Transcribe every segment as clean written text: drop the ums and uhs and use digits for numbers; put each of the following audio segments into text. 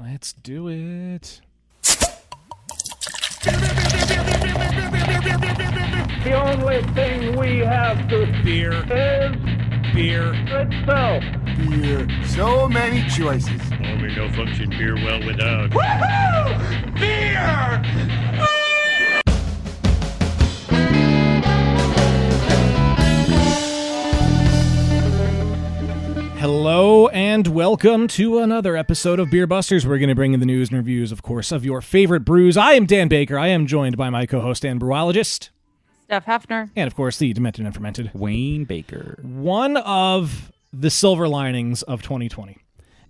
Let's do it. The only thing we have to Beer. is Beer. itself. Beer. So many choices. Only no function beer well without. Woohoo! Beer! Hello and welcome to another episode of Beer Busters. We're going to bring you the news and reviews, of course, of your favorite brews. I am Dan Baker. I am joined by my co-host and brewologist, Steph Hefner. and of course, the demented and fermented Wayne Baker. One of the silver linings of 2020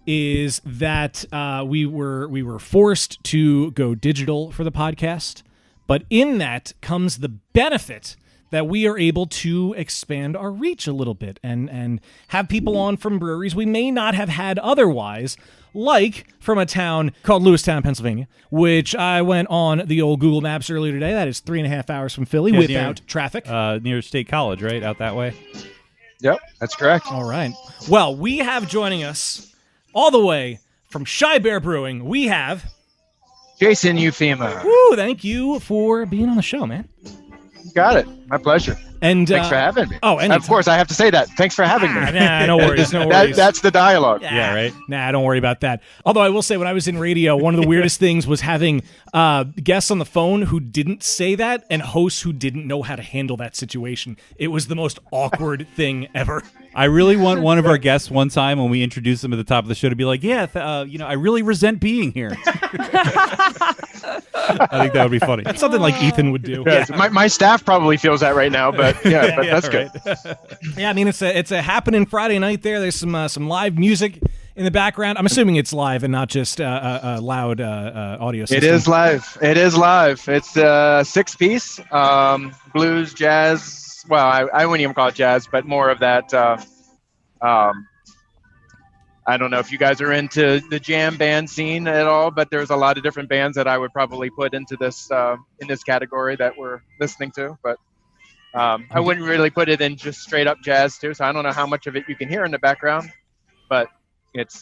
is that we were forced to go digital for the podcast, but in that comes the benefit that we are able to expand our reach a little bit and have people on from breweries we may not have had otherwise, like from a town called Lewistown, Pennsylvania, which I went on the old Google Maps earlier today. That is 3.5 hours from Philly without traffic. Near State College, right? Out that way? Yep, that's correct. All right. Well, we have joining us all the way from Shy Bear Brewing, we have Jason Euphema. Woo, thank you for being on the show, man. Got it. My pleasure. And Thanks for having me. Oh, anytime. Of course, I have to say that. Thanks for having me. Nah, no worries, no worries. That's the dialogue. Yeah, right? Nah, don't worry about that. Although I will say, when I was in radio, one of the weirdest things was having guests on the phone who didn't say that and hosts who didn't know how to handle that situation. It was the most awkward thing ever. I really want one of our guests one time when we introduce them at the top of the show to be like, I really resent being here. I think that would be funny. That's something like Ethan would do. Yes, my staff probably feels that right now, but yeah, but that's good. Yeah, I mean, it's a happening Friday night there. There's some live music in the background. I'm assuming it's live and not just a loud audio system. It is live. It's a 6-piece, blues, jazz. Well, I wouldn't even call it jazz, but more of that. I don't know if you guys are into the jam band scene at all, but there's a lot of different bands that I would probably put into this in this category that we're listening to. But I wouldn't really put it in just straight up jazz too. So I don't know how much of it you can hear in the background, but it's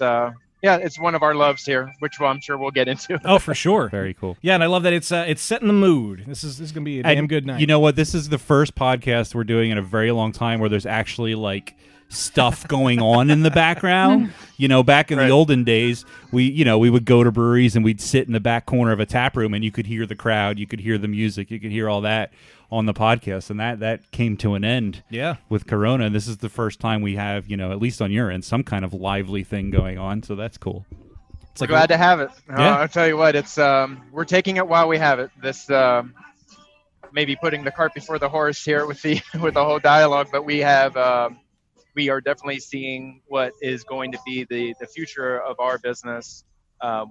it's one of our loves here, which I'm sure we'll get into. Oh, for sure. Very cool. Yeah, and I love that it's setting the mood. This is going to be a damn good night. You know what? This is the first podcast we're doing in a very long time where there's actually like stuff going on in the background. You know, back in the olden days, we would go to breweries and we'd sit in the back corner of a tap room and you could hear the crowd, you could hear the music, you could hear all that on the podcast, and that came to an end with Corona. And this is the first time we have, at least on your end, some kind of lively thing going on, so that's cool. We're glad to have it. Yeah. I'll tell you what, it's we're taking it while we have it. This maybe putting the cart before the horse here with the whole dialogue, but we have we are definitely seeing what is going to be the future of our business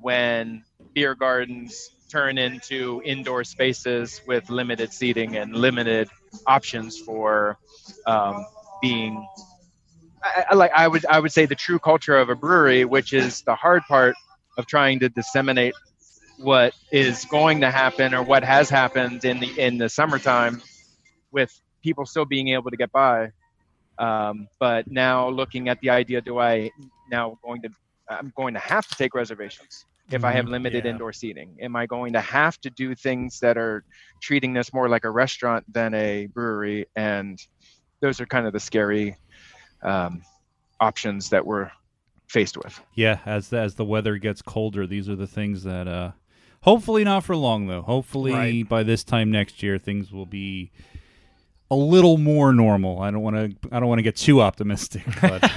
when beer gardens turn into indoor spaces with limited seating and limited options for being I would say the true culture of a brewery, which is the hard part of trying to disseminate what is going to happen or what has happened in the summertime with people still being able to get by. But now looking at the idea, I'm going to have to take reservations if I have limited indoor seating. Am I going to have to do things that are treating this more like a restaurant than a brewery? And those are kind of the scary options that we're faced with. Yeah, as the weather gets colder, these are the things that hopefully not for long though. Hopefully by this time next year things will be a little more normal. I don't want to get too optimistic, but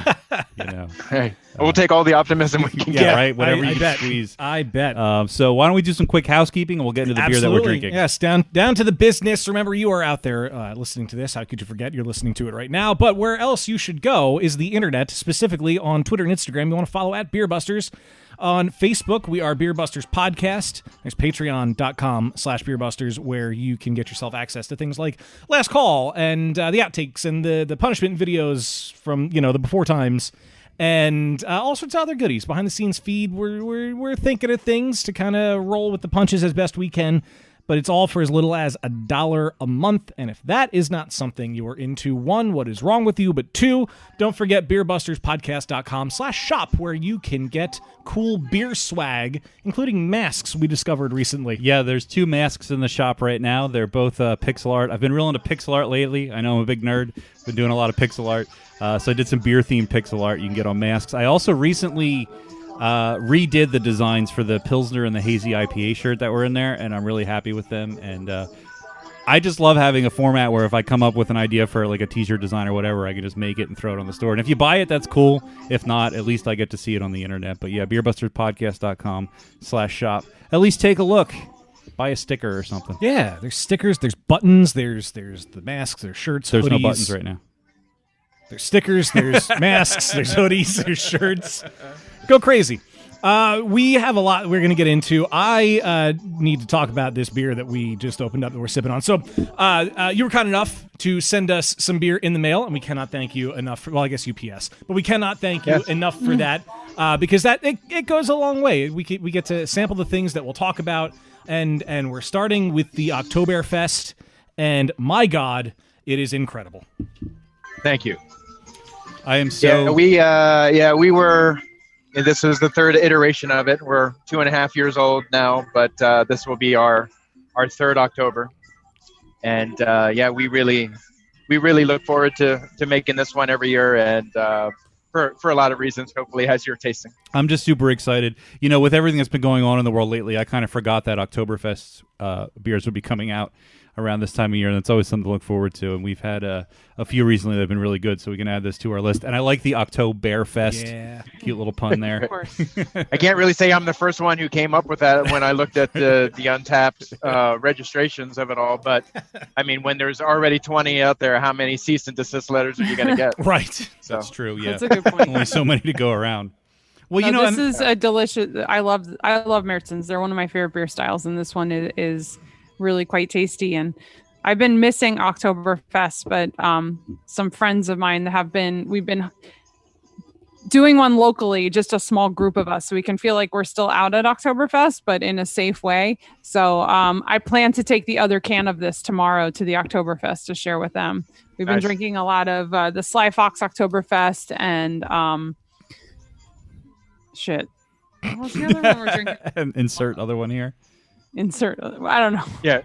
Hey, we'll take all the optimism we can get. Yeah, right. Whatever I you bet. squeeze. I bet. So why don't we do some quick housekeeping and we'll get into the beer that we're drinking. Yes, down to the business. Remember, you are out there listening to this. How could you forget? You're listening to it right now. But where else you should go is the internet, specifically on Twitter and Instagram. You want to follow at Beer Busters. On Facebook, we are Beer Busters Podcast. There's patreon.com/beerbusters where you can get yourself access to things like Last Call and the outtakes and the punishment videos from, the before times and all sorts of other goodies. Behind the scenes feed, we're thinking of things to kind of roll with the punches as best we can. but it's all for as little as $1 a month. And if that is not something you are into, one, what is wrong with you? But two, don't forget beerbusterspodcast.com/shop, where you can get cool beer swag, including masks we discovered recently. Yeah, there's 2 masks in the shop right now. They're both pixel art. I've been real into pixel art lately. I know I'm a big nerd. Been doing a lot of pixel art. So I did some beer-themed pixel art you can get on masks. I also recently redid the designs for the Pilsner and the Hazy IPA shirt that were in there, and I'm really happy with them. And I just love having a format where if I come up with an idea for like a t-shirt design or whatever, I can just make it and throw it on the store. And if you buy it, that's cool. If not, at least I get to see it on the internet. But yeah, beerbusterspodcast.com/shop. At least take a look. Buy a sticker or something. Yeah, there's stickers, there's buttons, there's the masks, there's shirts, There's hoodies. no buttons right now. There's stickers, there's masks, there's hoodies, there's shirts. Go crazy. We have a lot we're going to get into. I need to talk about this beer that we just opened up that we're sipping on. So you were kind enough to send us some beer in the mail, and we cannot thank you enough for, well, I guess UPS, but we cannot thank you enough for that because that it goes a long way. We get to sample the things that we'll talk about, and we're starting with the Oktoberfest, and my God, it is incredible. Thank you. I am so... we were... This was the 3rd iteration of it. We're 2.5 years old now, but this will be our 3rd October. And we really look forward to making this one every year, and for a lot of reasons, hopefully as you're tasting. I'm just super excited. You know, with everything that's been going on in the world lately, I kind of forgot that Oktoberfest beers would be coming out around this time of year, and it's always something to look forward to. And we've had a few recently that have been really good, so we can add this to our list. And I like the Oktoberfest. Yeah. Cute little pun there. Of course. I can't really say I'm the first one who came up with that when I looked at the Untapped registrations of it all. But, I mean, when there's already 20 out there, how many cease and desist letters are you going to get? Right. So. That's true, yeah. That's a good point. Only so many to go around. Well, No, you know, this is a delicious. I love Märzen's. They're one of my favorite beer styles, and this one is really quite tasty. And I've been missing Oktoberfest, but some friends of mine we've been doing one locally, just a small group of us, so we can feel like we're still out at Oktoberfest, but in a safe way. So I plan to take the other can of this tomorrow to the Oktoberfest to share with them. We've been drinking a lot of the Sly Fox Oktoberfest and shit. What's the other one we're drinking? Insert other one here. I don't know. Yeah,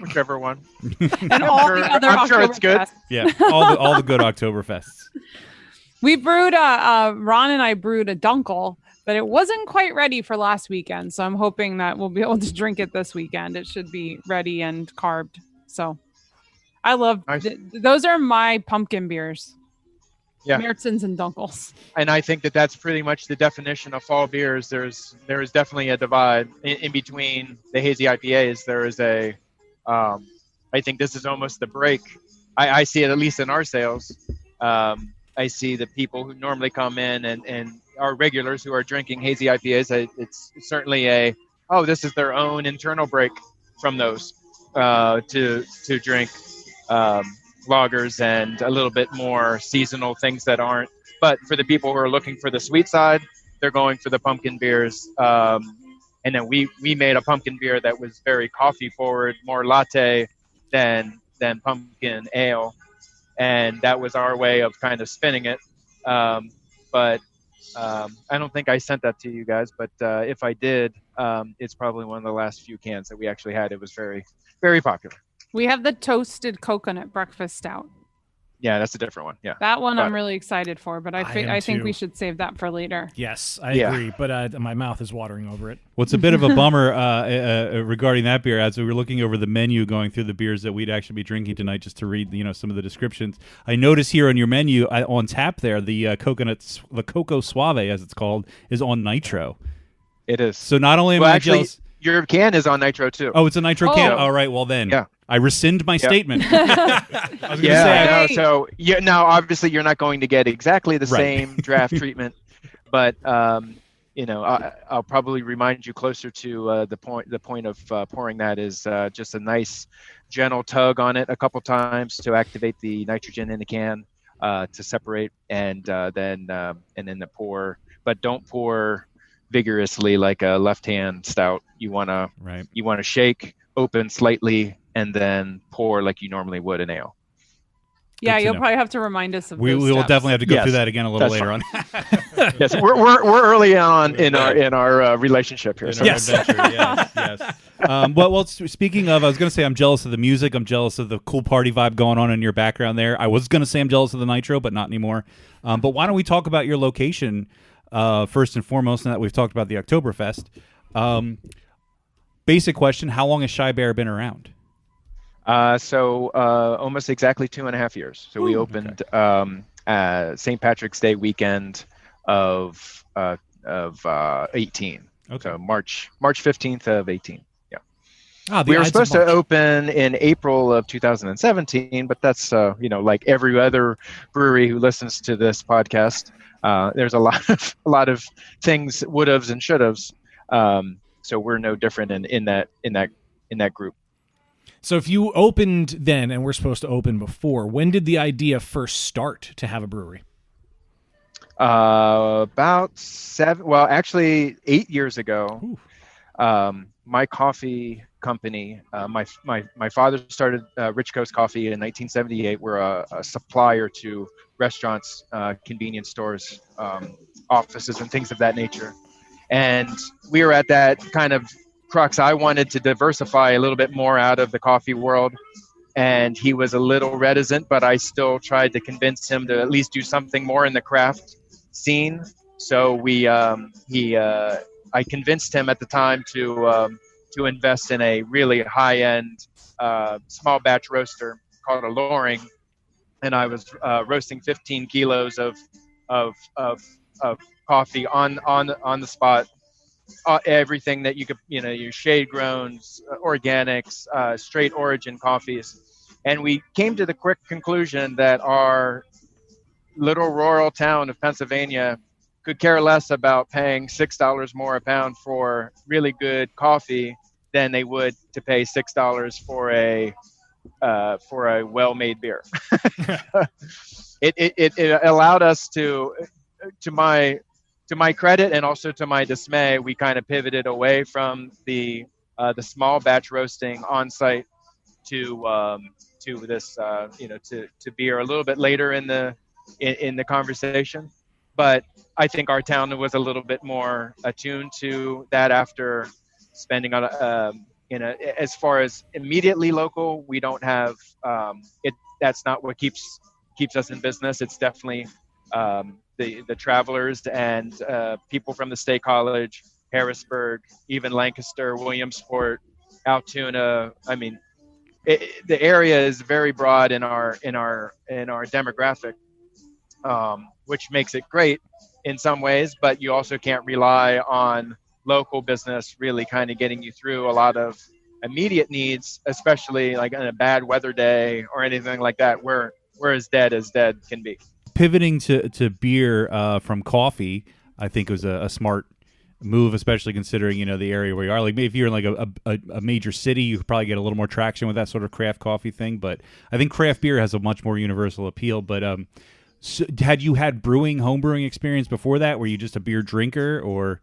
whichever one. And all the other I'm sure it's good. Oktoberfest. Yeah, all the good Oktoberfests. We brewed Ron and I brewed a Dunkel, but it wasn't quite ready for last weekend. So I'm hoping that we'll be able to drink it this weekend. It should be ready and carved. So I love those are my pumpkin beers. Yeah. Märzen's and Dunkels. And I think that's pretty much the definition of fall beers. There is definitely a divide in between the hazy IPAs. There is I think this is almost the break. I see it at least in our sales. I see the people who normally come in and are regulars who are drinking hazy IPAs. It's certainly this is their own internal break from those to drink lagers and a little bit more seasonal things that aren't. But for the people who are looking for the sweet side, they're going for the pumpkin beers. And then we made a pumpkin beer that was very coffee forward, more latte than pumpkin ale. And that was our way of kind of spinning it. But I don't think I sent that to you guys, but if I did, it's probably one of the last few cans that we actually had. It was very, very popular. We have the toasted coconut breakfast stout. Yeah, that's a different one. Yeah, that one I'm really excited for, but I think too. we should save that for later. Yes, I agree, but my mouth is watering over it. What's a bit of a bummer regarding that beer, as we were looking over the menu, going through the beers that we'd actually be drinking tonight, just to read some of the descriptions. I notice here on your menu on tap there, the Coco Suave, as it's called, is on nitro. It is. So not only am I jealous. Your can is on nitro too. Oh, it's a nitro can. All right, well then. Yeah. I rescind my statement. I was so now obviously you're not going to get exactly the same draft treatment, but I'll probably remind you closer to the point of pouring that is just a nice gentle tug on it a couple times to activate the nitrogen in the can to separate, and then the pour, but don't pour vigorously like a left-hand stout. You want to shake, open slightly, and then pour like you normally would an ale. Yeah, you'll know. probably have to remind us of We those will steps. definitely have to go Yes, through that again a little that's later fine. on. Yes, we're early on in our relationship here. In So. our Yes. adventure, yes. Well, speaking of, I was going to say I'm jealous of the music. I'm jealous of the cool party vibe going on in your background there. I was going to say I'm jealous of the nitro, but not anymore. But why don't we talk about your location first and foremost, now that we've talked about the Oktoberfest. Basic question, how long has Shy Bear been around? So almost exactly 2.5 years. So we opened St. Patrick's Day weekend of 18. Okay. So March 15th of 18. Ah, the We were Ides of supposed to March. open in April of 2017, but that's like every other brewery who listens to this podcast. There's a lot of things, would-haves and should-haves. So we're no different in that group. So if you opened then and we're supposed to open before, when did the idea first start to have a brewery? About 8 years ago. My coffee company, my father started Rich Coast Coffee in 1978. We're a supplier to restaurants, convenience stores, offices, and things of that nature. And we were at that kind of crux. I wanted to diversify a little bit more out of the coffee world, and he was a little reticent, but I still tried to convince him to at least do something more in the craft scene. So I convinced him at the time to invest in a really high-end small batch roaster called a Loring, and I was roasting 15 kilos of coffee on the spot. Everything that you could, your shade growns, organics, straight origin coffees. And we came to the quick conclusion that our little rural town of Pennsylvania could care less about paying $6 more a pound for really good coffee than they would to pay $6 for a well-made beer. It allowed us to my credit and also to my dismay, we kind of pivoted away from the small batch roasting on site to this to beer a little bit later in the conversation. But I think our town was a little bit more attuned to that after spending on as far as immediately local, we don't have it. That's not what keeps us in business. It's definitely the travelers and people from the State College, Harrisburg, even Lancaster, Williamsport, Altoona. I mean, the area is very broad in our demographic, which makes it great in some ways. But you also can't rely on local business really kind of getting you through a lot of immediate needs, especially like on a bad weather day or anything like that. We're as dead can be. Pivoting to beer from coffee, I think was a smart move, especially considering the area where you are. Like maybe if you're in like a major city, you could probably get a little more traction with that sort of craft coffee thing. But I think craft beer has a much more universal appeal. But so had you had home brewing experience before that? Were you just a beer drinker, or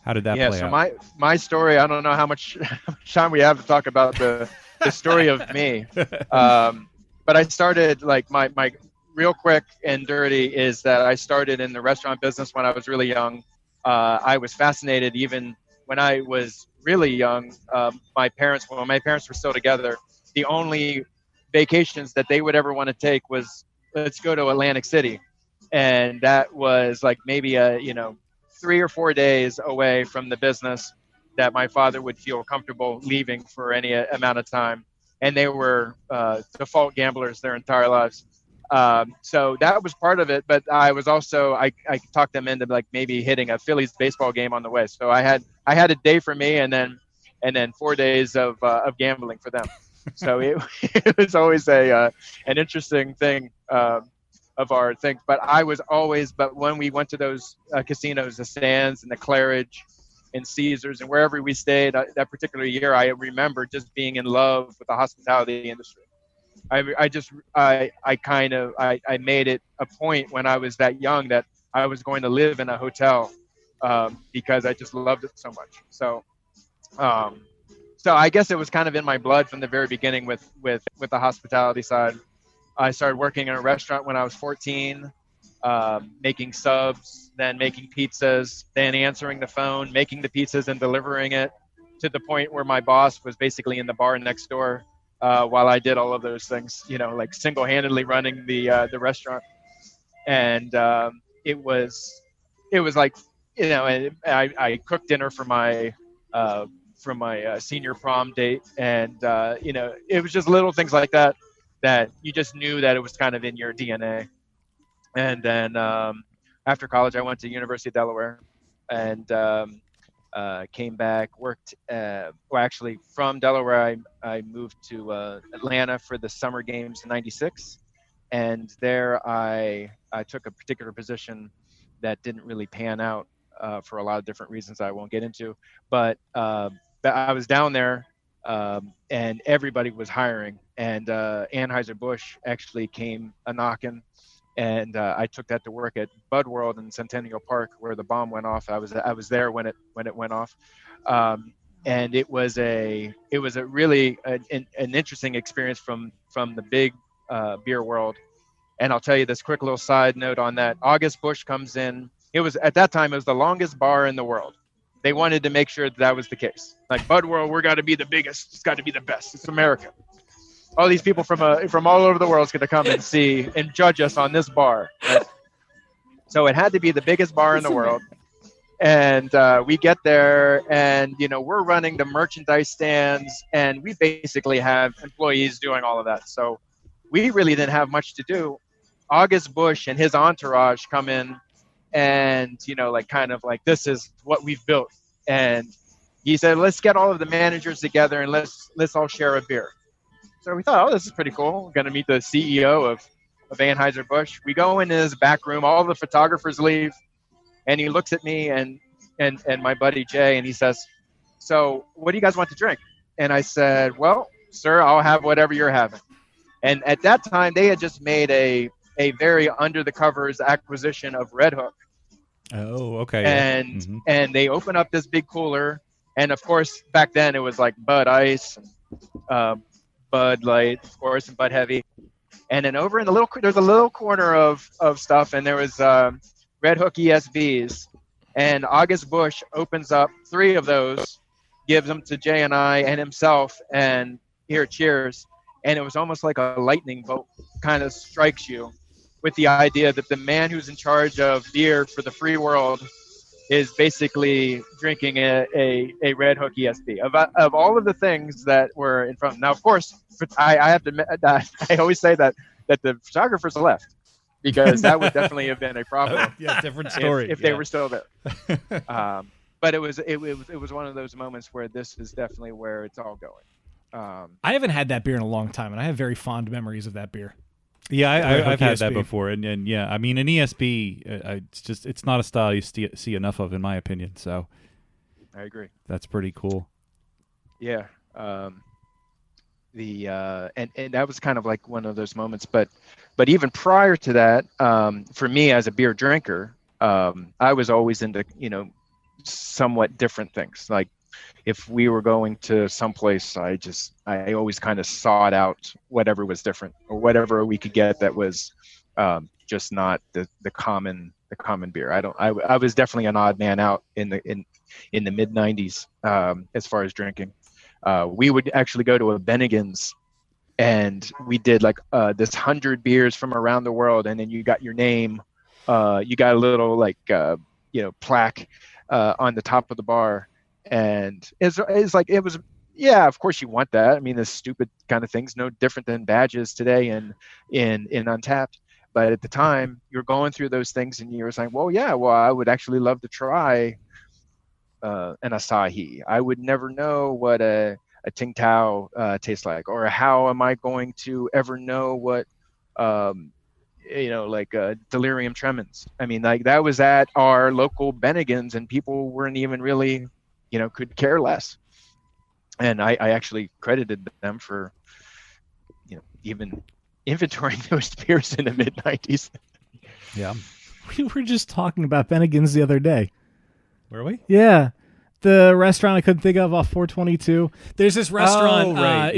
how did that play out? Yeah, so my story, I don't know how much time we have to talk about the story of me. But I started like my real quick and dirty is that I started in the restaurant business when I was really young. I was fascinated even when I was really young. When my parents were still together, the only vacations that they would ever want to take was, let's go to Atlantic City. And that was like maybe 3 or 4 days away from the business that my father would feel comfortable leaving for any amount of time. And they were default gamblers their entire lives. So that was part of it, but I was also I talked them into like maybe hitting a Phillies baseball game on the way. So I had a day for me, and then 4 days of gambling for them. So it was always an interesting thing of our thing. But when we went to those casinos, the Sands and the Claridge and Caesars and wherever we stayed that particular year, I remember just being in love with the hospitality industry. I made it a point when I was that young that I was going to live in a hotel because I just loved it so much. So I guess it was kind of in my blood from the very beginning with the hospitality side. I started working in a restaurant when I was 14, making subs, then making pizzas, then answering the phone, making the pizzas and delivering it, to the point where my boss was basically in the bar next door while I did all of those things, like single-handedly running the restaurant. And it was like, I cooked dinner for my senior prom date, and it was just little things like that you just knew that it was kind of in your DNA. And then after college, I went to University of Delaware, and came back, worked. Actually, from Delaware, I moved to Atlanta for the Summer Games in '96, and there I took a particular position that didn't really pan out for a lot of different reasons I won't get into. But I was down there, and everybody was hiring, and Anheuser-Busch actually came a-knocking, and I took that to work at Bud World in Centennial Park, where the bomb went off. I was there when it went off, and it was a really an interesting experience from the big beer world. And I'll tell you this quick little side note on that. August Busch comes in. It was, at that time, it was the longest bar in the world. They wanted to make sure that was the case. Like, Bud World, we're got to be the biggest. It's got to be the best. It's America. All these people from all over the world is going to come and see and judge us on this bar. Right? So it had to be the biggest bar in the world. And we get there, and we're running the merchandise stands, and we basically have employees doing all of that. So we really didn't have much to do. August Busch and his entourage come in, and kind of like, this is what we've built. And he said, let's get all of the managers together and let's all share a beer. So we thought, this is pretty cool. We're going to meet the CEO of Anheuser-Busch. We go into his back room, all the photographers leave, and he looks at me and my buddy Jay, and he says, so what do you guys want to drink? And I said, well, sir, I'll have whatever you're having. And at that time, they had just made a very under the covers acquisition of Red Hook. Oh, okay. And they open up this big cooler, and of course back then it was like Bud Ice, and, Bud Light, of course, and Bud Heavy. And then over in there's a little corner of stuff, and there was Red Hook ESBs, and August Busch opens up 3 of those, gives them to Jay and I and himself, and here, cheers. And it was almost like a lightning bolt kind of strikes you with the idea that the man who's in charge of beer for the free world is basically drinking a Red Hook ESB. Of all of the things that were in front. Now, of course, I have to admit, I always say that the photographers left, because that would definitely have been a problem. Yeah, different story. if they were still there. But it was one of those moments where this is definitely where it's all going. I haven't had that beer in a long time, and I have very fond memories of that beer. Yeah, I've had that before, and yeah, I mean, an ESB, it's not a style you see enough of, in my opinion. So, I agree. That's pretty cool. Yeah, and that was kind of like one of those moments. But even prior to that, for me as a beer drinker, I was always into somewhat different things. Like, if we were going to someplace, I always kind of sought out whatever was different, or whatever we could get that was just not the common beer. I was definitely an odd man out in the mid '90s as far as drinking. We would actually go to a Bennigan's, and we did like this 100 beers from around the world, and then you got your name, you got a little like plaque on the top of the bar. And it's like, it was, yeah, of course you want that. I mean, the stupid kind of things, no different than badges today in Untapped. But at the time, you're going through those things, and you're saying, well, yeah, I would actually love to try an Asahi. I would never know what a Tsingtao tastes like, or how am I going to ever know what delirium tremens. I mean, like, that was at our local Bennigan's, and people weren't even really could care less. And I actually credited them for, even inventorying those beers in the mid '90s. Yeah. We were just talking about Bennigan's the other day. Were we? Yeah. The restaurant I couldn't think of off 422. There's this restaurant. Right.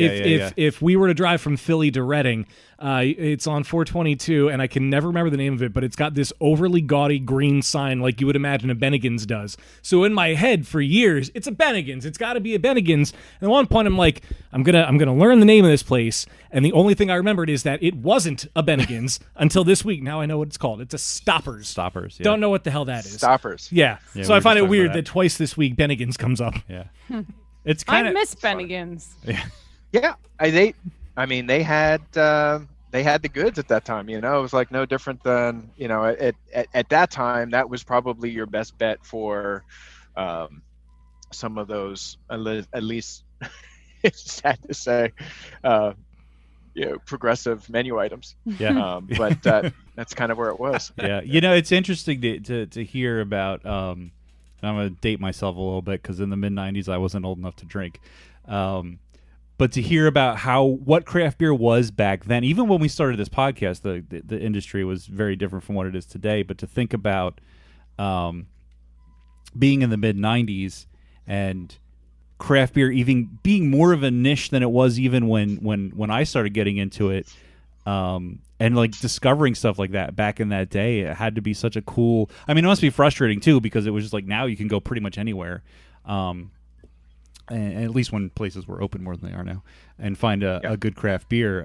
If we were to drive from Philly to Reading, it's on 422, and I can never remember the name of it, but it's got this overly gaudy green sign like you would imagine a Bennigan's does. So in my head for years, it's a Bennigan's. It's got to be a Bennigan's. And at one point, I'm like, I'm gonna learn the name of this place, and the only thing I remembered is that it wasn't a Bennigan's until this week. Now I know what it's called. It's a Stoppers. Stoppers. Yeah. Don't know what the hell that is. Stoppers. Yeah. Yeah, So we I were find just it weird talking about that twice this week Bennigan's comes up. Yeah. It's I kind of. miss Bennigan's. Yeah, they had the goods at that time. It was like no different than at that time. That was probably your best bet for some of those, at least it's sad to say, progressive menu items. Yeah. But that's kind of where it was. Yeah. It's interesting to hear about. I'm going to date myself a little bit because in the mid 90s I wasn't old enough to drink. But to hear about what craft beer was back then, even when we started this podcast, the industry was very different from what it is today. But to think about being in the mid 90s and craft beer even being more of a niche than it was even when I started getting into it, and like discovering stuff like that back in that day, it had to be such a cool. I mean, it must be frustrating too because it was just like now you can go pretty much anywhere. And at least when places were open more than they are now, and find a good craft beer.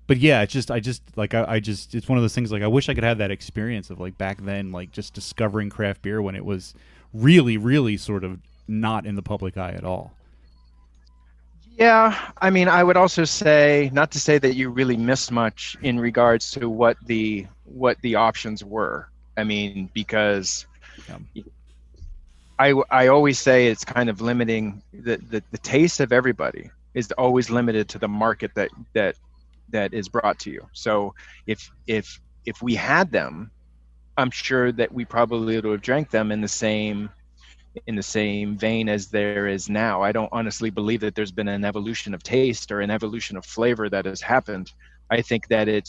But yeah, it's just it's one of those things. Like I wish I could have that experience of like back then, like just discovering craft beer when it was really, really sort of not in the public eye at all. Yeah, I mean, I would also say, not to say that you really missed much in regards to what the options were. I mean, because I always say it's kind of limiting the taste of everybody is always limited to the market that is brought to you. So if we had them, I'm sure that we probably would have drank them in the same vein as there is now. I don't honestly believe that there's been an evolution of taste or an evolution of flavor that has happened. I think that it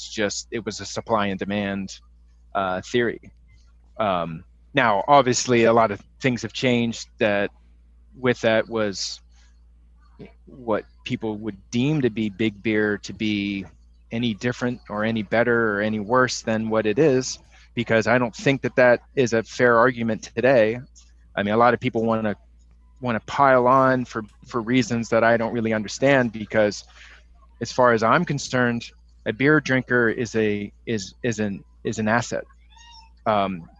was a supply and demand theory. Now, obviously, a lot of things have changed. That with that was what people would deem to be big beer to be any different or any better or any worse than what it is, because I don't think that is a fair argument today. I mean, a lot of people want to pile on for reasons that I don't really understand, because as far as I'm concerned, a beer drinker is an asset.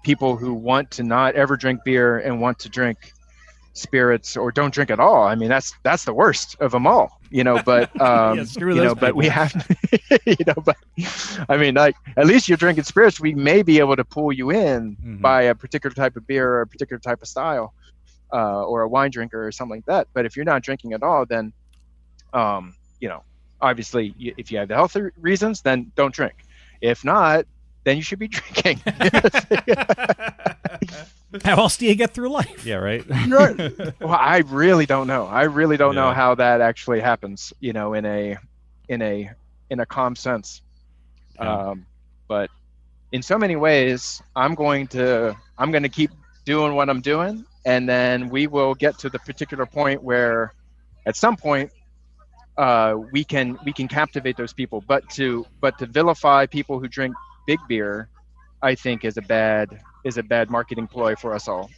People who want to not ever drink beer and want to drink spirits or don't drink at all, I mean, that's the worst of them all, but but we have but I mean, like, at least you're drinking spirits, we may be able to pull you in by a particular type of beer or a particular type of style, or a wine drinker or something like that. But if you're not drinking at all, then obviously if you have the health reasons, then don't drink. If not, then you should be drinking. How else do you get through life? Yeah, right. Well, I really don't know. I really don't know how that actually happens, in a calm sense. Yeah. But in so many ways, I'm going to keep doing what I'm doing, and then we will get to the particular point where, at some point, we can captivate those people. But to vilify people who drink big beer, I think is a bad marketing ploy for us all.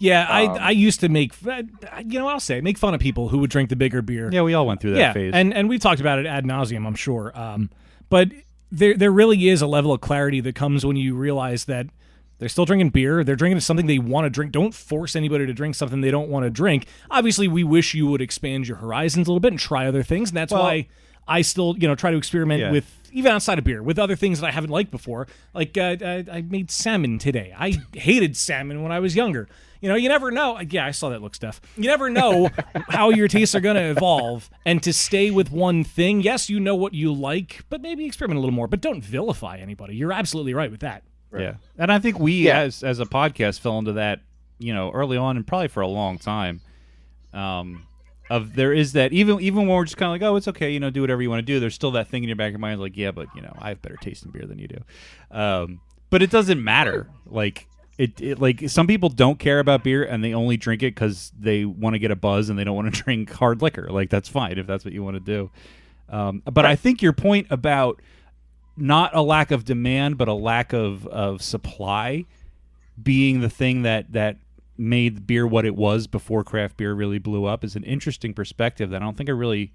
Yeah, I used to make fun of people who would drink the bigger beer. Yeah, we all went through that phase. And we talked about it ad nauseum, I'm sure. But there really is a level of clarity that comes when you realize that they're still drinking beer. They're drinking something they want to drink. Don't force anybody to drink something they don't want to drink. Obviously, we wish you would expand your horizons a little bit and try other things, and that's why I still, try to experiment with, even outside of beer, with other things that I haven't liked before. Like, I made salmon today. I hated salmon when I was younger. You never know. Yeah, I saw that look, Steph. You never know how your tastes are going to evolve. And to stay with one thing, yes, you know what you like, but maybe experiment a little more. But don't vilify anybody. You're absolutely right with that. Right. Yeah. And I think we, as a podcast, fell into that, early on and probably for a long time. There is that, even when we're just kind of like, oh, it's okay, do whatever you want to do, there's still that thing in your back of your mind like, yeah, but I have better taste in beer than you do. But it doesn't matter. Like, it like some people don't care about beer and they only drink it because they want to get a buzz and they don't want to drink hard liquor. Like that's fine if that's what you want to do. But I think your point about not a lack of demand but a lack of supply being the thing that made beer what it was before craft beer really blew up is an interesting perspective that I don't think I really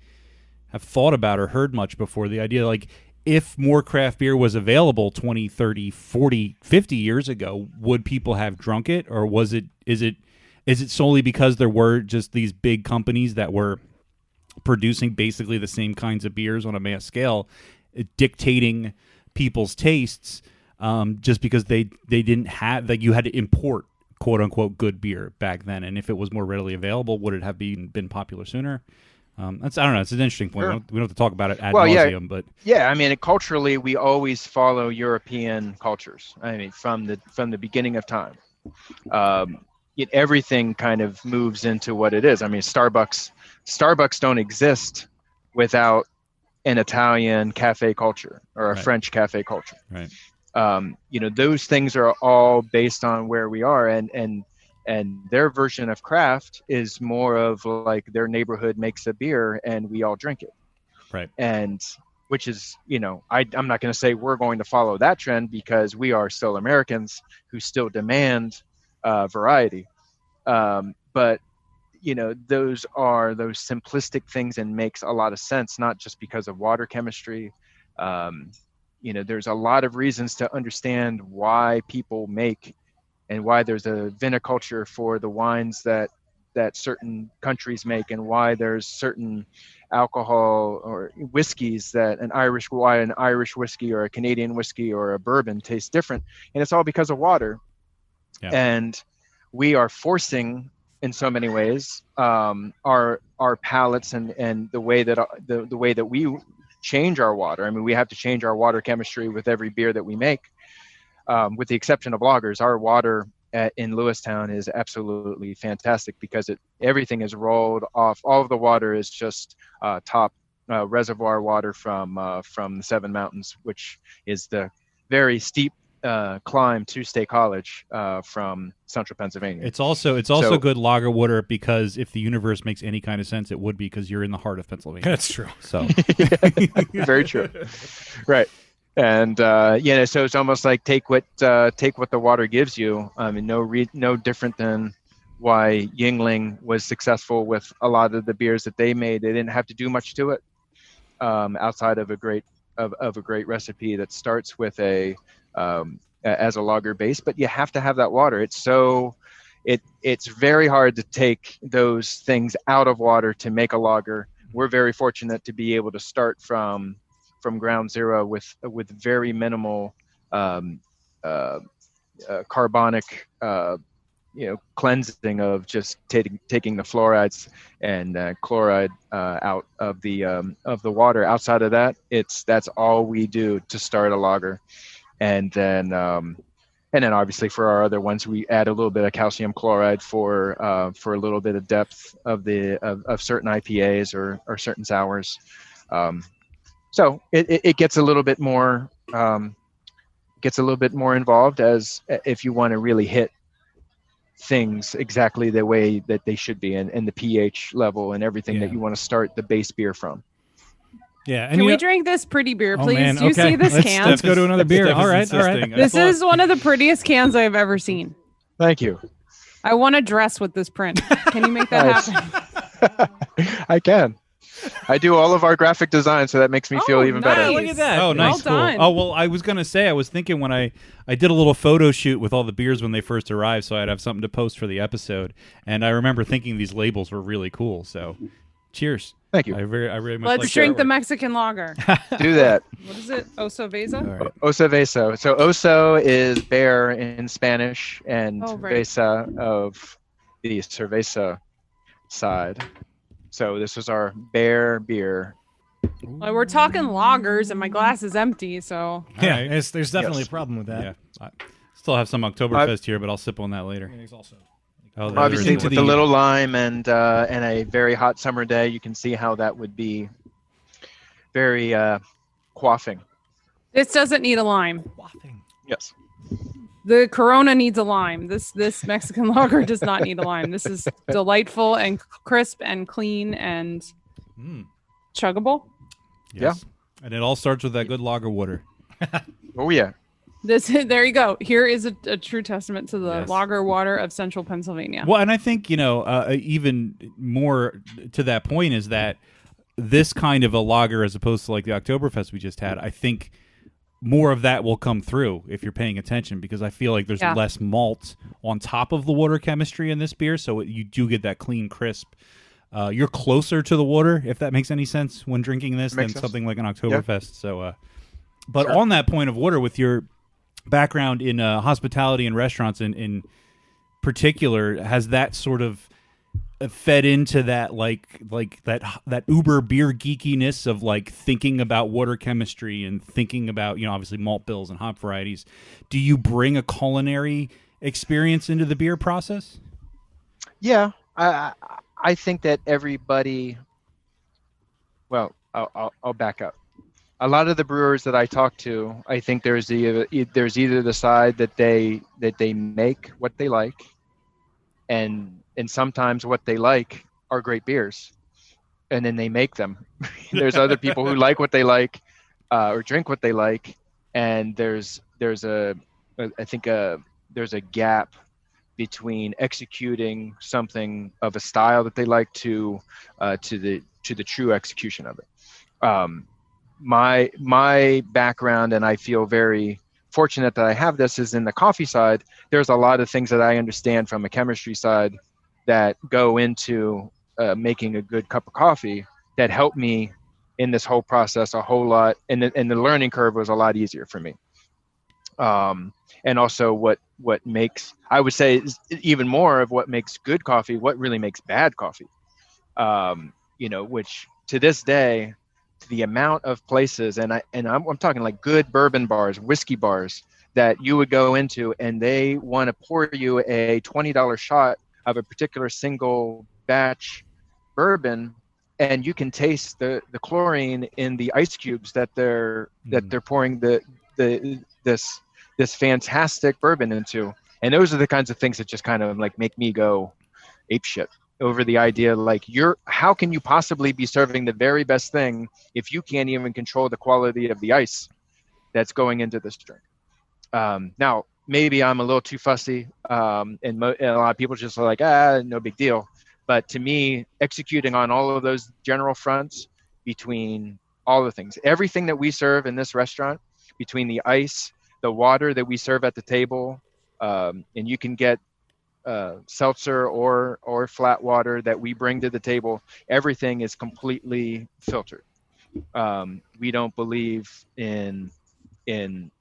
have thought about or heard much before. The idea, like, if more craft beer was available 20, 30, 40, 50 years ago, would people have drunk it? Or is it solely because there were just these big companies that were producing basically the same kinds of beers on a mass scale, dictating people's tastes, just because they didn't have, like, you had to import quote unquote good beer back then, and if it was more readily available, would it have been popular sooner? I don't know. It's an interesting point. Sure. We don't have to talk about it ad Well, nauseum, but yeah, I mean, culturally, we always follow European cultures. I mean, from the beginning of time, everything kind of moves into what it is. I mean, Starbucks don't exist without an Italian cafe culture or a Right. French cafe culture. right. Those things are all based on where we are, and their version of craft is more of like their neighborhood makes a beer and we all drink it. Right. And which is, I'm not going to say we're going to follow that trend because we are still Americans who still demand variety. But those are those simplistic things and makes a lot of sense, not just because of water chemistry. There's a lot of reasons to understand why people make and why there's a viniculture for the wines that certain countries make, and why there's certain alcohol or whiskeys that an Irish whiskey or a Canadian whiskey or a bourbon tastes different. And it's all because of water. Yeah. And we are forcing, in so many ways, our palates and the way that we change our water. I mean, we have to change our water chemistry with every beer that we make. With the exception of lagers, our water in Lewistown is absolutely fantastic because everything is rolled off. All of the water is just top reservoir water from the Seven Mountains, which is the very steep climb to State College from central Pennsylvania. It's also good lager water because if the universe makes any kind of sense, it would be because you're in the heart of Pennsylvania. That's true. So Very true. Right. And so it's almost like take what the water gives you. I mean, no different than why Yingling was successful with a lot of the beers that they made. They didn't have to do much to it, outside of a great recipe that starts with as a lager base. But you have to have that water. It's very hard to take those things out of water to make a lager. We're very fortunate to be able to start from ground zero with very minimal carbonic cleansing of just taking the fluorides and chloride out of the water. Outside of that, that's all we do to start a lager, and then obviously for our other ones we add a little bit of calcium chloride for a little bit of depth of certain IPAs or certain sours. So it gets a little bit more involved as if you want to really hit things exactly the way that they should be, and the pH level and everything that you want to start the base beer from. Yeah. And Can we drink this pretty beer, please? Man, Do you okay. see this can? Let's go to another beer. All right. This is one of the prettiest cans I've ever seen. Thank you. I want to dress with this print. Can you make that Nice. happen? I can. I do all of our graphic design, so that makes me feel even better. nice. Look at that. Oh, nice, Well done. cool. Oh, well, I was gonna say, I was thinking when I did a little photo shoot with all the beers when they first arrived, so I'd have something to post for the episode. And I remember thinking these labels were really cool. So, cheers. Thank you. I really much Let's like drink that. the Mexican lager. Do that. What is it? Oso Vesa? All right. Oso Veso. So oso is bear in Spanish, and right. Vesa of the cerveza side. So this is our bear beer. Well, we're talking lagers, and my glass is empty, so Yeah, All right. there's definitely Yes. a problem with that. Yeah. I still have some Oktoberfest here, but I'll sip on that later. There's also Oh, there Obviously, is with one. a little lime and a very hot summer day, you can see how that would be very quaffing. this doesn't need a lime. wafting. Yes. The Corona needs a lime. This Mexican lager does not need a lime. This is delightful and crisp and clean and chuggable. Yes. And it all starts with that good lager water. Oh yeah. There you go. Here is a true testament to the Yes. lager water of central Pennsylvania. Well, and I think, even more to that point is that this kind of a lager, as opposed to like the Oktoberfest we just had, I think more of that will come through if you're paying attention, because I feel like there's less malt on top of the water chemistry in this beer, so you do get that clean, crisp. You're closer to the water, if that makes any sense, when drinking this than something like an Oktoberfest. So, but on that point of water, with your background in hospitality and restaurants in particular, has that sort of fed into that like that uber beer geekiness of like thinking about water chemistry and thinking about obviously malt bills and hop varieties? Do you bring a culinary experience into the beer process? Yeah, I think that everybody. Well, I'll back up. A lot of the brewers that I talk to, I think there's either the side that they make what they like, and sometimes what they like are great beers, and then they make them. There's other people who like what they like, or drink what they like, and there's a gap between executing something of a style that they like to the true execution of it. My background, and I feel very fortunate that I have this, is in the coffee side. There's a lot of things that I understand from a chemistry side that go into making a good cup of coffee that helped me in this whole process a whole lot, and the learning curve was a lot easier for me. And also what makes, I would say, is even more of what makes good coffee, what really makes bad coffee. Which to this day, the amount of places, and I'm talking like good bourbon bars, whiskey bars that you would go into, and they want to pour you a $20 shot of a particular single batch bourbon, and you can taste the chlorine in the ice cubes that they're pouring this fantastic bourbon into. And those are the kinds of things that just kind of like make me go apeshit over the idea, like, how can you possibly be serving the very best thing if you can't even control the quality of the ice that's going into this drink? Now, maybe I'm a little too fussy, and a lot of people just are like, no big deal. But to me, executing on all of those general fronts, between all the things, everything that we serve in this restaurant, between the ice, the water that we serve at the table, and you can get seltzer or flat water that we bring to the table, everything is completely filtered. We don't believe in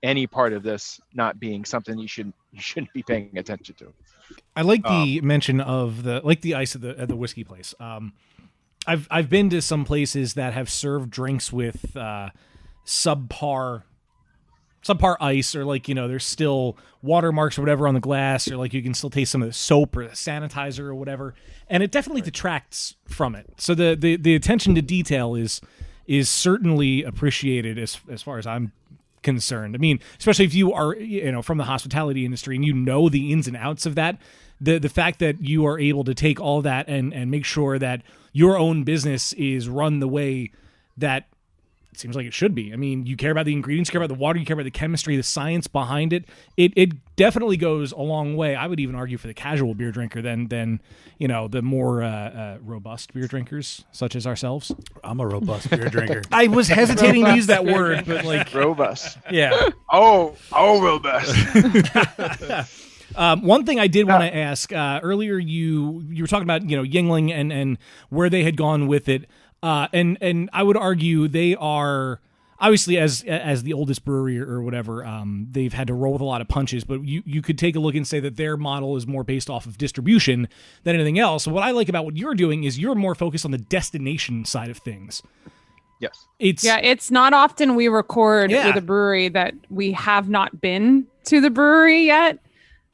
any part of this not being something you shouldn't be paying attention to. I like the mention of the ice at the whiskey place. I've been to some places that have served drinks with subpar ice, or there's still watermarks or whatever on the glass, or you can still taste some of the soap or the sanitizer or whatever, and it definitely detracts from it. So the attention to detail is certainly appreciated as far as I'm concerned. I mean, especially if you are from the hospitality industry and the ins and outs of that, the fact that you are able to take all that and make sure that your own business is run the way that it seems like it should be. I mean, you care about the ingredients, you care about the water, you care about the chemistry, the science behind it. It definitely goes a long way. I would even argue for the casual beer drinker than the more robust beer drinkers such as ourselves. I'm a robust beer drinker. I was hesitating to use that word, but robust. Yeah. Oh, robust. One thing I did want to ask earlier, you were talking about Yuengling and where they had gone with it. And I would argue they are obviously, as the oldest brewery or whatever, they've had to roll with a lot of punches. But you could take a look and say that their model is more based off of distribution than anything else. So what I like about what you're doing is you're more focused on the destination side of things. Yes. It's not often we record with a brewery that we have not been to the brewery yet.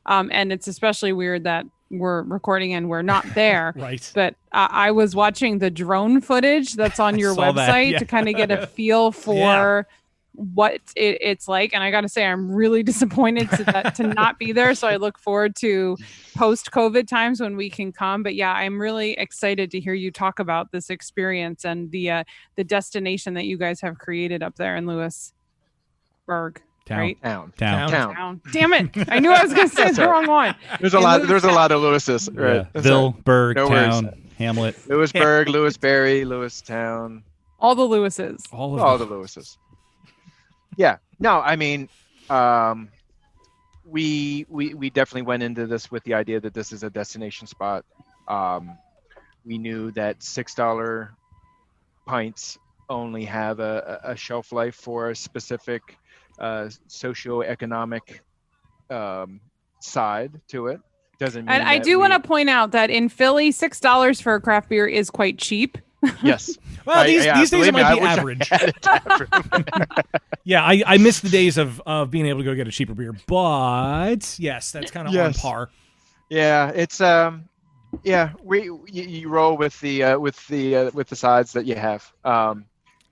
And it's especially weird that we're recording and we're not there. Right. But I was watching the drone footage that's on your website to kind of get a feel for what it's like. And I got to say, I'm really disappointed to not be there. So I look forward to post-COVID times when we can come. But yeah, I'm really excited to hear you talk about this experience and the destination that you guys have created up there in Lewisburg. Town. Right? Town. Town. Damn it! I knew I was going to say the wrong one. There's a lot of Lewises. Right. Yeah. That's Ville, right. Berg, No Town, worries. Hamlet. Lewisburg, Lewisberry, Lewistown. All the Lewises. All the Lewises. Yeah. No, I mean, we definitely went into this with the idea that this is a destination spot. We knew that $6 pints only have a shelf life for a specific socioeconomic side to it. Doesn't mean. And I do want to point out that in Philly, $6 for a craft beer is quite cheap. Yes. Well, these days it might be wish I average. had a tap room. Yeah, I miss the days of being able to go get a cheaper beer, but yes, that's kind of on par. Yeah, it's you roll with the sides that you have,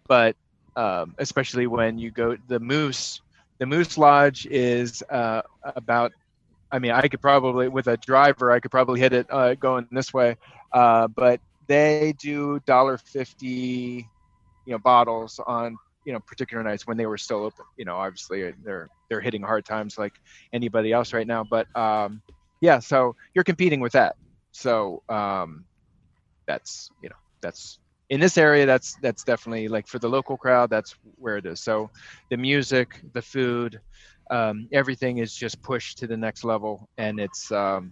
but especially when you go the Moose Lodge is about. I mean, I could probably with a driver, I could probably hit it going this way, but they do $1.50, bottles on particular nights when they were still open. Obviously they're hitting hard times like anybody else right now, but so you're competing with that. So that's in this area, that's definitely like for the local crowd, that's where it is. So the music, the food, everything is just pushed to the next level, and it's and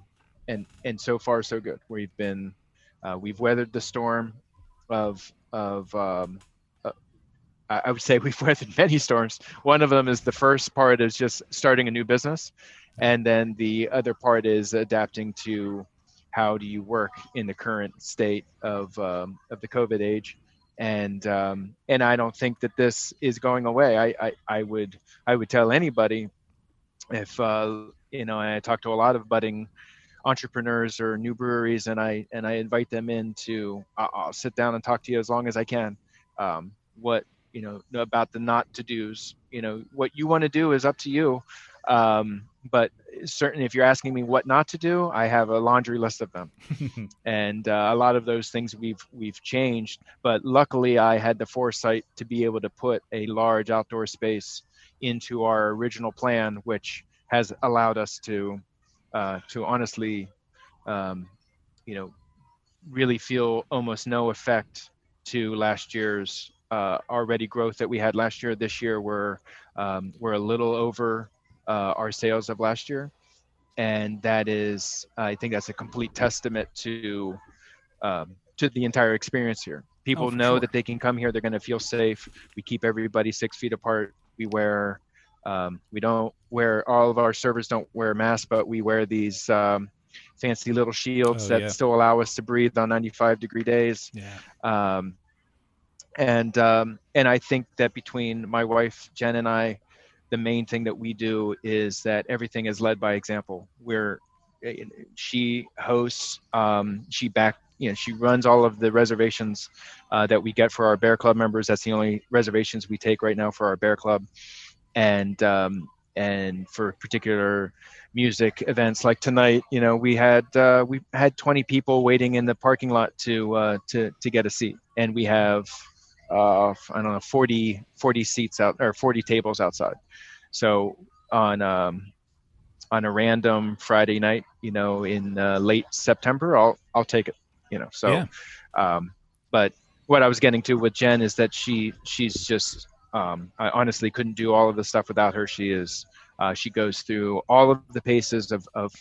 so far so good. We've weathered the storm of I would say we've weathered many storms. One of them is the first part is just starting a new business, and then the other part is adapting to how do you work in the current state of the COVID age. And I don't think that this is going away. I would tell anybody if and I talk to a lot of budding entrepreneurs or new breweries, and I invite them in to I'll sit down and talk to you as long as I can. What about the not to do's. What you want to do is up to you. But certainly, if you're asking me what not to do, I have a laundry list of them, and a lot of those things we've changed. But luckily, I had the foresight to be able to put a large outdoor space into our original plan, which has allowed us to honestly, really feel almost no effect to last year's already growth that we had last year. This year, we're a little over our sales of last year, and that is, I think that's a complete testament to the entire experience here. People know that they can come here; they're going to feel safe. We keep everybody 6 feet apart. We wear, we don't wear, all of our servers don't wear masks, but we wear these fancy little shields that still allow us to breathe on 95-degree days. Yeah. And I think that between my wife Jen and I, the main thing that we do is that everything is led by example. She hosts, she runs all of the reservations that we get for our Bear Club members. That's the only reservations we take right now for our Bear Club, and for particular music events like tonight, we had 20 people waiting in the parking lot to get a seat, and we have 40 seats out, or 40 tables outside. So on a random Friday night, in late September, I'll take it. But what I was getting to with Jen is that she's just I honestly couldn't do all of the stuff without her. She goes through all of the paces of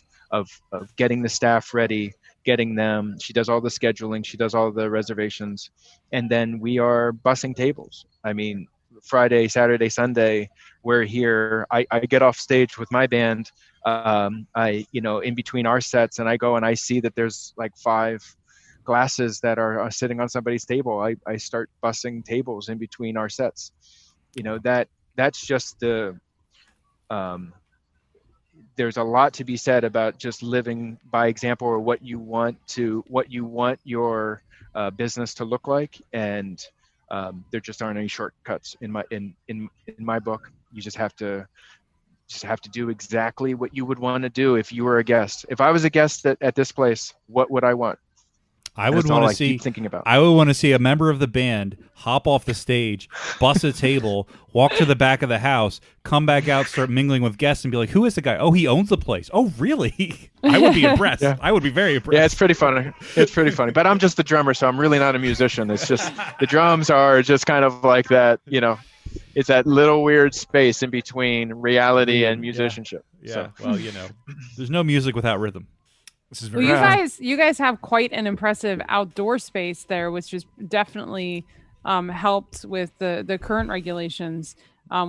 getting the staff ready, getting them. She does all the scheduling. She does all the reservations, and then we are bussing tables. I mean, Friday, Saturday, Sunday, we're here. I get off stage with my band. In between our sets, and I go and I see that there's like 5 glasses that are sitting on somebody's table. I start bussing tables in between our sets. That's just the. There's a lot to be said about just living by example, or what you want your business to look like, and There just aren't any shortcuts in my book. You just have to do exactly what you would want to do if you were a guest. If I was a guest at this place, what would I want? I would want to see. Keep thinking about. I would want to see a member of the band hop off the stage, bust a table, walk to the back of the house, come back out, start mingling with guests, and be like, "Who is the guy? Oh, he owns the place. Oh, really?" I would be impressed. Yeah. I would be very impressed. Yeah, it's pretty funny. It's pretty funny. But I'm just the drummer, so I'm really not a musician. It's just the drums are just kind of like that. It's that little weird space in between reality and musicianship. Yeah. So. Well, there's no music without rhythm. This is very you guys have quite an impressive outdoor space there, which has definitely helped with the current regulations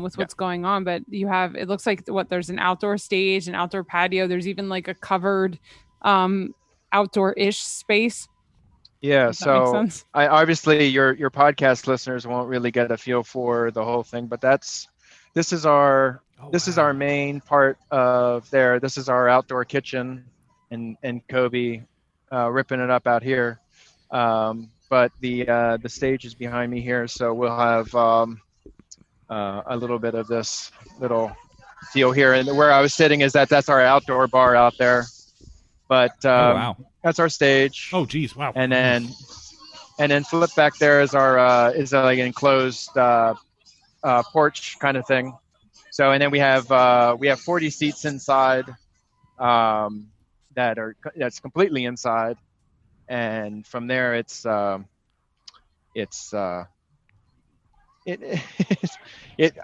with what's going on. But it looks like there's an outdoor stage, an outdoor patio. There's even like a covered outdoor-ish space. Yeah, so I obviously your podcast listeners won't really get a feel for the whole thing, but this is our main part of there. This is our outdoor kitchen. And Kobe ripping it up out here, but the stage is behind me here, so we'll have a little bit of this little deal here. And where I was sitting that's our outdoor bar out there, but wow, that's our stage. Oh, geez, wow. And then flip back there is our is like an enclosed porch kind of thing. So and then we have 40 seats inside. That's completely inside, and from there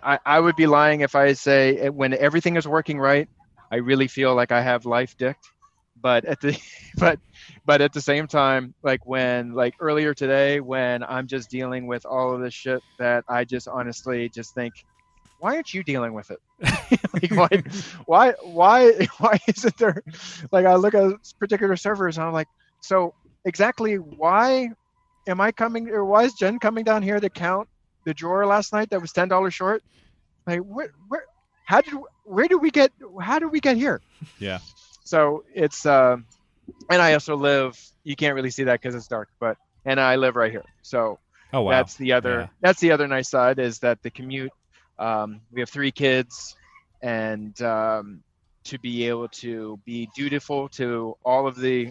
I would be lying if I say when everything is working right, I really feel like I have life dicked, but at the same time, like earlier today when I'm just dealing with all of this shit that I just honestly just think, why aren't you dealing with it? Like, why isn't there? Like, I look at particular servers and I'm like, so exactly why am I coming, or why is Jen coming down here to count the drawer last night that was $10 short? Like, how did we get here? Yeah. So it's and I also live. You can't really see that because it's dark, and I live right here. So oh wow, that's the other nice side is that the commute. We have 3 kids, and to be able to be dutiful to all of the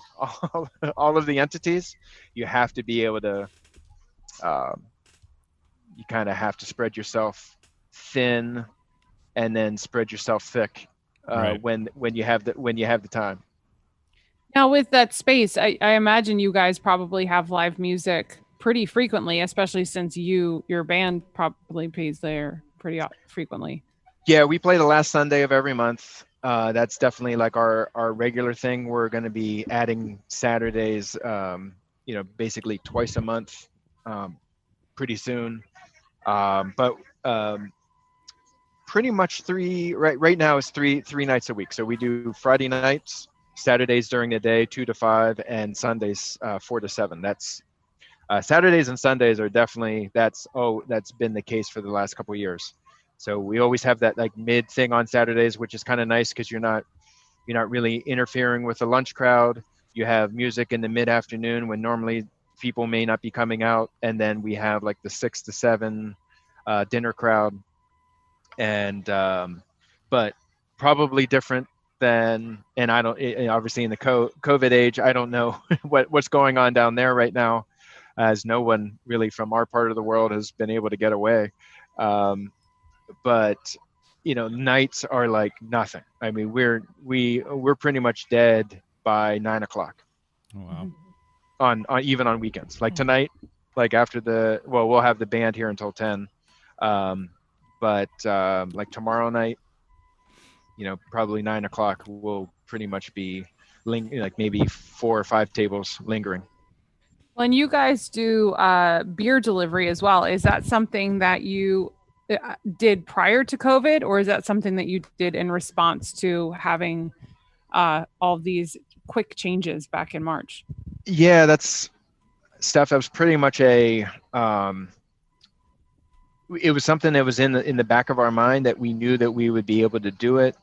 entities, you have to be able to. You kind of have to spread yourself thin, and then spread yourself thick right. when you have the time. Now, with that space, I imagine you guys probably have live music pretty frequently, especially since your band probably plays there pretty frequently. Yeah, we play the last Sunday of every month. That's definitely like our regular thing. We're going to be adding Saturdays, basically twice a month, pretty soon. But pretty much right now is three nights a week. So we do Friday nights, Saturdays during the day, 2 to 5, and Sundays 4 to 7. That's Saturdays and Sundays are definitely that's been the case for the last couple of years. So we always have that like mid thing on Saturdays, which is kind of nice because you're not really interfering with the lunch crowd. You have music in the mid afternoon when normally people may not be coming out, and then we have like the 6 to 7 dinner crowd, and but probably different than, and I don't obviously in the COVID age, I don't know what's going on down there right now, as no one really from our part of the world has been able to get away. But nights are like nothing. I mean, we're pretty much dead by 9 o'clock. Oh, wow. On even on weekends, like tonight, like after we'll have the band here until 10. But like tomorrow night, probably 9 o'clock, we'll pretty much be like maybe 4 or 5 tables lingering. When you guys do beer delivery as well, is that something that you did prior to COVID, or is that something that you did in response to having all these quick changes back in March? Yeah, that's stuff that was pretty much it was something that was in the back of our mind that we knew that we would be able to do it.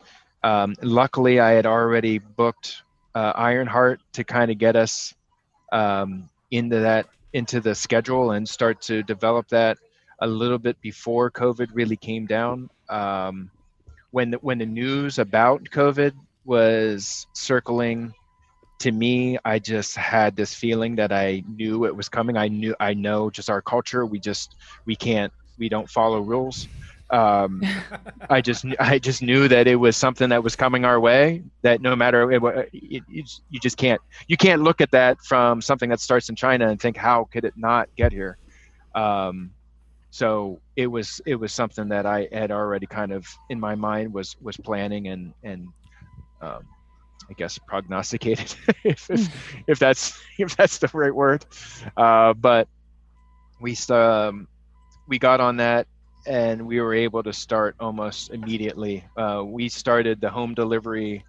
Luckily, I had already booked Ironheart to kind of get us into that into the schedule and start to develop that a little bit before COVID really came down. When the news about COVID was circling, to me, I just had this feeling that I knew it was coming. I know just our culture. We don't follow rules. I just knew that it was something that was coming our way, that no matter you can't look at that from something that starts in China and think, how could it not get here? So it was something that I had already kind of in my mind was planning and I guess prognosticated if that's the right word. But we got on that and we were able to start almost immediately. We started the home delivery,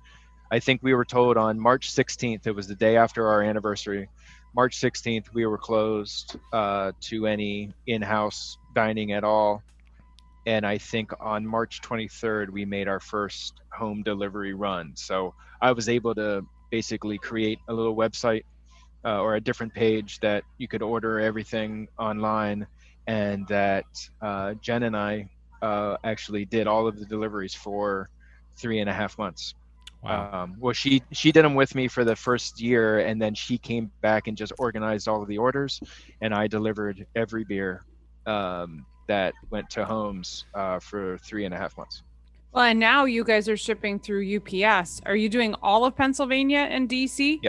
I think we were told on March 16th. It was the day after our anniversary. March 16th, we were closed to any in-house dining at all. And I think on March 23rd, we made our first home delivery run. So I was able to basically create a little website or a different page that you could order everything online, and that Jen and I actually did all of the deliveries for 3.5 months. Wow. Well, she did them with me for the first year, and then she came back and just organized all of the orders, and I delivered every beer that went to homes for 3.5 months. Well, and now you guys are shipping through UPS. Are you doing all of Pennsylvania and DC?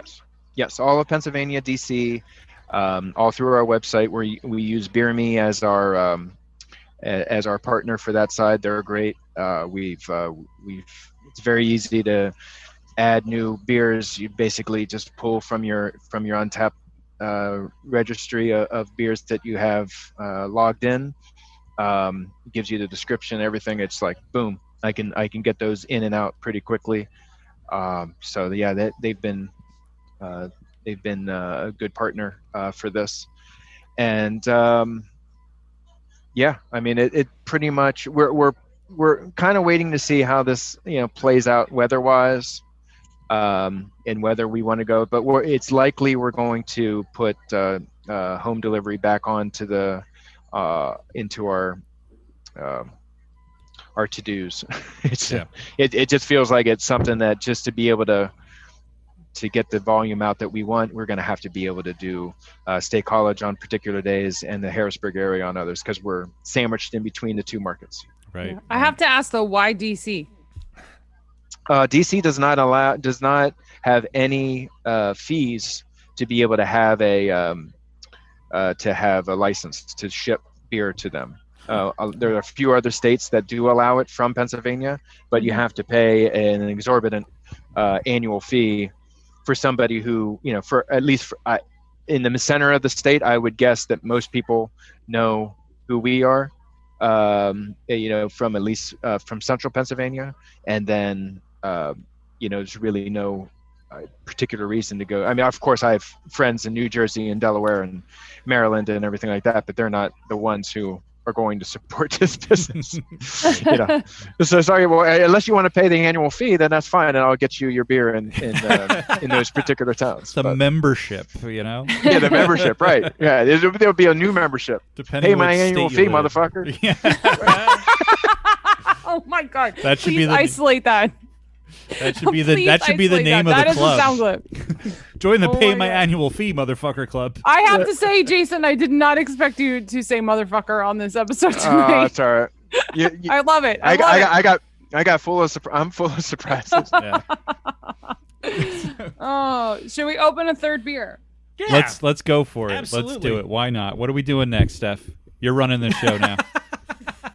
Yes, all of Pennsylvania, DC, all through our website. We use Beer Me as our partner for that side. They're great. It's very easy to add new beers. You basically just pull from your Untapped registry of beers that you have logged in. Gives you the description, everything. It's like boom, I can get those in and out pretty quickly. So yeah, they've been a good partner for this, and yeah, I mean it pretty much we're kind of waiting to see how this plays out weather-wise, and whether we want to go. But it's likely we're going to put home delivery back onto the into our to-dos. It just feels like it's something that just to be able to get the volume out that we want, we're going to have to be able to do State College on particular days and the Harrisburg area on others, because we're sandwiched in between the two markets. Right. I have to ask though, why DC? DC does not have any fees to be able to have a license to ship beer to them. There are a few other states that do allow it from Pennsylvania, but you have to pay an exorbitant annual fee for somebody who, for at least in the center of the state, I would guess that most people know who we are. From at least from central Pennsylvania, and then there's really no particular reason to go. I mean, of course, I have friends in New Jersey and Delaware and Maryland and everything like that, but they're not the ones who are going to support this business. So sorry. Well, unless you want to pay the annual fee, then that's fine, and I'll get you your beer in those particular towns. The membership, Yeah, the membership, right? Yeah, there'll be a new membership. Pay my annual fee, motherfucker. Yeah. Oh my God! That should Please be isolate that. That should be the name of the club. That doesn't sound good. Join the Pay My Annual Fee Motherfucker Club. I have to say, Jason, I did not expect you to say motherfucker on this episode tonight. That's all right. I love it. I'm full of surprises. Yeah. Oh, should we open a third beer? Yeah. Let's go for it. Absolutely. Let's do it. Why not? What are we doing next, Steph? You're running the show now.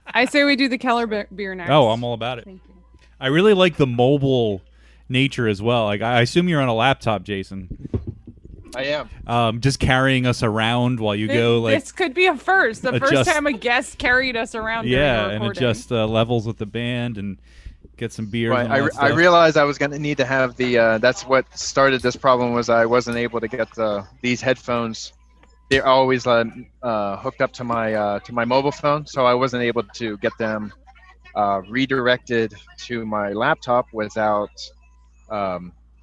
I say we do the Keller beer next. Oh, I'm all about it. Thank you. I really like the mobile nature as well. Like, I assume you're on a laptop, Jason. I am. Just carrying us around while you go. Like, this could be a first. The first time a guest carried us around. Yeah, and adjust levels with the band and get some beers. Right. I realized I was going to need to have the. That's what started this problem. Was I wasn't able to get these headphones. They're always hooked up to my mobile phone, so I wasn't able to get them redirected to my laptop without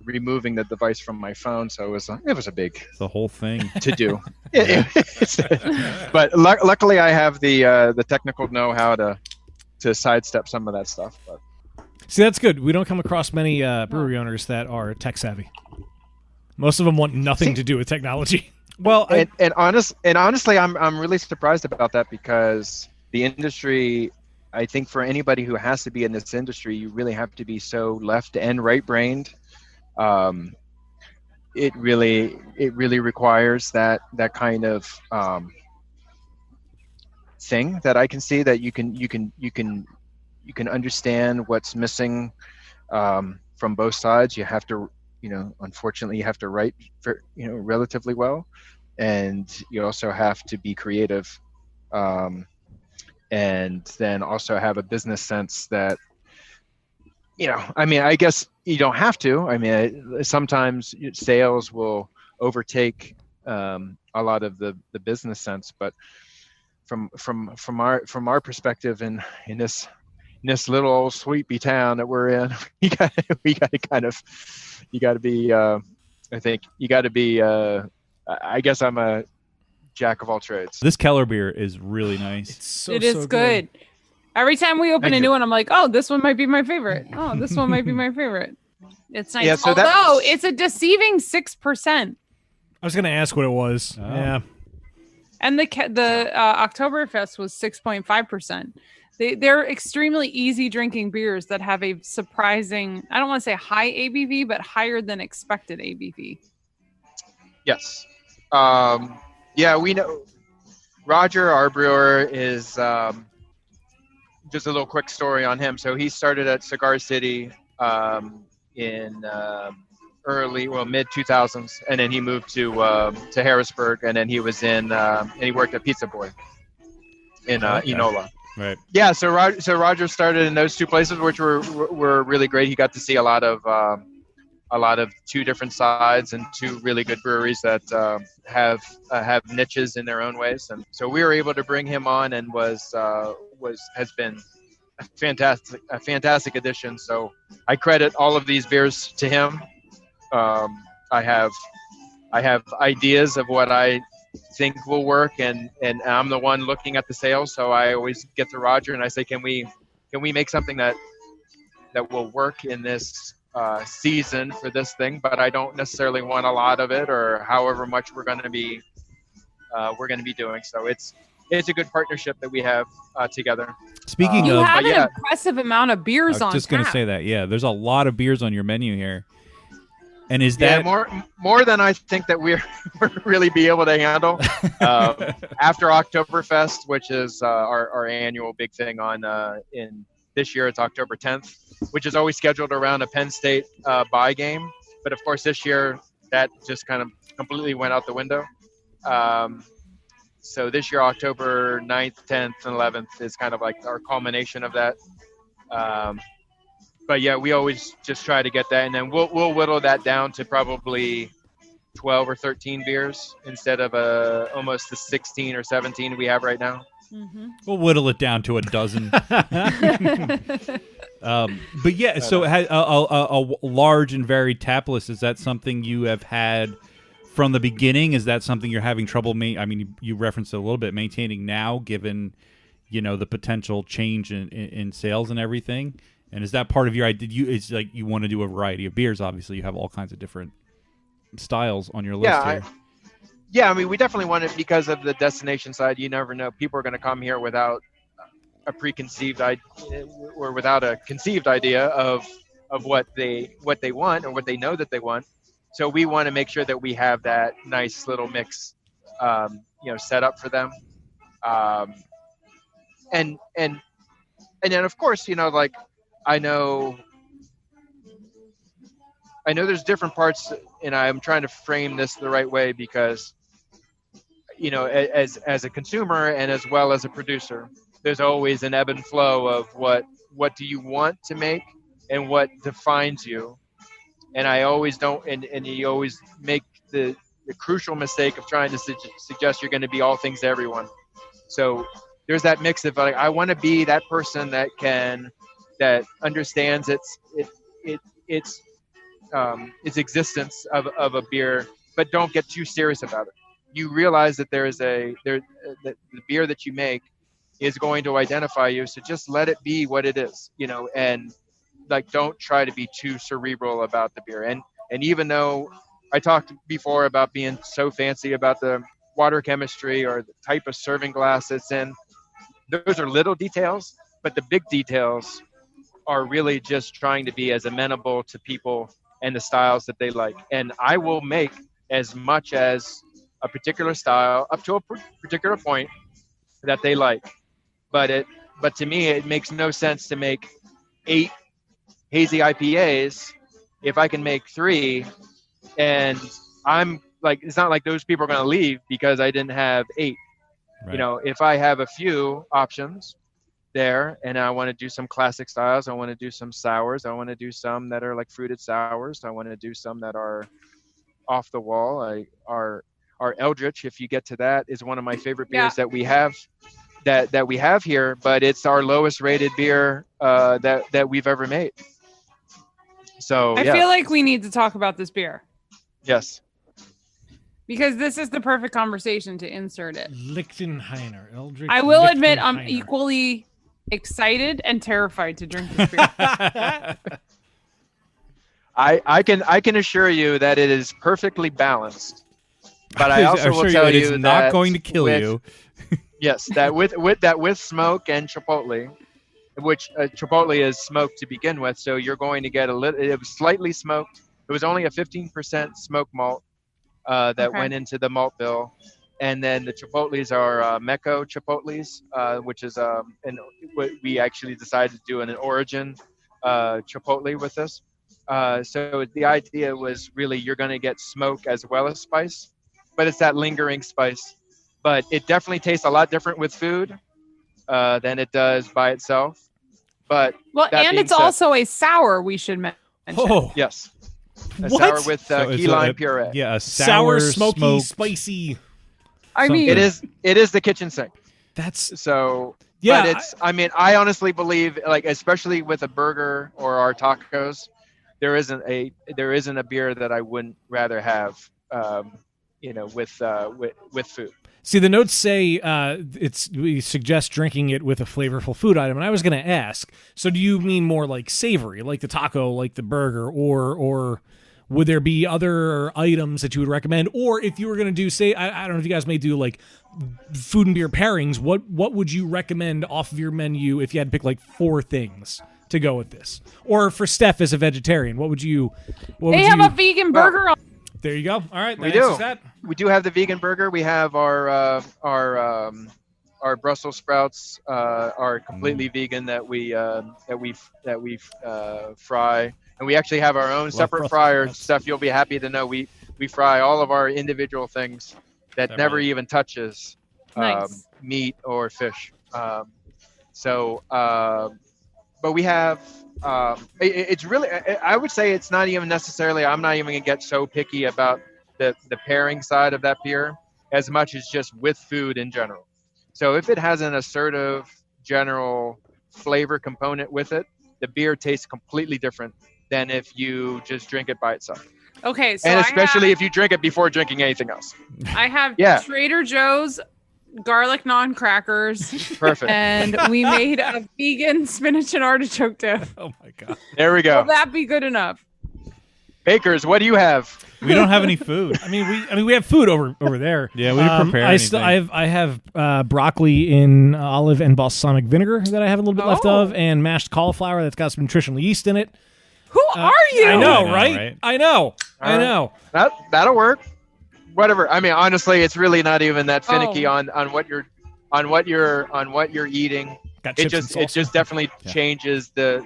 removing the device from my phone. So it was a big The whole thing. to do. But luckily, I have the technical know-how to sidestep some of that stuff. But See, that's good. We don't come across many brewery owners that are tech savvy. Most of them want nothing to do with technology. Well, and honestly, I'm really surprised about that, because the industry, I think for anybody who has to be in this industry, you really have to be so left and right brained. It really requires that kind of thing that I can see, that you can understand what's missing from both sides. You have to, unfortunately, you have to write relatively well, and you also have to be creative, and then also have a business sense that, I guess you don't have to. Sometimes sales will overtake a lot of the business sense, but from our perspective in this little old sleepy town that we're in, you got to be. I think you got to be. I guess I'm a jack of all trades. this Keller beer is really nice. It is good. Every time we open a new one, I'm like, oh, this one might be my favorite. Oh, this one might be my favorite. It's nice. Yeah, so although it's a deceiving 6%. I was going to ask what it was. Oh. Yeah. And the Oktoberfest was 6.5%. They're extremely easy drinking beers that have a surprising, I don't want to say high ABV, but higher than expected ABV. Yes. Yeah, we know Roger, our brewer, is just a little quick story on him. So he started at Cigar City in mid 2000s, and then he moved to Harrisburg, and then he was and he worked at Pizza Boy in Enola. Right. Yeah, so Roger started in those two places, which were really great. He got to see a lot of two different sides and two really good breweries that have niches in their own ways. And so we were able to bring him on, and has been a fantastic addition. So I credit all of these beers to him. I have ideas of what I think will work, and I'm the one looking at the sales. So I always get to Roger and I say, can we make something that will work in this season for this thing, but I don't necessarily want a lot of it, or however much we're going to be doing. So it's a good partnership that we have together. Speaking You of, have an yeah. impressive amount of beers I on was just going to tap. say that. Yeah, there's a lot of beers on your menu here. And is Yeah, that more than I think that we're really be able to handle after Oktoberfest, which is our annual big thing in this year. It's October 10th, which is always scheduled around a Penn State bye game. But of course, this year that just kind of completely went out the window. So this year, October 9th, 10th, and 11th is kind of like our culmination of that. But yeah, we always just try to get that, and then we'll whittle that down to probably 12 or 13 beers instead of almost the 16 or 17 we have right now. Mm-hmm. we'll whittle it down to a dozen. But yeah, so a large and varied tap list, is that something you have had from the beginning? Is that something you're having trouble you referenced it a little bit, maintaining now, given the potential change in sales and everything? And is that part of your idea? It's like you want to do a variety of beers. Obviously, you have all kinds of different styles on your list here. Yeah, we definitely want it because of the destination side. You never know. People are going to come here without a preconceived idea, or without a conceived idea of what they want or what they know that they want. So we want to make sure that we have that nice little mix, set up for them. And then of course, I know there's different parts, and I'm trying to frame this the right way because, as a consumer and as well as a producer, there's always an ebb and flow of what do you want to make and what defines you. And I always don't, and you always make the crucial mistake of trying to suggest you're going to be all things to everyone. So there's that mix of I want to be that person that understands it's existence of a beer, but don't get too serious about it. You realize that that the beer that you make is going to identify you, so just let it be what it is, and like don't try to be too cerebral about the beer. And even though I talked before about being so fancy about the water chemistry or the type of serving glass it's in, those are little details, but the big details are really just trying to be as amenable to people and the styles that they like. And I will make as much as a particular style up to a particular point that they like. But to me, it makes no sense to make 8 hazy IPAs if I can make 3, and I'm like, it's not like those people are going to leave because I didn't have 8. Right. If I have a few options there and I want to do some classic styles, I want to do some sours, I want to do some that are like fruited sours, I want to do some that are off the wall. Our Eldritch, if you get to that, is one of my favorite beers that we have that we have here, but it's our lowest rated beer that we've ever made. So I feel like we need to talk about this beer. Yes. Because this is the perfect conversation to insert it. Lichtenheiner. Eldritch I will admit I'm Lichtenheiner. equally excited and terrified to drink this beer. I can assure you that it is perfectly balanced. But I also will tell you it's that not going to kill you. Yes, that with smoke and chipotle, which chipotle is smoked to begin with, so you're going to get it was slightly smoked. It was only a 15% smoke malt that went into the malt bill. And then the chipotles are Mecco chipotles, which is and we actually decided to do an origin chipotle with this. So the idea was really you're going to get smoke as well as spice, but it's that lingering spice. But it definitely tastes a lot different with food than it does by itself. But and it's also a sour, we should mention. Oh, yes. A What? sour with So key lime puree. Yeah, a sour, smoky, smoked- spicy. I mean, It is the kitchen sink. That's So, Yeah, but I honestly believe, like, especially with a burger or our tacos, there isn't a beer that I wouldn't rather have, with food. See, the notes say we suggest drinking it with a flavorful food item, and I was going to ask. So, do you mean more like savory, like the taco, like the burger, or would there be other items that you would recommend? Or if you were going to do, say, I don't know if you guys may do like food and beer pairings, what would you recommend off of your menu if you had to pick like 4 things to go with this? Or for Steph as a vegetarian, what would you? they have a vegan burger on. There you go. All right, We that answers do. that. We do have the vegan burger. We have our Brussels sprouts are completely vegan that we fry, and we actually have our own separate Brussels fryer. sprouts. Steph, you'll be happy to know we fry all of our individual things that All never right. even touches Nice. meat or fish. But we have. It's really. I would say it's not even necessarily. I'm not even gonna get so picky about the pairing side of that beer as much as just with food in general. So if it has an assertive general flavor component with it, the beer tastes completely different than if you just drink it by itself. Okay, so And especially if you drink it before drinking anything else. I have Yeah. Trader Joe's garlic naan crackers, Perfect. and we made a vegan spinach and artichoke dip. Oh my god, There we Will go. that be good enough? Bakers, what do you have? we don't have any food. I mean, we have food over there. Yeah, we didn't prepare anything. I have broccoli in olive and balsamic vinegar that I have a little bit left Oh. of, and mashed cauliflower that's got some nutritional yeast in it. Who are you? I know, I know, right? right? I know. I All right. know. That'll work. Whatever. I mean, honestly, it's really not even that finicky Oh. on what you're eating. Got It chips and just definitely Yeah. changes the.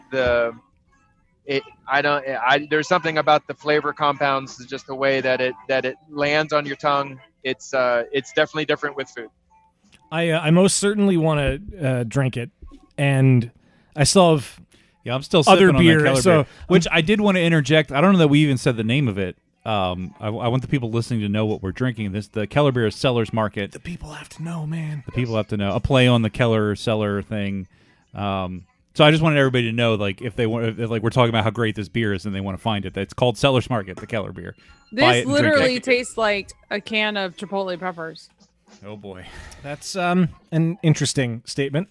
There's something about the flavor compounds, just the way that it lands on your tongue. It's definitely different with food. I most certainly want to drink it, and I still have. Yeah, I'm still Other sipping on beer, that Keller so- beer, which I did want to interject. I don't know that we even said the name of it. I want the people listening to know what we're drinking. The Keller beer is Seller's Market. The people have to know, man. The people have to know. A play on the Keller Cellar thing. It's So I just wanted everybody to know, like, if they want, if, like, we're talking about how great this beer is, and they want to find it. It's called Seller's Market, the Keller beer. Buy it This and drink literally it. tastes like a can of chipotle peppers. Oh boy. That's an interesting statement.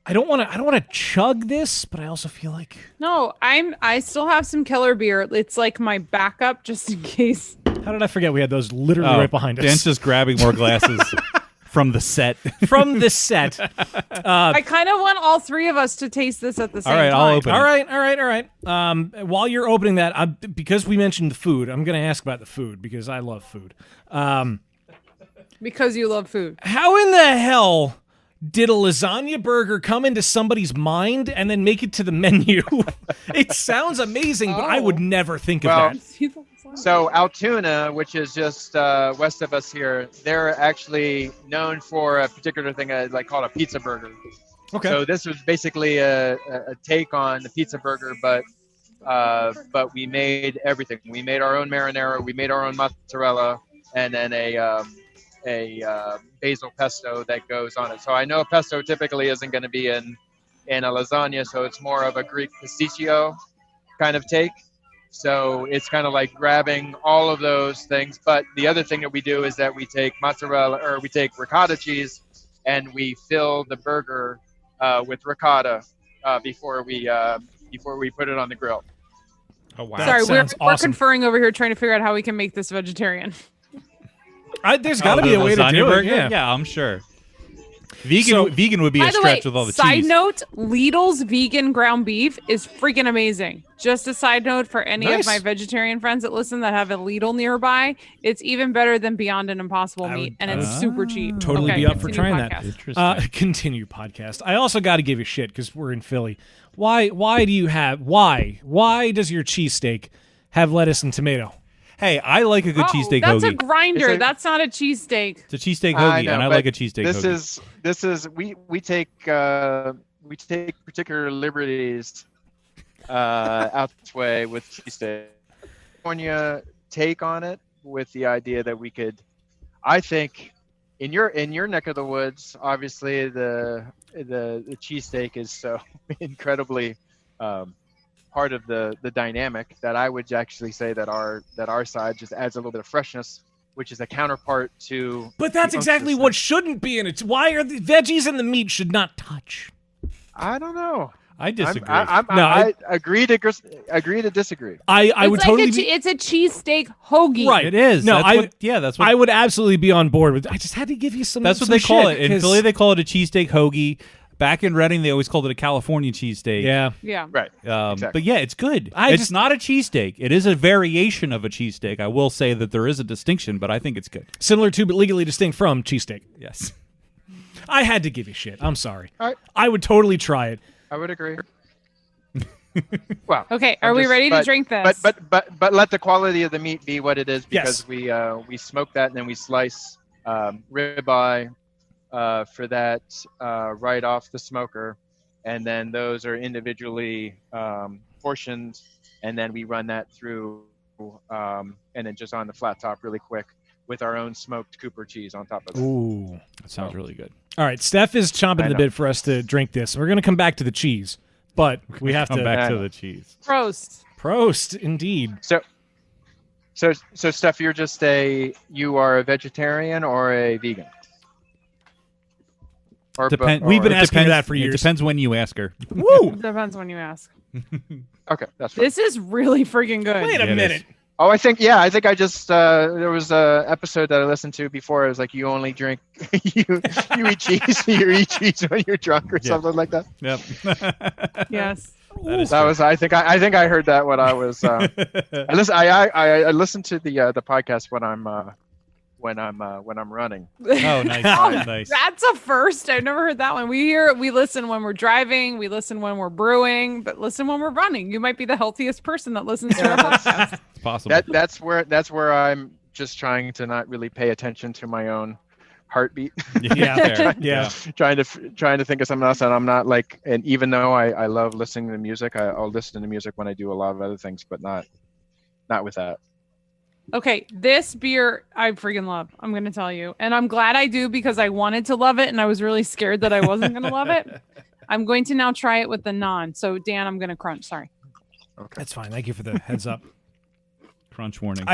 I don't want to chug this, but I also feel like No, I still have some Keller beer. It's like my backup just in case. how did I forget we had those literally right behind us? Dan's just grabbing more glasses from the set. From the set. I kind of want all three of us to taste this at the same All right, time. I'll open it. All right. While you're opening that, because we mentioned the food, I'm going to ask about the food because I love food. Because you love food. How in the hell did a lasagna burger come into somebody's mind and then make it to the menu? It sounds amazing, but I would never think of Well, that. So Altoona, which is just west of us here, they're actually known for a particular thing called a pizza burger. Okay. So this was basically a take on the pizza burger, but we made everything. We made our own marinara, we made our own mozzarella, and then a basil pesto that goes on it. So I know pesto typically isn't going to be in a lasagna, so it's more of a Greek pistachio kind of take. So it's kind of like grabbing all of those things. But the other thing that we do is that we take mozzarella, or we take ricotta cheese, and we fill the burger with ricotta before we put it on the grill. Oh wow. Sorry, we're awesome. conferring over here trying to figure out how we can make this vegetarian. There's got to be a way to lasagna do burger? it. Yeah. I'm sure. Vegan would be By a the way, stretch with all the side cheese. note, Lidl's vegan ground beef is freaking amazing. Just a side note for any Nice. of my vegetarian friends that listen that have a Lidl nearby, it's even better than Beyond and Impossible Meat, and it's super cheap. Totally Okay, be up for continue trying that. podcast. Continue podcast. I also got to give you shit because we're in Philly. Why does your cheesesteak have lettuce and tomato? Hey, I like a good cheesesteak That's hoagie. a grinder. It's a- That's not a cheesesteak. It's a cheesesteak hoagie, know, and I but like a cheesesteak This hoagie. is we take particular liberties out this way with cheesesteak. California take on it with the idea that we could, I think, in your neck of the woods, obviously the cheesesteak is so incredibly part of the dynamic that I would actually say that our side just adds a little bit of freshness, which is a counterpart to. But that's exactly what shouldn't be in it. Why are the veggies and the meat should not touch? I don't know. I disagree. I agree to disagree. I would It's totally like be it's a cheesesteak hoagie. right. It is. No, That's what I would absolutely be on board with. I just had to give you some. That's what some they call shit, it. In 'cause- Philly, they call it a cheesesteak hoagie. Back in Reading, they always called it a California cheesesteak. Yeah. Yeah. Right. Exactly. But yeah, it's good. I It's just- not a cheesesteak. It is a variation of a cheesesteak. I will say that there is a distinction, but I think it's good. Similar to, but legally distinct from cheesesteak. Yes. I had to give you shit. I'm sorry. All right. I would totally try it. I would agree. Well, Okay, are we just- ready to but- drink this? But let the quality of the meat be what it is, because Yes. we smoke that and then we slice ribeye for that right off the smoker, and then those are individually portioned, and then we run that through and then just on the flat top really quick with our own smoked Cooper cheese on top of it. Ooh. That sounds really good. All right. Steph is chomping I at the know. bit for us to drink this. We're going to come back to the cheese, but we have Come to. back to Yeah. the cheese. Prost. Prost, indeed. So Steph, you are a vegetarian or a vegan? Or We've been It asking depends- that for It years. depends when you ask her. Woo! Depends when you ask. Okay, that's fine. This is really freaking good. Wait a Yeah, it minute. is. Oh, I think I just there was a episode that I listened to before. It was like you only drink you eat cheese, you eat cheese when you're drunk or Yeah. something like that. Yep. Yes. That is That true. was I think I heard that when I was I listen to the podcast when I'm running. Oh, nice. Nice. That's a first. I've never heard that one. We listen when we're driving, we listen when we're brewing, but listen when we're running. You might be the healthiest person that listens to our podcast. It's possible. That's where I'm just trying to not really pay attention to my own heartbeat. Yeah, fair. yeah. trying to think of something else, and I'm not like, and even though I love listening to music, I'll listen to music when I do a lot of other things, but not with that. Okay, this beer I freaking love. I'm going to tell you. And I'm glad I do, because I wanted to love it and I was really scared that I wasn't going to love it. I'm going to now try it with the non. So Dan, I'm going to crunch. Sorry. That's fine. Thank you for the heads up. Crunch warning.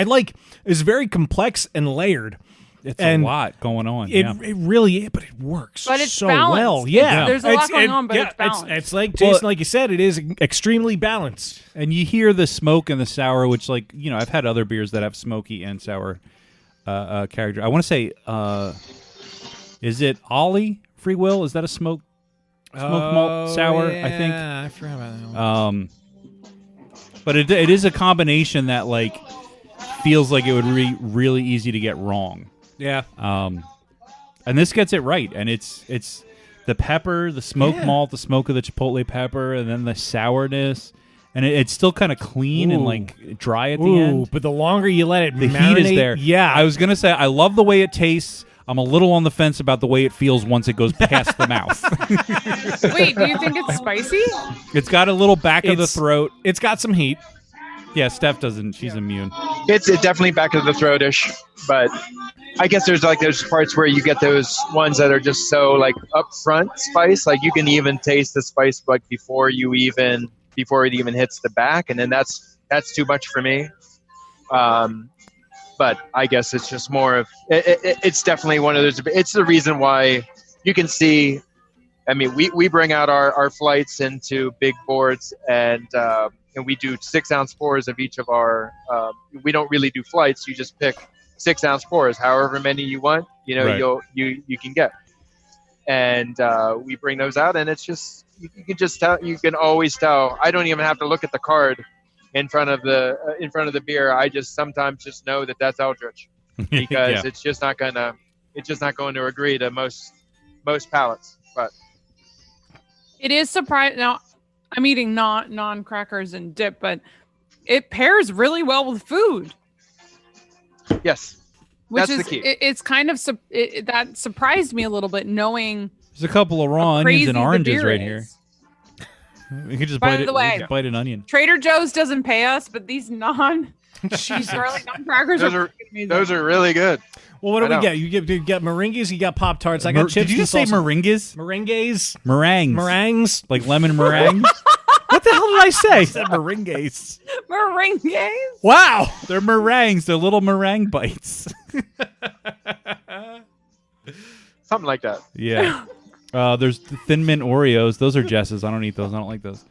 It's very complex and layered. It's and a lot going on. It really is, but it works But it's so balanced. well. Yeah. There's a lot going on, but it's balanced. It's like, Jason, like you said, it is extremely balanced. And you hear the smoke and the sour, which, like, you know, I've had other beers that have smoky and sour character. I want to say, is it Ollie Free Will? Is that a smoke malt sour? Yeah, I think. I forgot about that one. But it is a combination that, like, feels like it would be really easy to get wrong. Yeah. And this gets it right, and it's the pepper, the smoked malt, the smoke of the chipotle pepper, and then the sourness, and it's still kind of clean and like dry at the end. But the longer you let it The marinate, heat is there. Yeah. I was gonna say I love the way it tastes. I'm a little on the fence about the way it feels once it goes past the mouth. Wait, do you think it's spicy? It's got a little back of the throat. It's got some heat. Yeah, Steph doesn't. She's immune. It's definitely back of the throatish, but I guess there's parts where you get those ones that are just so like upfront spice. Like you can even taste the spice like before it even hits the back, and then that's too much for me. But I guess it's just more of it's definitely one of those. It's the reason why you can see. I mean, we bring out our flights into big boards and we do 6-ounce pours of each of our. We don't really do flights. You just pick 6-ounce pours, however many you want. You know, Right. you can get, and we bring those out, and it's just you can just tell. You can always tell. I don't even have to look at the card in front of the beer. I just sometimes just know that that's Eldritch because Yeah. it's just not going to agree to most palates. But It is surprising. Now, I'm eating non-crackers and dip, but it pairs really well with food. yes, Which that's is the key. it's kind of that surprised me a little bit, knowing There's a couple of raw how onions crazy and the oranges beer right is. here. You could just By bite the it. way- You could bite an onion. Trader Joe's doesn't pay us, but these garlic non-crackers amazing. Those are really good. Well, what do I we know. get? You get meringues, you got Pop Tarts. I got chips. Did you just say and salsa. meringues? Meringues? Meringues. Meringues? Like lemon meringue? What the hell did I say? I said meringues. Meringues. Wow. They're meringues. They're little meringue bites. Something like that. Yeah. There's the Thin Mint Oreos. Those are Jess's. I don't eat those. I don't like those.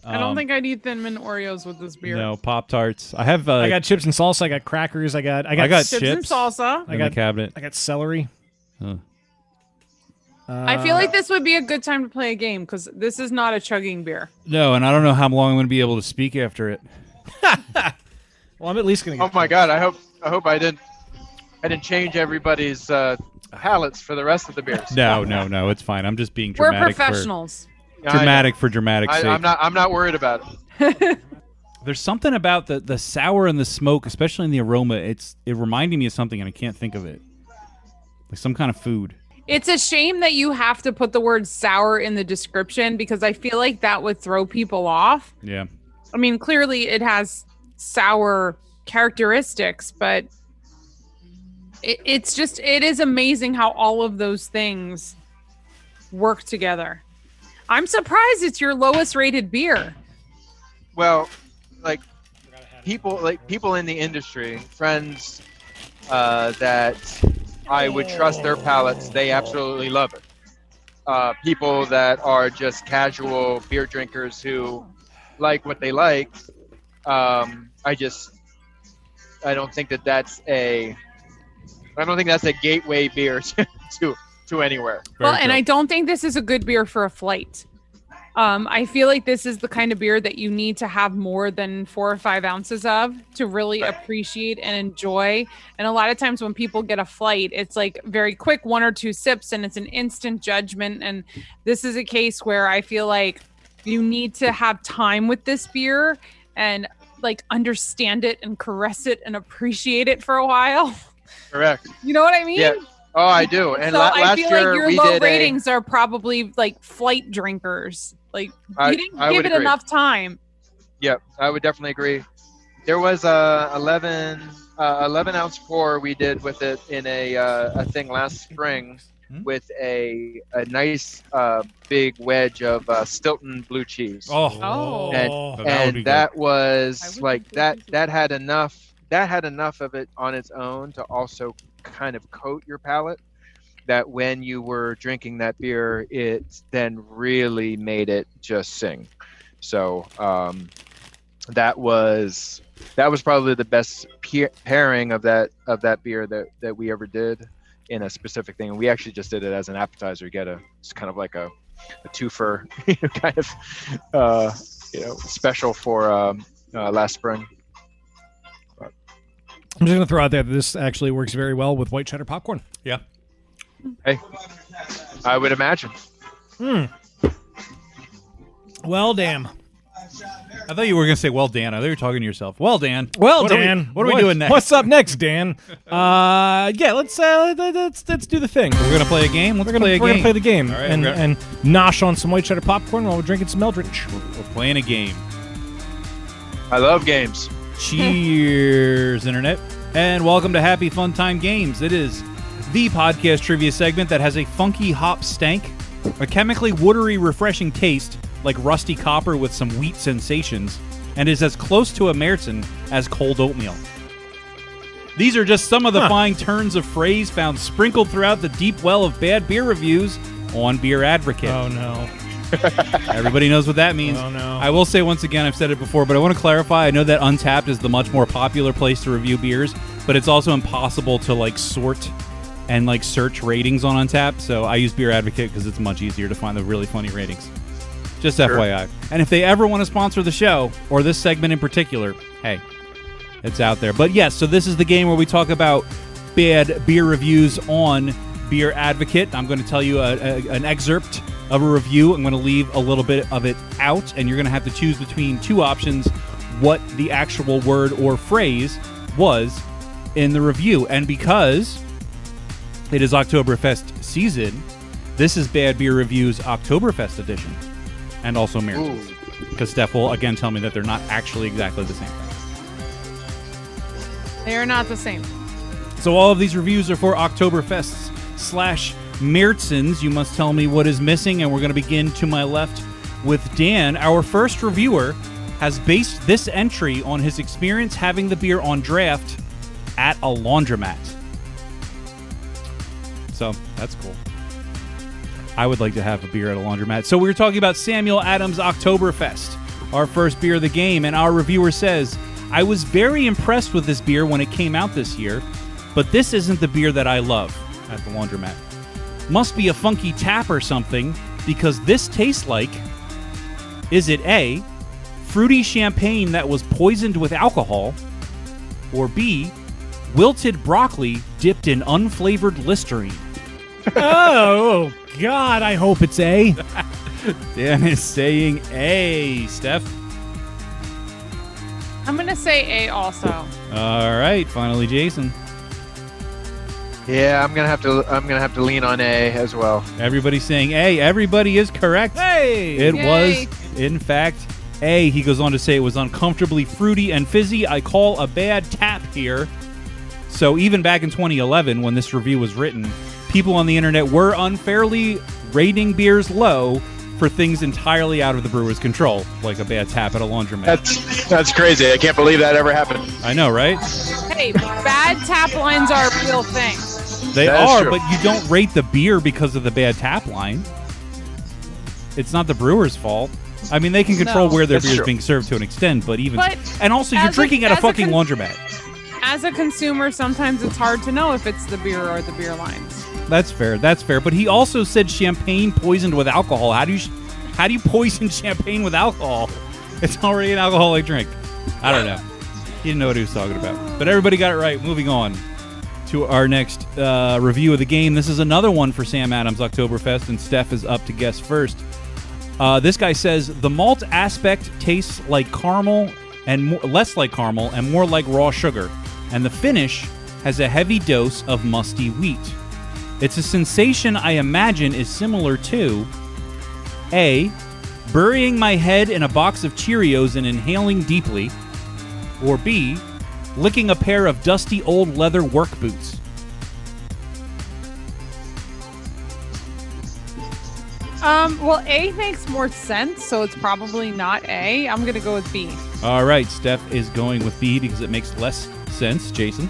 I don't think I'd eat Thin Mint Oreos with this beer. No, Pop Tarts. I have. I got chips and salsa. I got crackers. I got I got Chips chips and salsa. in the cabinet. I got celery. I feel like this would be a good time to play a game because this is not a chugging beer. No, and I don't know how long I'm going to be able to speak after it. Well, I'm at least gonna. Oh my God! I hope I didn't change everybody's palates for the rest of the beers. No, it's fine. I'm just being We're dramatic. professionals. For dramatic sake. I'm not worried about it. There's something about the sour and the smoke, especially in the aroma. It reminded me of something, and I can't think of it. Like some kind of food. It's a shame that you have to put the word sour in the description because I feel like that would throw people off. Yeah. I mean, clearly it has sour characteristics, but it is amazing how all of those things work together. I'm surprised it's your lowest rated beer. Well, like people in the industry, friends that I would trust their palates, they absolutely love it. People that are just casual beer drinkers who like what they like, I don't think that's a gateway beer to anywhere. And I don't think this is a good beer for a flight. I feel like this is the kind of beer that you need to have more than 4 or 5 ounces of to really appreciate and enjoy. And a lot of times when people get a flight, it's like very quick 1 or 2 sips and it's an instant judgment. And this is a case where I feel like you need to have time with this beer and like understand it and caress it and appreciate it for a while. Correct. You know what I mean? Yeah. Oh, I do. And So I last feel year like your we low did ratings are probably like flight drinkers. Like you didn't I give would it agree. enough time. Yep, I would definitely agree. There was a 11 ounce pour we did with it in a thing last spring, with a nice big wedge of Stilton blue cheese. Oh. And that was I would like do that. blue cheese. That had enough of it on its own to also kind of coat your palate. That when you were drinking that beer, it then really made it just sing. So that was probably the best pairing of that beer that we ever did in a specific thing. And we actually just did it as an appetizer. It's kind of like a twofer kind of special for last spring. I'm just going to throw out there that this actually works very well with white cheddar popcorn. Yeah. Hey, I would imagine. Well, damn. I thought you were going to say, well, Dan. I thought you were talking to yourself. Well, Dan. Well, what Dan. What are we doing next? What's up next, Dan? Yeah, let's do the thing. We're going to play a game? We're going to play the game All right, and nosh on some white cheddar popcorn while we're drinking some Eldritch. We're playing a game. I love games. Cheers, Internet. And welcome to Happy Fun Time Games. It is the podcast trivia segment that has a funky hop stank, a chemically watery, refreshing taste like rusty copper with some wheat sensations, and is as close to a Märzen as cold oatmeal. These are just some of the fine turns of phrase found sprinkled throughout the deep well of bad beer reviews on Beer Advocate. Oh, no. Everybody knows what that means. Oh, no. I will say once again, I've said it before, but I want to clarify. I know that Untappd is the much more popular place to review beers, but it's also impossible to sort and search ratings on Untappd. So I use Beer Advocate because it's much easier to find the really funny ratings. Just FYI. And if they ever want to sponsor the show, or this segment in particular, hey, it's out there. But yes, so this is the game where we talk about bad beer reviews on Beer Advocate. I'm going to tell you an excerpt of a review. I'm going to leave a little bit of it out, and you're going to have to choose between two options what the actual word or phrase was in the review. And because it is Oktoberfest season, this is Bad Beer Review's Oktoberfest edition. And also Märzen's. Because Steph will again tell me that they're not actually exactly the same thing. They are not the same. So all of these reviews are for Oktoberfests / Märzen's. You must tell me what is missing, and we're going to begin to my left with Dan. Our first reviewer has based this entry on his experience having the beer on draft at a laundromat. So that's cool. I would like to have a beer at a laundromat. So we were talking about Samuel Adams Oktoberfest, our first beer of the game, and our reviewer says, I was very impressed with this beer when it came out this year, but this isn't the beer that I love at the laundromat. Must be a funky tap or something, because this tastes like, is it A, fruity champagne that was poisoned with alcohol, or B, wilted broccoli dipped in unflavored Listerine? Oh, God, I hope it's A. Dan is saying A. Steph? I'm going to say A also. All right, finally Jason. Yeah, I'm gonna have to lean on A as well. Everybody's saying A. Everybody is correct. Hey! It Yay. was, in fact, A. He goes on to say it was uncomfortably fruity and fizzy. I call a bad tap here. So even back in 2011, when this review was written, people on the internet were unfairly rating beers low for things entirely out of the brewer's control, like a bad tap at a laundromat. That's crazy. I can't believe that ever happened. I know, right? Hey, bad tap lines are a real thing. They That is are, true. but you don't rate the beer because of the bad tap line. It's not the brewer's fault. I mean, they can control No. where their That's beer is true. being served to an extent, but even... But and also, you're as a- drinking at a as a fucking cons- laundromat. As a consumer, sometimes it's hard to know if it's the beer or the beer lines. That's fair. That's fair. But he also said champagne poisoned with alcohol. How do you poison champagne with alcohol? It's already an alcoholic drink. I don't know. He didn't know what he was talking about. But everybody got it right. Moving on to our next review of the game. This is another one for Sam Adams Oktoberfest, and Steph is up to guess first. This guy says the malt aspect tastes like caramel and less like caramel and more like raw sugar, and the finish has a heavy dose of musty wheat. It's a sensation I imagine is similar to A, burying my head in a box of Cheerios and inhaling deeply, or B, licking a pair of dusty old leather work boots. Well, A makes more sense, so it's probably not A. I'm gonna go with B. All right, Steph is going with B because it makes less sense. Jason?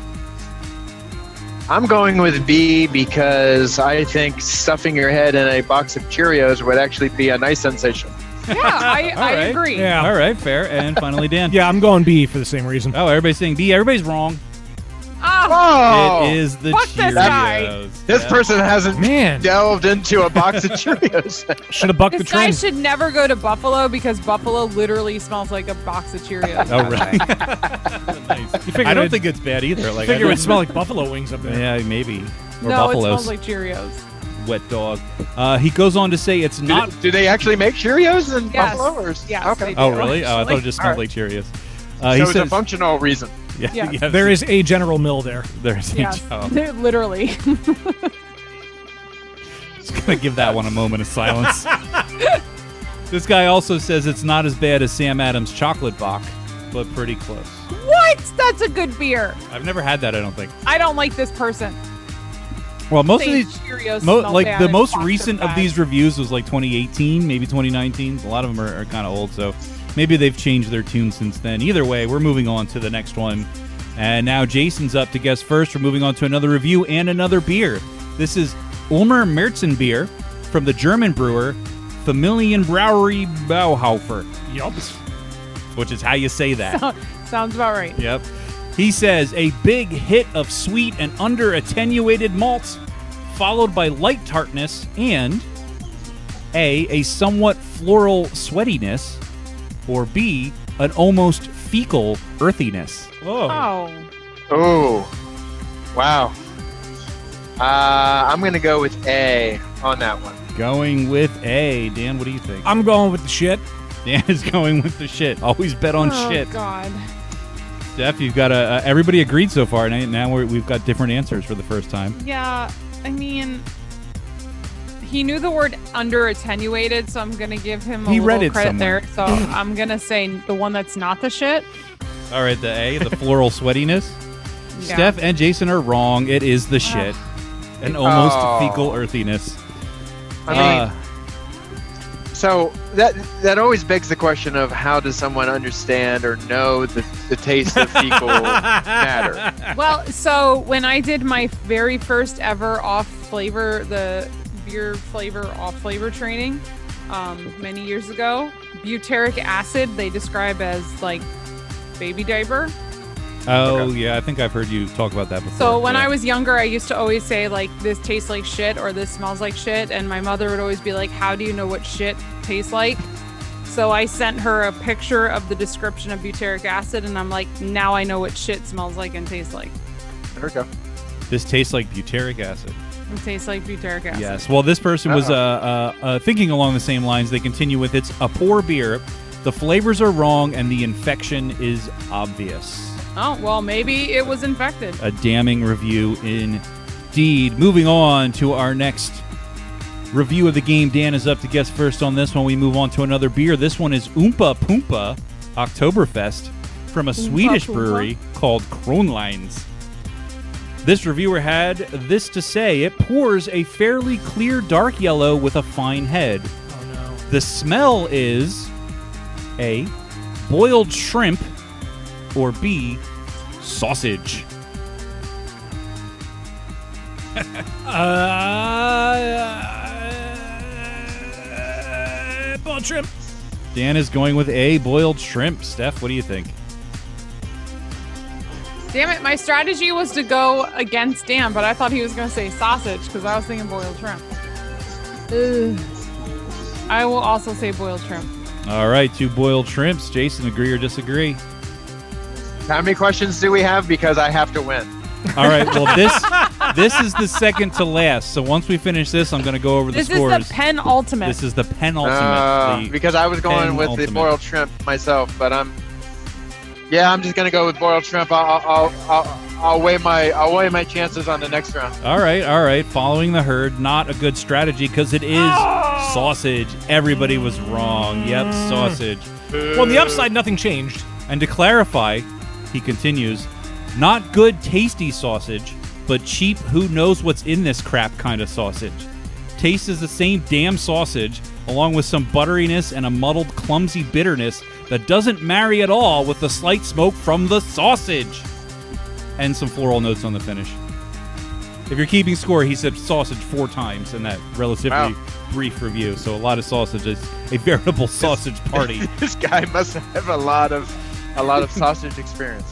I'm going with B because I think stuffing your head in a box of Cheerios would actually be a nice sensation. Yeah, I right. agree. Yeah. All right, fair. And finally, Dan. Yeah, I'm going B for the same reason. Oh, everybody's saying B. Everybody's wrong. Oh, It is the fuck this guy. Cheerios. This Yeah. person hasn't Man. delved into a box of Cheerios. Should have bucked the this guy trend. should never go to Buffalo because Buffalo literally smells like a box of Cheerios. Oh, right. Nice. You figure I don't it'd- think it's bad either. Like, figure it I would smell like buffalo wings up there. Yeah, maybe. Or No, it Buffalo's smells like Cheerios. wet dog. He goes on to say it's not. Do they actually make Cheerios in Yes. Buffalo? Or? Yes, Okay. they do. Oh, really? Oh, I thought it just smelled All like Cheerios. So He it's a says, functional reason. yeah, Yes. yeah, There is a General Mill there. There's Yes, oh, literally. just gonna give that one a moment of silence. This guy also says it's not as bad as Sam Adams Chocolate Bach, but pretty close. What? That's a good beer. I've never had that. I don't think. I don't like this person. Well, most of Saying these. Cheerios smell Like bad the in most plastic recent of bags. these reviews was like 2018, maybe 2019. A lot of them are kind of old, so maybe they've changed their tune since then. Either way, we're moving on to the next one. And now Jason's up to guess first. We're moving on to another review and another beer. This is Ulmer Märzen beer from the German brewer Familien Brauerei Bauhofer, Yup. which is how you say that. Sounds about right. Yep. He says a big hit of sweet and under attenuated malts, followed by light tartness and A, somewhat floral sweatiness, or B, an almost fecal earthiness. Oh. Oh, wow. I'm gonna go with A on that one. Going with A. Dan, what do you think? I'm going with the shit. Dan is going with the shit. Always bet on Oh, shit. God. Steph, you've got everybody agreed so far, and now we've got different answers for the first time. Yeah, I mean, he knew the word under attenuated, so I'm gonna give him a He read little it credit somewhere. there. So I'm gonna say the one that's not the shit. All right, the A, the floral sweatiness. Yeah. Steph and Jason are wrong. It is the shit. An almost Oh. fecal earthiness. I mean, so that always begs the question of how does someone understand or know the taste of fecal matter? Well, so when I did my very first ever the beer flavor off flavor training many years ago, butyric acid they describe as like baby diaper. Oh, yeah, I think I've heard you talk about that before. So when yeah. I was younger, I used to always say like this tastes like shit or this smells like shit, and my mother would always be like, how do you know what shit tastes like? So I sent her a picture of the description of butyric acid, and I'm like, now I know what shit smells like and tastes like. There we go. This tastes like butyric acid. It tastes like butyric acid. Yes. Well, this person was thinking along the same lines. They continue with it's a poor beer. The flavors are wrong, and the infection is obvious. Oh, well, maybe it was infected. A damning review indeed. Moving on to our next review of the game. Dan is up to guess first on this one. We move on to another beer. This one is Oompa Poompa Oktoberfest from a Swedish Poompa. brewery called Kronlines. This reviewer had this to say: it pours a fairly clear dark yellow with a fine head. Oh, no. The smell is A, boiled shrimp, or B, sausage. Boiled shrimp. Dan is going with A, boiled shrimp. Steph, what do you think? Damn it, my strategy was to go against Dan, but I thought he was going to say sausage because I was thinking boiled shrimp. Ugh. I will also say boiled shrimp. All right, two boiled shrimps. Jason, agree or disagree? How many questions do we have? Because I have to win. All right, well, this is the second to last. So once we finish this, I'm going to go over the This scores. is the penultimate. This is the penultimate. Because I was going with the penultimate. boiled shrimp myself, but I'm just gonna go with boiled shrimp. I'll weigh my chances on the next round. All right. Following the herd, not a good strategy because it is sausage. Everybody was wrong. Yep, sausage. Well, on the upside, nothing changed. And to clarify, he continues, not good tasty sausage, but cheap who knows what's in this crap kind of sausage. Taste is the same damn sausage, along with some butteriness and a muddled, clumsy bitterness that doesn't marry at all with the slight smoke from the sausage. And some floral notes on the finish. If you're keeping score, he said sausage 4 times in that relatively brief review. So a lot of sausage is a veritable sausage party. This guy must have a lot of sausage experience.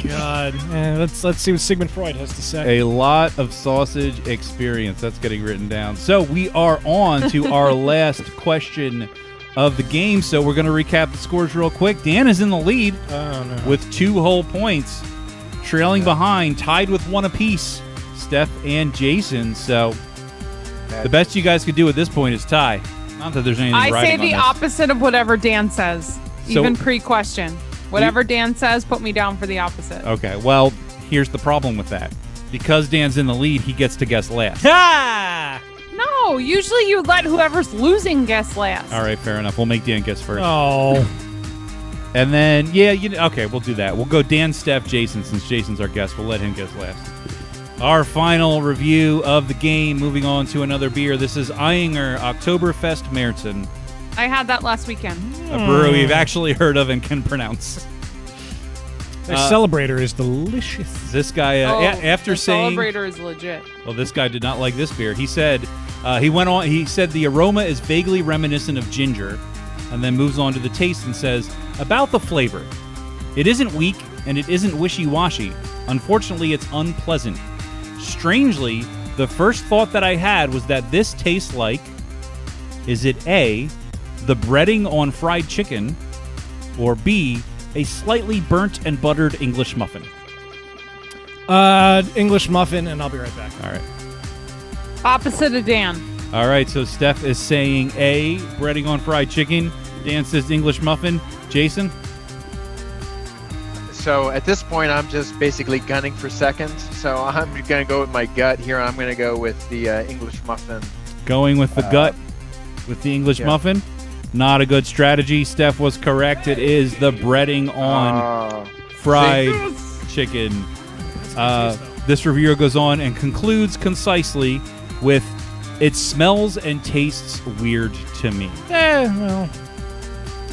God, let's see what Sigmund Freud has to say. A lot of sausage experience. That's getting written down. So we are on to our last question of the game. So we're going to recap the scores real quick. Dan is in the lead with 2 whole points. Trailing behind, tied with 1 apiece, Steph and Jason. So the best you guys could do at this point is tie. Not that there's anything riding on this. I say the opposite of whatever Dan says, even pre-question. Whatever Dan says, put me down for the opposite. Okay, well, here's the problem with that. Because Dan's in the lead, he gets to guess last. No, usually you let whoever's losing guess last. All right, fair enough. We'll make Dan guess first. Oh. And then, okay, we'll do that. We'll go Dan, Steph, Jason. Since Jason's our guest, we'll let him guess last. Our final review of the game, moving on to another beer. This is Eyinger Oktoberfest Märzen. I had that last weekend. A brewery we've actually heard of and can pronounce. Their Celebrator is delicious. This guy, after saying... Celebrator is legit. Well, this guy did not like this beer. He said, he said the aroma is vaguely reminiscent of ginger, and then moves on to the taste and says, about the flavor. It isn't weak, and it isn't wishy-washy. Unfortunately, it's unpleasant. Strangely, the first thought that I had was that this tastes like, is it A, the breading on fried chicken, or B, a slightly burnt and buttered English muffin? English muffin, and I'll be right back. All right. Opposite of Dan. All right, so Steph is saying A, breading on fried chicken. Dan says English muffin. Jason? So at this point, I'm just basically gunning for seconds. So I'm going to go with my gut here. I'm going to go with the English muffin. Going with the gut with the English muffin? Not a good strategy. Steph was correct. It is the breading on fried chicken. This reviewer goes on and concludes concisely with, it smells and tastes weird to me. Well.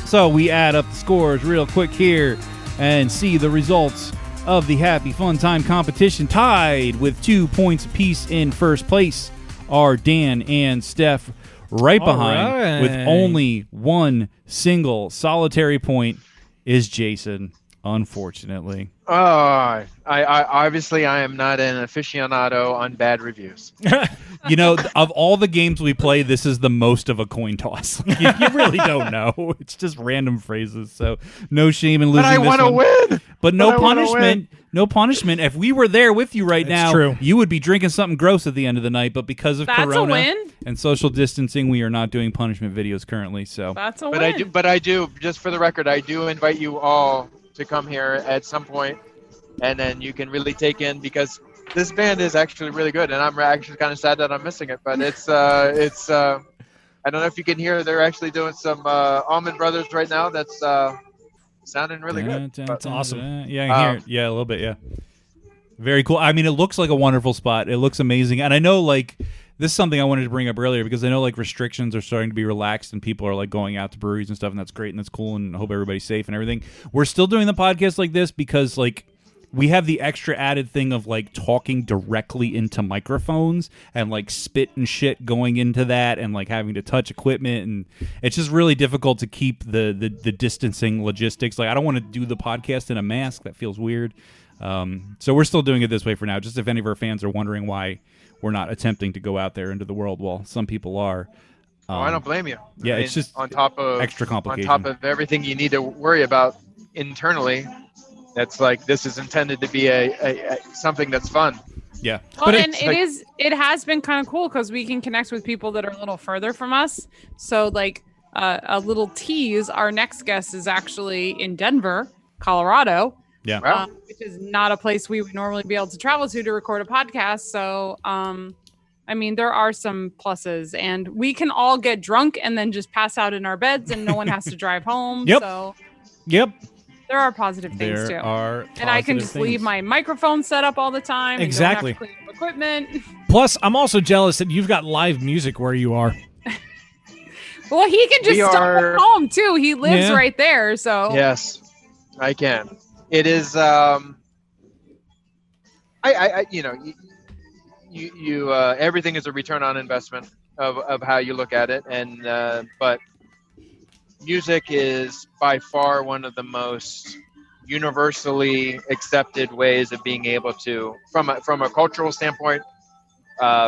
So we add up the scores real quick here and see the results of the Happy Fun Time competition. Tied with 2 points apiece in first place are Dan and Steph. Right behind with only 1 single solitary point is Jason, unfortunately. I obviously I am not an aficionado on bad reviews. Of all the games we play, this is the most of a coin toss. You really don't know. It's just random phrases. So no shame in losing. But I want to win. But no punishment. No punishment. If we were there with you right now, true. You would be drinking something gross at the end of the night. But because of That's Corona a win. and social distancing, we are not doing punishment videos currently. So That's a But win. I do. Just for the record, I do invite you all to come here at some point, and then you can really take in, because this band is actually really good, and I'm actually kind of sad that I'm missing it. But it's I don't know if you can hear. They're actually doing some Allman Brothers right now. That's sounding really good. That's awesome. Yeah, I can hear it. Yeah, a little bit. Yeah, very cool. I mean, it looks like a wonderful spot. It looks amazing, and I know this is something I wanted to bring up earlier, because I know restrictions are starting to be relaxed and people are going out to breweries and stuff, and that's great and that's cool, and I hope everybody's safe and everything. We're still doing the podcast like this because we have the extra added thing of talking directly into microphones and spit and shit going into that, and having to touch equipment, and it's just really difficult to keep the distancing logistics. I don't want to do the podcast in a mask. That feels weird. So we're still doing it this way for now, just if any of our fans are wondering why we're not attempting to go out there into the world. Well, some people are. I don't blame you. Yeah, it's just on top of extra complication. On top of everything you need to worry about internally. That's this is intended to be a something that's fun. Yeah. Well, and it has been kind of cool because we can connect with people that are a little further from us. So a little tease, our next guest is actually in Denver, Colorado. Yeah. Which is not a place we would normally be able to travel to record a podcast. So, I mean, there are some pluses, and we can all get drunk and then just pass out in our beds, and no one has to drive home. Yep. So, Yep. There are positive things There too. are And I can just positive leave things. my microphone set up all the time. Exactly. And don't have to clean up equipment. Plus, I'm also jealous that you've got live music where you are. Well, he can just We stop are- at home too. He lives Yeah. right there, so Yes, I can. It is. You know, you everything is a return on investment of how you look at it, and but music is by far one of the most universally accepted ways of being able to, from a cultural standpoint,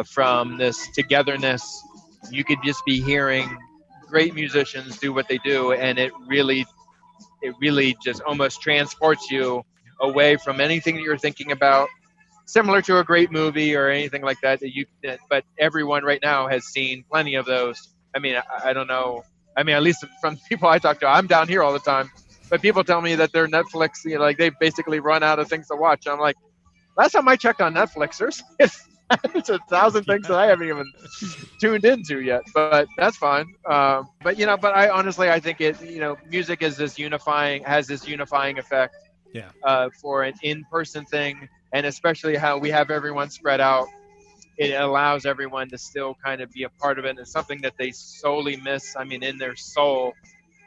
from this togetherness, you could just be hearing great musicians do what they do, and it really just almost transports you away from anything that you're thinking about, similar to a great movie or anything like that. But everyone right now has seen plenty of those. I mean, I don't know. I mean, at least from people I talk to, I'm down here all the time, but people tell me that their Netflix, you know, like they've basically run out of things to watch. I'm like, last time I checked on Netflix, there's 1,000 things that I haven't even tuned into yet, but that's fine. But I honestly, I think music is has this unifying effect. Yeah. For an in-person thing, and especially how we have everyone spread out, it allows everyone to still kind of be a part of it. It's something that they solely miss. I mean, in their soul,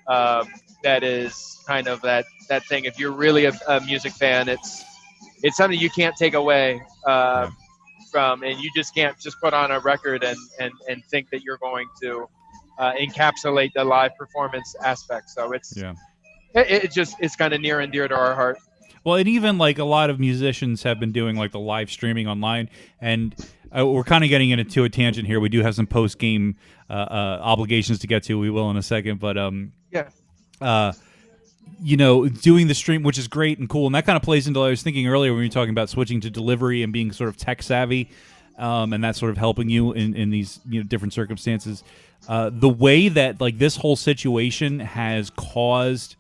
that is kind of that thing. If you're really a music fan, it's something you can't take away from, and you just can't just put on a record and think that you're going to encapsulate the live performance aspect. So it's kind of near and dear to our heart. Well, and even like a lot of musicians have been doing like the live streaming online, and we're kind of getting into a tangent here. We do have some post game obligations to get to. We will in a second, but doing the stream, which is great and cool, and that kind of plays into. I was thinking earlier when we were talking about switching to delivery and being sort of tech savvy, and that's sort of helping you in these different circumstances. The way that like this whole situation has caused.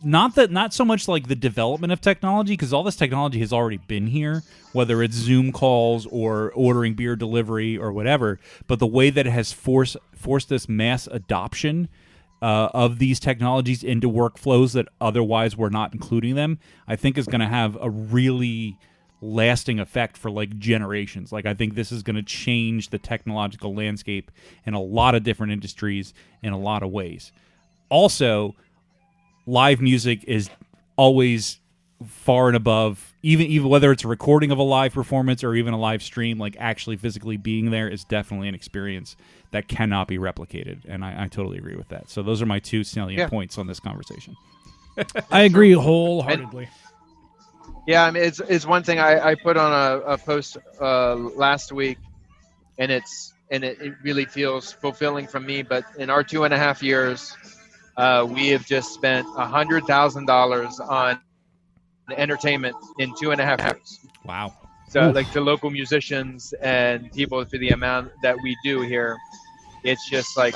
Not so much like the development of technology, because all this technology has already been here, whether it's Zoom calls or ordering beer delivery or whatever, but the way that it has forced this mass adoption of these technologies into workflows that otherwise were not including them, I think is going to have a really lasting effect for like generations. Like I think this is going to change the technological landscape in a lot of different industries in a lot of ways. Also, live music is always far and above, even whether it's a recording of a live performance or even a live stream, like actually physically being there is definitely an experience that cannot be replicated. And I totally agree with that. So those are my two salient points on this conversation. I agree wholeheartedly. I mean, it's one thing I put on a post last week, and it really feels fulfilling for me. But in our 2.5 years, we have just spent $100,000 on entertainment in 2.5 years. Wow. So like to local musicians and people, for the amount that we do here, it's just like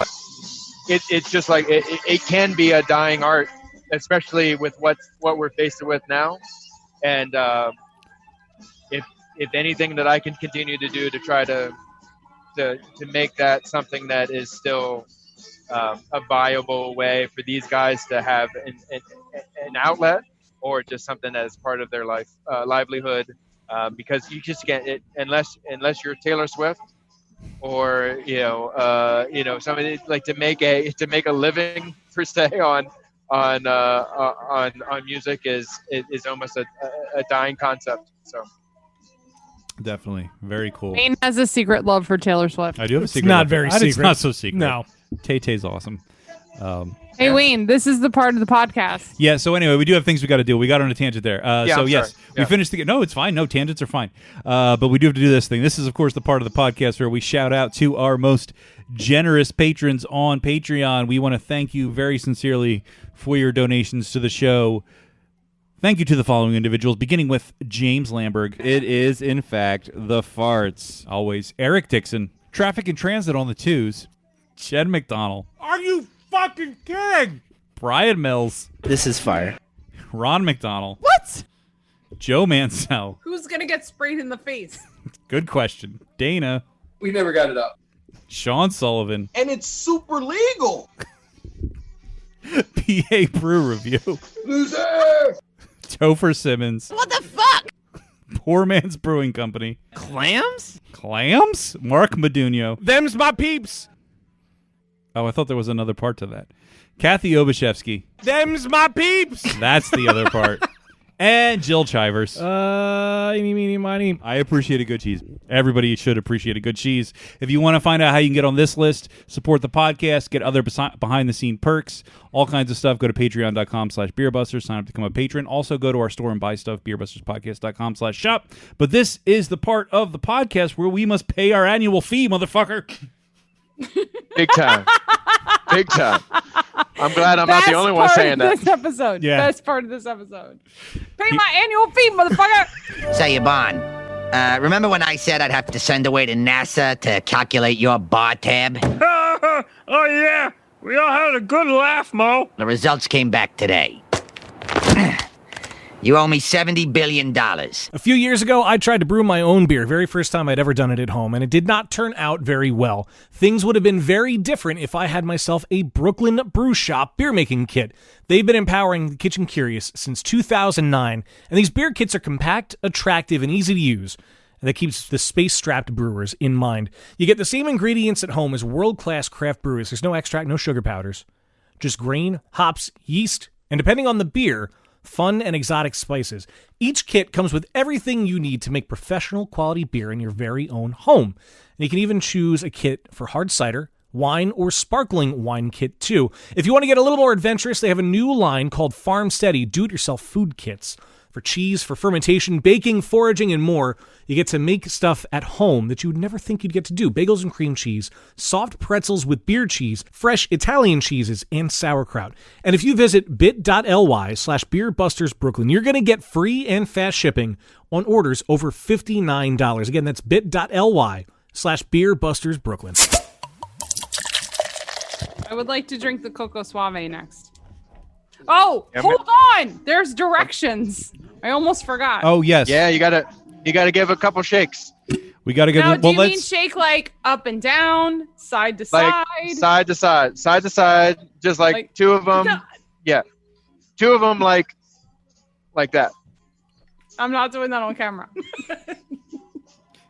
it can be a dying art, especially with what we're faced with now. And if anything that I can continue to do to try to make that something that is still a viable way for these guys to have an outlet, or just something that is part of their livelihood, because you just can't unless you're Taylor Swift or somebody like to make a living per se on music is almost a dying concept. So definitely very cool. Wayne has a secret love for Taylor Swift. I do have a secret. Not love. very It's secret. not so secret. No. Tay-Tay's awesome. Hey, Wayne, this is the part of the podcast. Yeah, so anyway, we do have things we got to do. We got on a tangent there. So, I'm yes, sorry. we finished the... No, it's fine. No, tangents are fine. But we do have to do this thing. This is, of course, the part of the podcast where we shout out to our most generous patrons on Patreon. We want to thank you very sincerely for your donations to the show. Thank you to the following individuals, beginning with James Lamberg. It is, in fact, the farts. Always. Eric Dixon. Traffic and Transit on the twos. Jed McDonald. Are you fucking kidding? Brian Mills. This is fire. Ron McDonald. What? Joe Mansell. Who's going to get sprayed in the face? Good question. Dana. We never got it up. Sean Sullivan. And it's super legal. IPA brew review. Loser! Topher Simmons. What the fuck? Poor Man's Brewing Company. Clams? Clams? Mark Modugno. Them's my peeps. Oh, I thought there was another part to that. Kathy Obashevsky. Them's my peeps. That's the other part. And Jill Chivers. Eeny, meeny, miny. I appreciate a good cheese. Everybody should appreciate a good cheese. If you want to find out how you can get on this list, support the podcast, get other behind-the-scene perks, all kinds of stuff, go to patreon.com/beerbusters, sign up to become a patron. Also, go to our store and buy stuff, beerbusterspodcast.com/shop. But this is the part of the podcast where we must pay our annual fee, motherfucker. Big time. Big time. I'm glad I'm not the only one saying that. This episode. Yeah. Best part of this episode. Pay my annual fee, motherfucker. Say, Yvonne, remember when I said I'd have to send away to NASA to calculate your bar tab? Oh, yeah. We all had a good laugh, Mo. The results came back today. You owe me $70 billion. A few years ago, I tried to brew my own beer, very first time I'd ever done it at home, and it did not turn out very well. Things would have been very different if I had myself a Brooklyn Brew Shop beer-making kit. They've been empowering the kitchen curious since 2009, and these beer kits are compact, attractive, and easy to use. And that keeps the space-strapped brewers in mind. You get the same ingredients at home as world-class craft brewers. There's no extract, no sugar powders. Just grain, hops, yeast, and depending on the beer, fun and exotic spices. Each kit comes with everything you need to make professional quality beer in your very own home. And you can even choose a kit for hard cider, wine, or sparkling wine kit too. If you want to get a little more adventurous, they have a new line called Farm Steady do-it-yourself food kits. For cheese, for fermentation, baking, foraging, and more, you get to make stuff at home that you would never think you'd get to do. Bagels and cream cheese, soft pretzels with beer cheese, fresh Italian cheeses, and sauerkraut. And if you visit bit.ly/beerbustersbrooklyn, you're going to get free and fast shipping on orders over $59. Again, that's bit.ly/beerbustersbrooklyn. I would like to drink the Coco Suave next. Oh, Yeah, hold on. There's directions. I almost forgot. Oh, yes. Yeah, you gotta give a couple shakes. We got to Now, get... do Well, you mean let's... shake like up and down, side to Like side? side to side, just like two of them. Yeah, two of them like that. I'm not doing that on camera.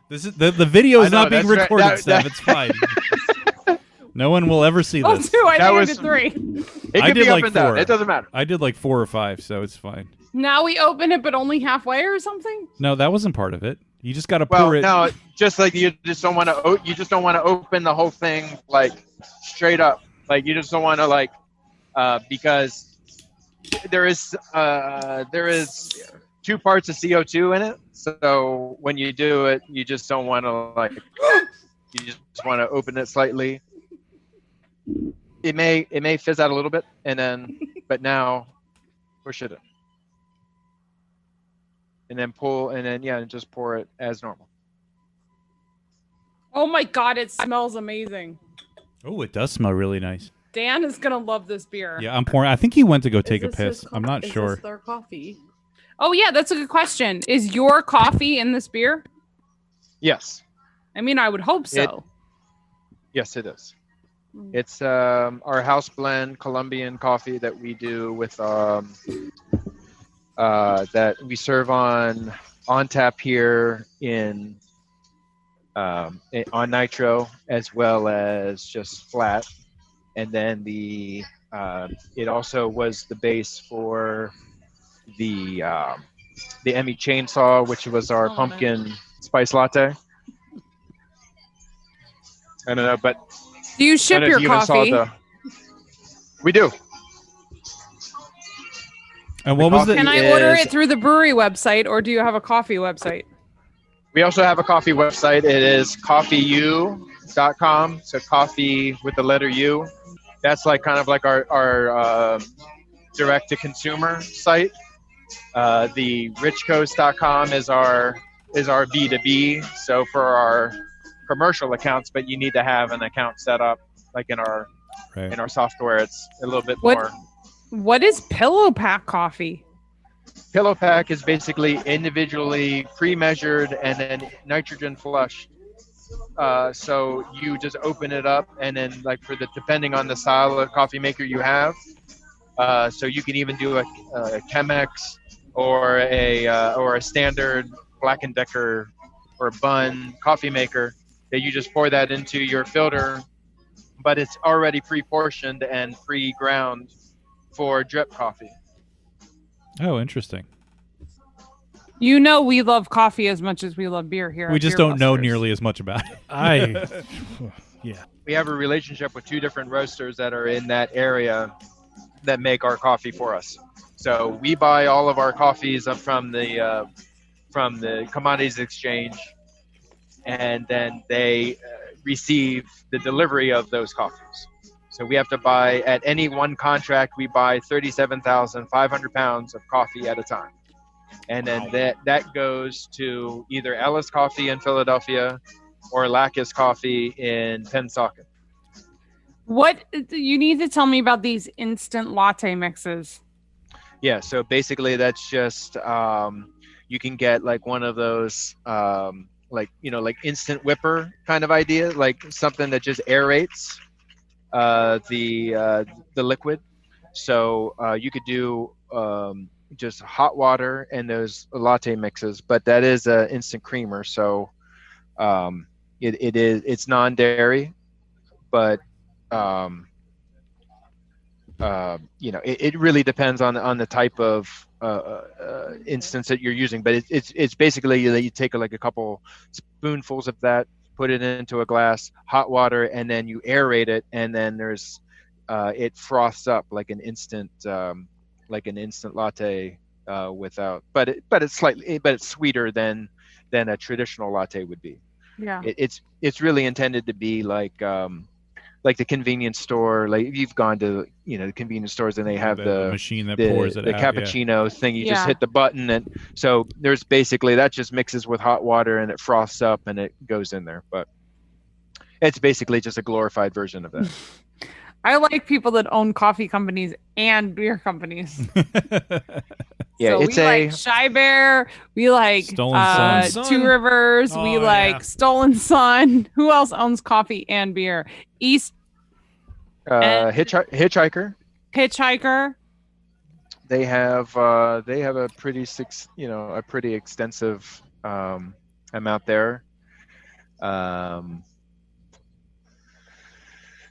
This is the video is I know, not being that's right. recorded, That- Steph. It's fine. No one will ever see Oh, this. two. I That think I was- did three. It I could did be up like and down. 4. It doesn't matter. I did like 4 or 5, so it's fine. Now we open it, but only halfway or something? No, that wasn't part of it. You just got to Well, pour it. no, just like you just don't want to. You just don't want to open the whole thing like straight up. Like you just don't want to because there is 2 parts of CO2 in it. So when you do it, you just don't want to you just want to open it slightly. It may fizz out a little bit, but now push it in. And then pull, and then just pour it as normal. Oh my God, it smells amazing. Oh, it does smell really nice. Dan is going to love this beer. Yeah, I'm pouring. I think he went to go take a piss. I'm not sure. Is this their coffee? Oh yeah, that's a good question. Is your coffee in this beer? Yes. I mean, I would hope so. Yes, it is. It's our house blend Colombian coffee that we do with that we serve on tap here on nitro as well as just flat, and then it also was the base for the Emmy chainsaw, which was our pumpkin spice latte. I don't know, but Do you ship your coffee? We do. And what was the? Can I order it through the brewery website, or do you have a coffee website? We also have a coffee website. It is coffeeu.com. So coffee with the letter U. That's kind of like our direct to consumer site. The richcoast.com is our B2B. So for our commercial accounts, but you need to have an account set up like in our software. It's a little bit more. What is Pillow Pack coffee? Pillow Pack is basically individually pre-measured and then nitrogen flushed. So you just open it up, and then depending on the style of coffee maker you have, So you can even do a Chemex or a standard Black & Decker or Bunn coffee maker that you just pour that into your filter, but it's already pre-portioned and pre-ground for drip coffee. Oh, interesting. You know, we love coffee as much as we love beer here. We at just Beer don't know Busters. nearly as much about it. Yeah. We have a relationship with 2 different roasters that are in that area that make our coffee for us. So we buy all of our coffees up from the commodities exchange, and then they receive the delivery of those coffees. So we have to buy, at any one contract, we buy 37,500 pounds of coffee at a time. And then that goes to either Ellis Coffee in Philadelphia or Lacus Coffee in Pennsauken. What you need to tell me about these instant latte mixes? Yeah, so basically that's just you can get like one of those like instant whipper kind of idea, like something that just aerates the liquid. So you could do just hot water and those latte mixes, but that is an instant creamer. So it's non-dairy, but it really depends on the type of instance that you're using. But it's basically that you take like a couple spoonfuls of that, put it into a glass, hot water, and then you aerate it, and then there's it froths up like an instant latte without. But it's sweeter than a traditional latte would be. Yeah. It's really intended to be like the convenience store. Like if you've gone to the convenience stores and they have the machine that pours it the out, cappuccino thing. You just hit the button, and so there's basically that just mixes with hot water and it froths up and it goes in there. But it's basically just a glorified version of that. I like people that own coffee companies and beer companies. Yeah, so it's we like Shy Bear, we like Stolen Sun. Two Rivers, Oh, we like yeah. Stolen Sun. Who else owns coffee and beer? East Hitchhiker. Hitchhiker. They have a pretty extensive amount there.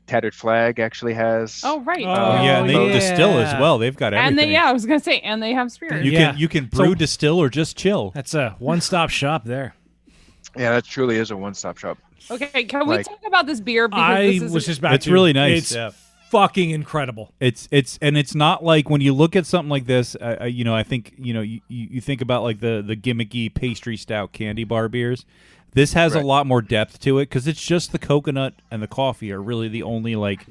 Tattered Flag actually has. Oh right. yeah, and they distill as well. They've got everything. And I was gonna say, and they have spirits. You can brew, distill, or just chill. That's a one-stop shop there. Yeah, that truly is a one-stop shop. Okay, can we talk about this beer? Because I this is was just about It's to. really nice. It's fucking incredible. It's not like when you look at something like this. I think you think about like the gimmicky pastry stout candy bar beers. This has a lot more depth to it because it's just the coconut and the coffee are really the only like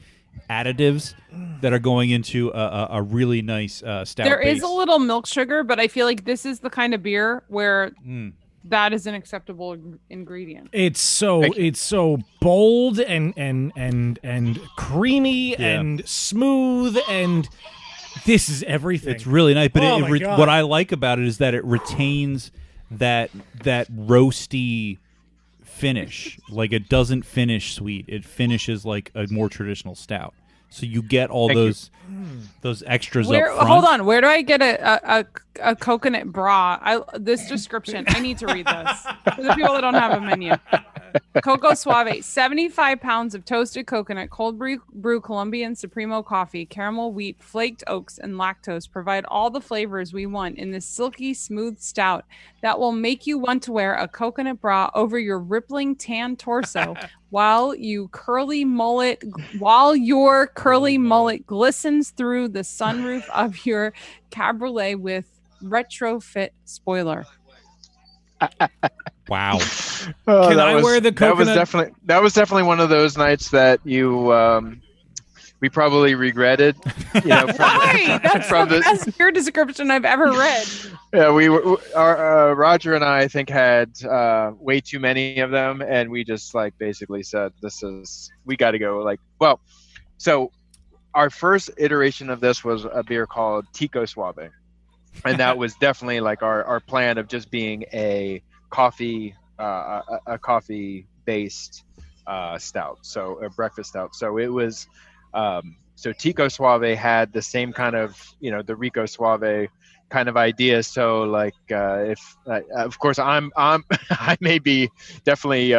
additives that are going into a really nice stout. There base. is a little milk sugar, but I feel like this is the kind of beer where that is an acceptable ingredient. It's so bold and creamy and smooth, and this is everything. It's really nice, but my God. what I like about it is that it retains that roasty finish. Like it doesn't finish sweet; it finishes like a more traditional stout. So you get all those extras up front. Hold on, where do I get a coconut bra? This description, I need to read this for the people that don't have a menu. Coco Suave, 75 pounds of toasted coconut, cold brew Colombian Supremo coffee, caramel wheat, flaked oats, and lactose provide all the flavors we want in this silky, smooth stout that will make you want to wear a coconut bra over your rippling tan torso while your curly mullet glistens through the sunroof of your cabriolet with retrofit spoiler. Wow. Can I wear the coconut? That was definitely one of those nights that we probably regretted. Why? That's the best beer description I've ever read. Yeah, Roger and I think had way too many of them, and we just like basically said, we got to go. So our first iteration of this was a beer called Tico Suave, and that was definitely like our plan of just being a coffee based stout, so a breakfast stout. So it was So Tico Suave had the same kind of, the Rico Suave kind of idea. So like, if of course I may be definitely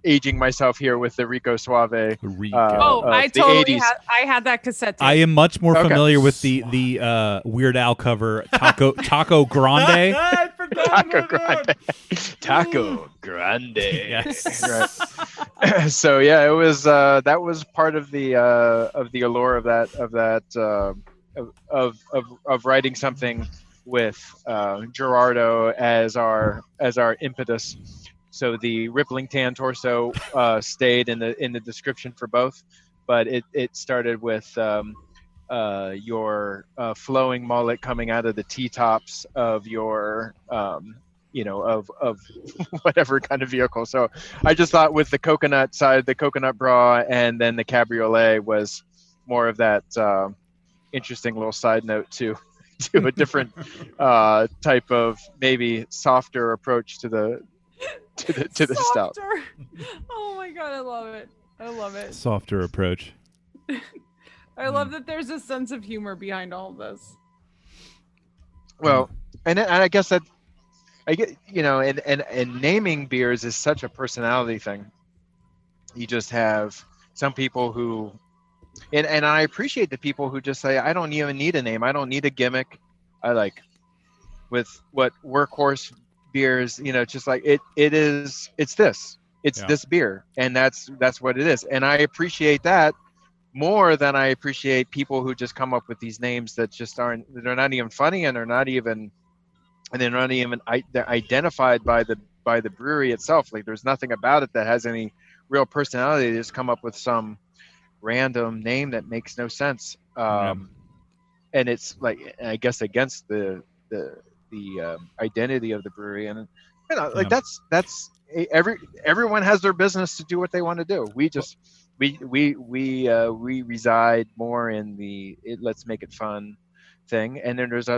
aging myself here with the Rico Suave. I totally had that cassette tape. I am much more familiar with the Weird Al cover Taco Grande. I forgot Taco Grande. Yes. Right. So yeah, it was that was part of the allure of writing something with Gerardo as our impetus. So the rippling tan torso stayed in the description for both, but it started with your flowing mullet coming out of the T-tops of your of whatever kind of vehicle. So I just thought with the coconut side, the coconut bra, and then the cabriolet was more of that interesting little side note to a different type of maybe softer approach to the stout. Oh my god, I love it. Softer approach. I love that there's a sense of humor behind all of this. Well, and I guess that I get, and naming beers is such a personality thing. You just have some people who, and I appreciate the people who just say, I don't even need a name. I don't need a gimmick. I like with what Workhorse beers, just like it's this beer, and that's what it is. And I appreciate that more than I appreciate people who just come up with these names that just they're not even funny, and they're not even they're identified by the brewery itself. Like there's nothing about it that has any real personality. They just come up with some random name that makes no sense. And it's like, I guess, against the identity of the brewery. And that's everyone has their business to do what they want to do. We just we reside more in the let's make it fun thing. And then there's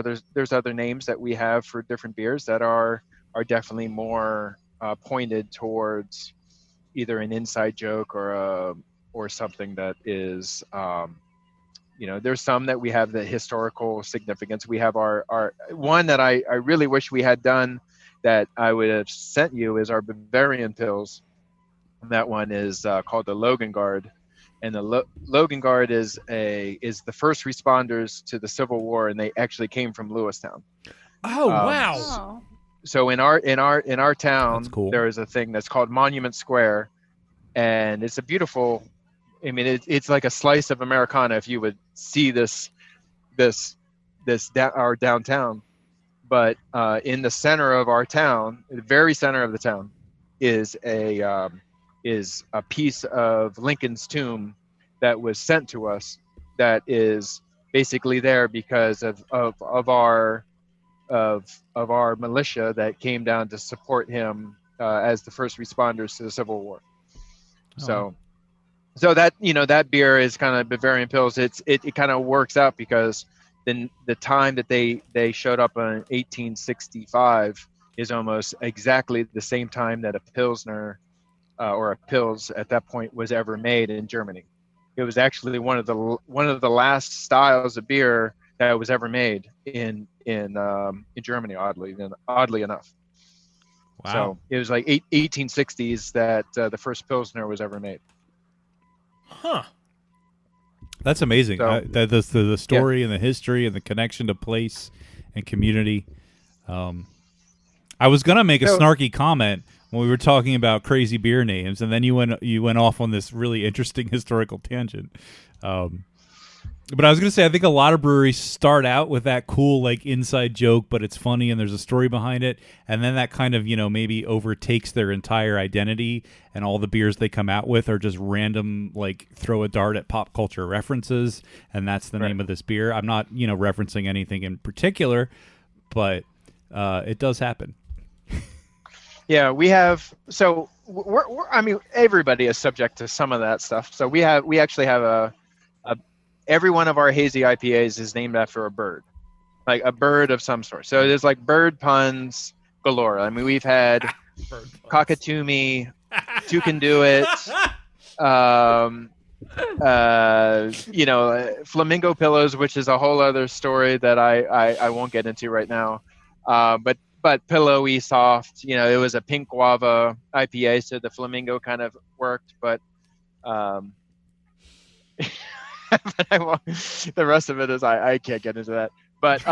other names that we have for different beers that are definitely more pointed towards either an inside joke or something that is there's some that we have the historical significance. We have our one that I really wish we had done that I would have sent you is our Bavarian Pils. And that one is called the Logan Guard. And the Logan Guard is the first responders to the Civil War, and they actually came from Lewistown. Oh wow! So in our town, cool. There is a thing that's called Monument Square, and it's a beautiful. I mean, it's like a slice of Americana if you would see this our downtown. But in the center of our town, the very center of the town, is a piece of Lincoln's tomb that was sent to us. That is basically there because of our militia that came down to support him as the first responders to the Civil War. So that that beer is kind of Bavarian Pils. It kind of works out because then the time that they showed up in 1865 is almost exactly the same time that a Pilsner or a Pils at that point was ever made in Germany. It was actually one of the last styles of beer that was ever made in Germany. Oddly enough. Wow. So it was like 1860s that the first Pilsner was ever made. Huh. That's amazing. So, the story and the history and the connection to place and community. I was gonna make a snarky comment when we were talking about crazy beer names, and then you went off on this really interesting historical tangent. But I was gonna say, I think a lot of breweries start out with that cool like inside joke, but it's funny and there's a story behind it, and then that kind of maybe overtakes their entire identity, and all the beers they come out with are just random, like throw a dart at pop culture references, and that's the name of this beer. I'm not referencing anything in particular, but it does happen. Yeah, we have. So I mean, everybody is subject to some of that stuff. So we actually have every one of our hazy IPAs is named after a bird, like a bird of some sort. So there's like bird puns galore. I mean, we've had Cockatoomy, Two Can Do It, flamingo pillows, which is a whole other story that I won't get into right now. But pillowy, soft. It was a pink guava IPA, so the flamingo kind of worked. But but the rest of it is I can't get into that. But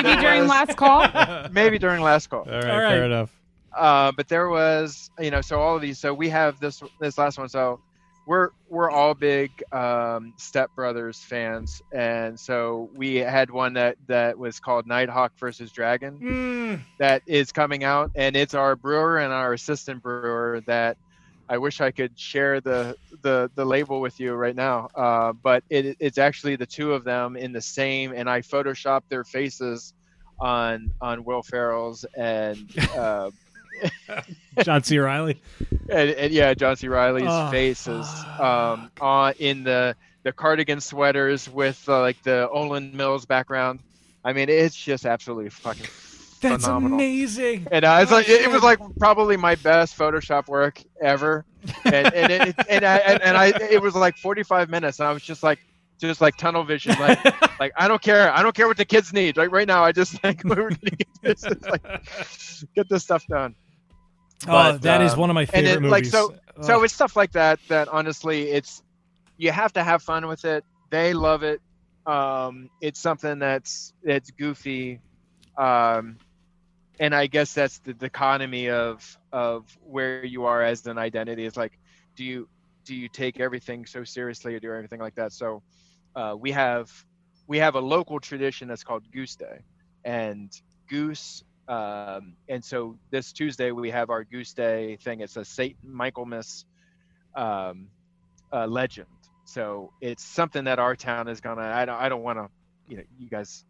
maybe during last call. Maybe during last call. All right, fair enough. But there was, so all of these. So we have this last one. So we're all big Step Brothers fans, and so we had one that was called Nighthawk versus Dragon that is coming out, and it's our brewer and our assistant brewer that I wish I could share the label with you right now, but it's actually the two of them in the same, and I photoshopped their faces on Will Ferrell's and John C. Reilly. And yeah, John C. Reilly's faces in the cardigan sweaters with like the Olin Mills background. I mean, it's just absolutely fucking phenomenal. Amazing. And it was like probably my best Photoshop work ever. And it was like 45 minutes, and I was just like tunnel vision, like I don't care what the kids need. Like right now, I just like we're gonna get this, get this stuff done. That is one of my favorite movies. So it's stuff like that honestly, you have to have fun with it. They love it. It's something that's goofy, and I guess that's the dichotomy of where you are as an identity. It's like, do you take everything so seriously or do everything like that? So we have a local tradition that's called Goose Day, and Goose. And so this Tuesday we have our Goose Day thing. It's a St. Michaelmas legend. So it's something that our town is gonna. I don't want to. You guys.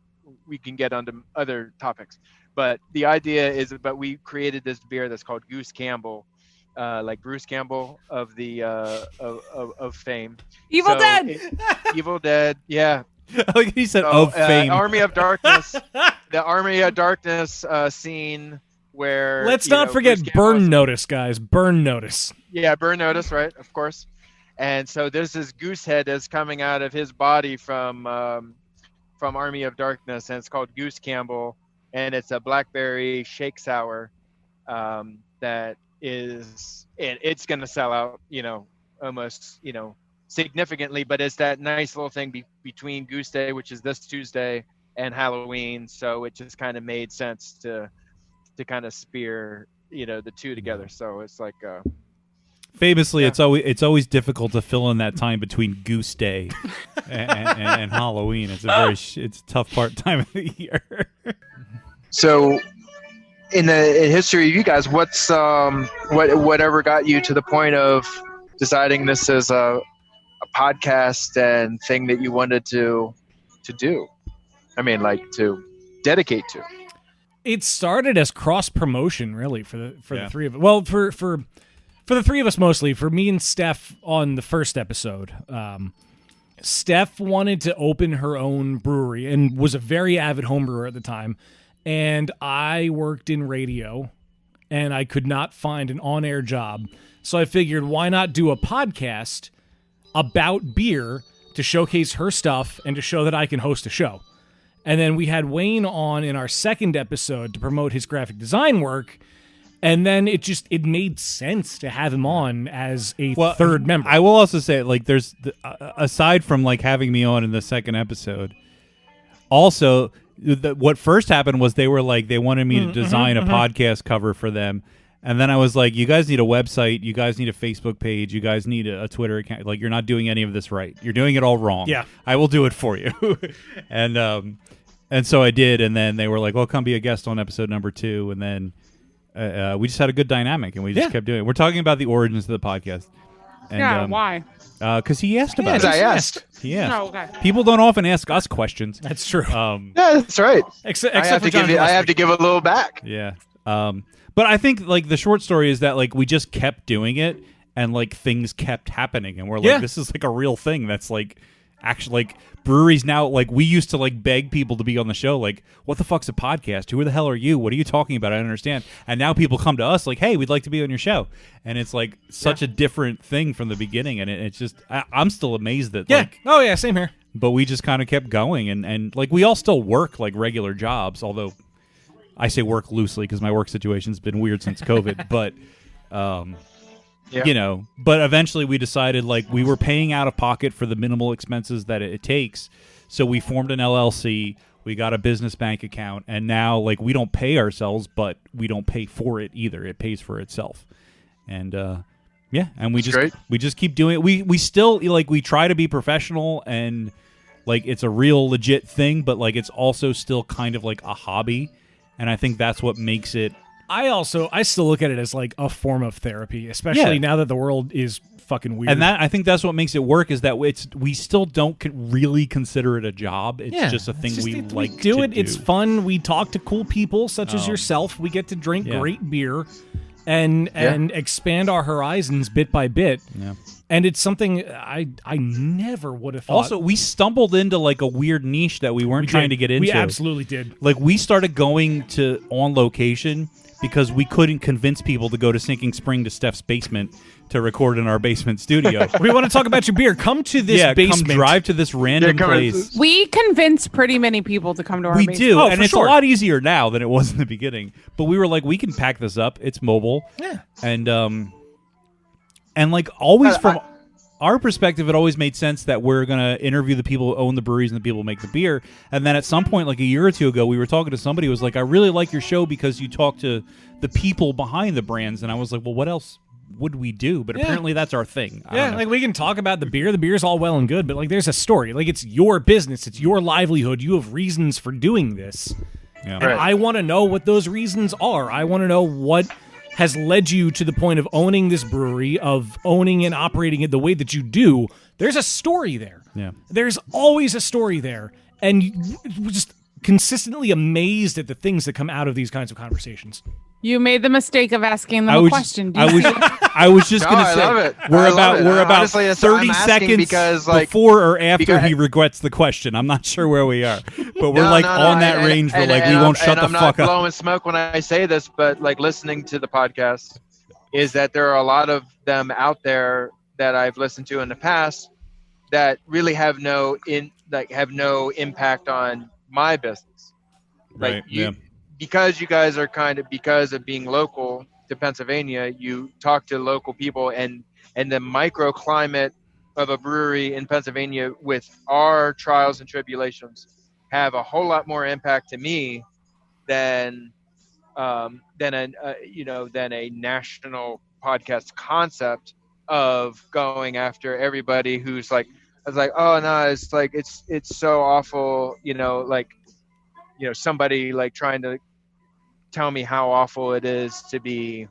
We can get onto other topics, but the idea is. But we created this beer that's called Goose Campbell, like Bruce Campbell of the of fame. Evil Dead. Evil Dead. Yeah. Like he said, of fame. Army of Darkness. The Army of Darkness scene where. Let's not forget Burn Notice, guys. Burn Notice. Yeah, Burn Notice, right? Of course. And so there's this goose head that's coming out of his body from Army of Darkness, and it's called Goose Campbell, and it's a blackberry shake sour that is, it's going to sell out, almost, significantly, but it's that nice little thing between Goose Day, which is this Tuesday, and Halloween. So it just kind of made sense to kind of spear, the two together. So it's like, famously, yeah. It's always difficult to fill in that time between Goose Day and Halloween. It's a tough time of the year. So, in history of you guys, whatever got you to the point of deciding this as a podcast and thing that you wanted to do? I mean, like to dedicate to. It started as cross promotion, really, for the three of us. Well, for the three of us mostly. For me and Steph on the first episode, Steph wanted to open her own brewery and was a very avid home brewer at the time. And I worked in radio, and I could not find an on-air job. So I figured, why not do a podcast about beer to showcase her stuff and to show that I can host a show. And then we had Wayne on in our second episode to promote his graphic design work. And then it made sense to have him on as a third member. I will also say, like, there's aside from like having me on in the second episode, also what first happened was they wanted me to design a podcast cover for them. And then I was like, you guys need a website. You guys need a Facebook page. You guys need a Twitter account. Like, you're not doing any of this right. You're doing it all wrong. Yeah. I will do it for you. And so I did. And then they were like, well, come be a guest on episode number 2. And then we just had a good dynamic, and we just kept doing it. We're talking about the origins of the podcast. And, why? Because he asked about it. I asked. He asked. Oh, okay. People don't often ask us questions. That's true. Yeah, that's right. Except I have for John. I have to give a little back. Yeah. But I think like the short story is that like we just kept doing it, and like things kept happening, and we're like, this is like a real thing that's like actually like breweries now, like we used to like beg people to be on the show, like, what the fuck's a podcast? Who the hell are you? What are you talking about? I don't understand. And now people come to us like, hey, we'd like to be on your show. And it's like such a different thing from the beginning. And it's just, I'm still amazed that like, oh yeah, same here. But we just kind of kept going, and like we all still work like regular jobs, although I say work loosely because my work situation's been weird since COVID. But you know, but eventually we decided like we were paying out of pocket for the minimal expenses that it takes, so we formed an LLC. We got a business bank account, and now like we don't pay ourselves, but we don't pay for it either. It pays for itself, and and we just keep doing it. We still like we try to be professional and like it's a real legit thing, but like it's also still kind of like a hobby, and I think that's what makes it. I still look at it as like a form of therapy, especially now that the world is fucking weird. And I think that's what makes it work is that we still don't really consider it a job. It's just a thing we like to do. It's fun. We talk to cool people such as yourself. We get to drink great beer and expand our horizons bit by bit. Yeah. And it's something I never would have thought. Also, we stumbled into like a weird niche that we weren't trying to get into. We absolutely did. Like we started going to on location because we couldn't convince people to go to Sinking Spring to Steph's basement to record in our basement studio. We want to talk about your beer. Come to this basement. Come drive to this random place. We convince pretty many people to come to our basement. We do, and it's a lot easier now than it was in the beginning. But we were like, we can pack this up. It's mobile. Yeah. And like always from our perspective, it always made sense that we're going to interview the people who own the breweries and the people who make the beer. And then at some point, like a year or two ago, we were talking to somebody who was like, I really like your show because you talk to the people behind the brands. And I was like, well, what else would we do? But apparently that's our thing. Like we can talk about the beer. The beer's all well and good, but like there's a story. Like it's your business. It's your livelihood. You have reasons for doing this. Yeah. And I want to know what those reasons are. I want to know what has led you to the point of owning this brewery, of owning and operating it the way that you do. There's a story there. Yeah. There's always a story there. And we're just consistently amazed at the things that come out of these kinds of conversations. You made the mistake of asking them a question. I was just going to say we're about honestly, 30 seconds because, like, before or after he regrets the question. I'm not sure where we are, but we're on that range where like we won't shut the fuck up. I'm not blowing smoke when I say this, but like listening to the podcast is that there are a lot of them out there that I've listened to in the past that really have no impact on my business. Like because you guys are because of being local to Pennsylvania, you talk to local people and the microclimate of a brewery in Pennsylvania with our trials and tribulations have a whole lot more impact to me than a national podcast concept of going after everybody who's like, I was like, oh no, it's like it's so awful, somebody like trying to tell me how awful it is to be,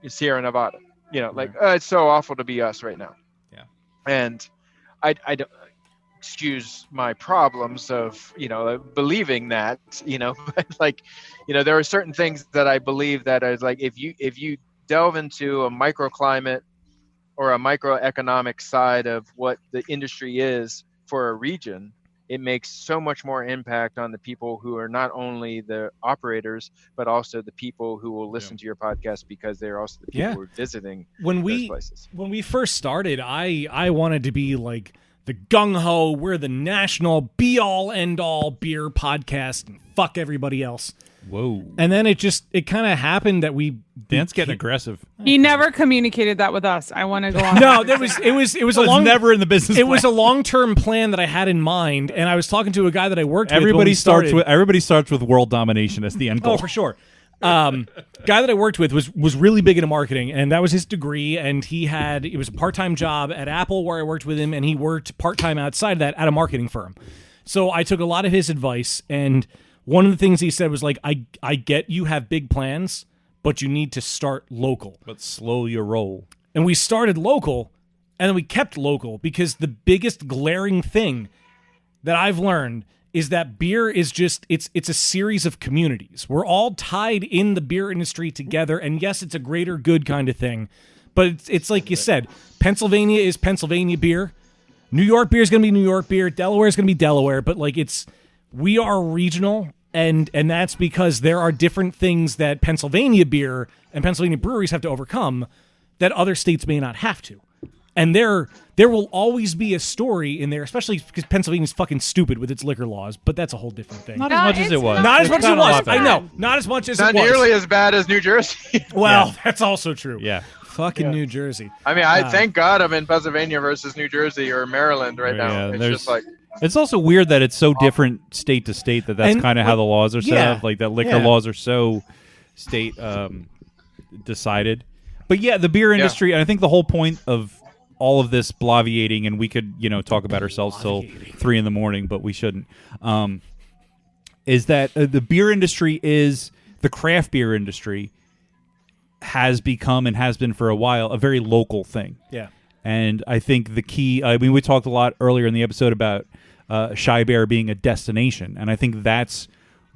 Sierra Nevada. It's so awful to be us right now. Yeah. And I don't excuse my problems of, believing that, there are certain things that I believe that is like, if you delve into a microclimate or a microeconomic side of what the industry is for a region, it makes so much more impact on the people who are not only the operators, but also the people who will listen to your podcast because they're also the people who are visiting those places. When we first started, I wanted to be like the gung-ho, we're the national be-all, end-all beer podcast and fuck everybody else. Whoa. And then it kind of happened that Dan's getting aggressive. He never communicated that with us. I want to go on. No, it was never in the business plan. It was a long-term plan that I had in mind, and I was talking to a guy that I worked with. Everybody starts with world domination as the end goal. Oh, for sure. Guy that I worked with was really big into marketing, and that was his degree, and it was a part-time job at Apple where I worked with him, and he worked part-time outside of that at a marketing firm. So I took a lot of his advice, and one of the things he said was like, I get you have big plans, but you need to start local. But slow your roll. And we started local, and then we kept local, because the biggest glaring thing that I've learned is that beer is just, it's a series of communities. We're all tied in the beer industry together, and yes, it's a greater good kind of thing, But it's like you said, Pennsylvania is Pennsylvania beer. New York beer is going to be New York beer. Delaware is going to be Delaware. But like we are regional, and that's because there are different things that Pennsylvania beer and Pennsylvania breweries have to overcome that other states may not have to. And there will always be a story in there, especially because Pennsylvania's fucking stupid with its liquor laws, but that's a whole different thing. Not as much as it was. Not as much as it was. I bad. know. Not as much as it was. Not nearly as bad as New Jersey. Well, that's also true. Yeah. Fucking New Jersey. I mean, I thank God I'm in Pennsylvania versus New Jersey or Maryland right now. It's just like... It's also weird that it's so different state to state that's kind of how the laws are set up. Like that liquor laws are so state decided. But yeah, the beer industry, and I think the whole point of all of this bloviating, and we could, talk about ourselves till 3 a.m, but we shouldn't, is that the beer industry the craft beer industry has become and has been for a while a very local thing. Yeah. And I think the key, we talked a lot earlier in the episode about Shy Bear being a destination. And I think that's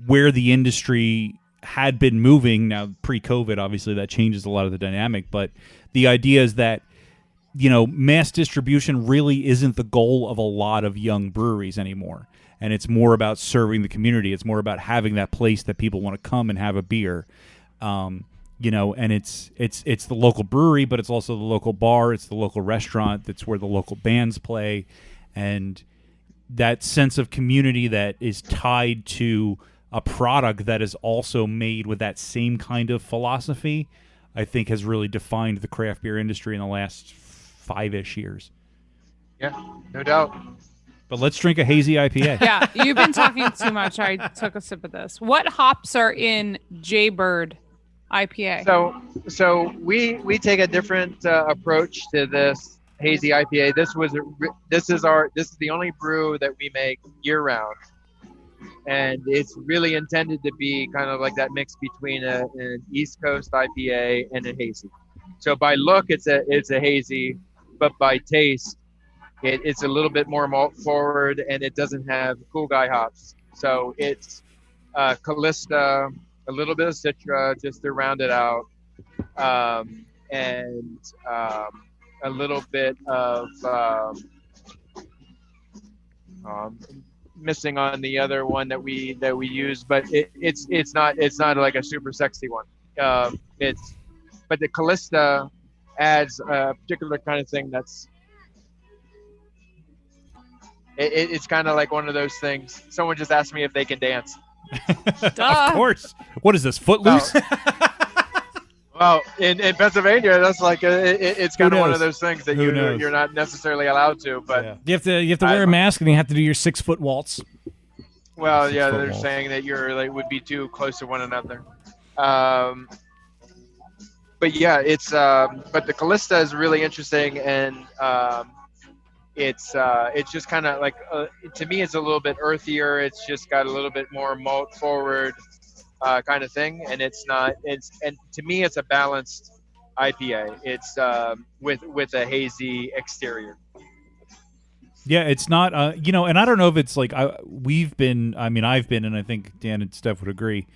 where the industry had been moving. Now, pre-COVID, obviously, that changes a lot of the dynamic. But the idea is that, mass distribution really isn't the goal of a lot of young breweries anymore. And it's more about serving the community. It's more about having that place that people want to come and have a beer. And it's the local brewery, but it's also the local bar. It's the local restaurant. That's where the local bands play. And that sense of community that is tied to a product that is also made with that same kind of philosophy, I think has really defined the craft beer industry in the last 5-ish years. Yeah, no doubt. But let's drink a hazy IPA. Yeah, you've been talking too much. I took a sip of this. What hops are in Jaybird IPA? So we take a different approach to this hazy IPA. This is the only brew that we make year round, and it's really intended to be kind of like that mix between an East Coast IPA and a hazy. So by look, it's a hazy, but by taste, it's a little bit more malt forward, and it doesn't have cool guy hops. So it's Callista, a little bit of Citra just to round it out, and a little bit of missing on the other one that we use, but it's not like a super sexy one. But the Callista adds a particular kind of thing that's it's kind of like one of those things. Someone just asked me if they can dance. Of course. What is this, Footloose? Well, in Pennsylvania, that's like it's kind of one of those things that you're not necessarily allowed to. But you have to wear a mask, and you have to do your 6-foot waltz. Well, yeah, they're saying that you're would be too close to one another. But yeah, it's but the Callista is really interesting, and it's just kind of like to me, it's a little bit earthier. It's just got a little bit more malt forward kind of thing, and and to me, it's a balanced IPA. It's with a hazy exterior. Yeah, it's not, and I don't know if it's like I've been, and I think Dan and Steph would agree,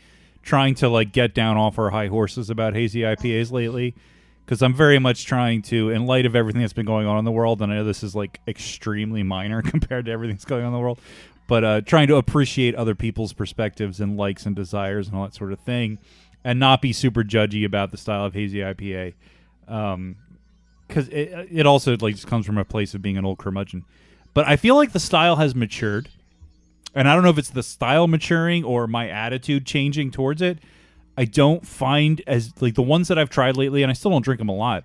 trying to get down off our high horses about hazy IPAs lately, because I'm very much trying to, in light of everything that's been going on in the world, and I know this is extremely minor compared to everything that's going on in the world, but trying to appreciate other people's perspectives and likes and desires and all that sort of thing, and not be super judgy about the style of hazy IPA, because it also just comes from a place of being an old curmudgeon. But I feel like the style has matured, and I don't know if it's the style maturing or my attitude changing towards it. I don't find as the ones that I've tried lately, and I still don't drink them a lot,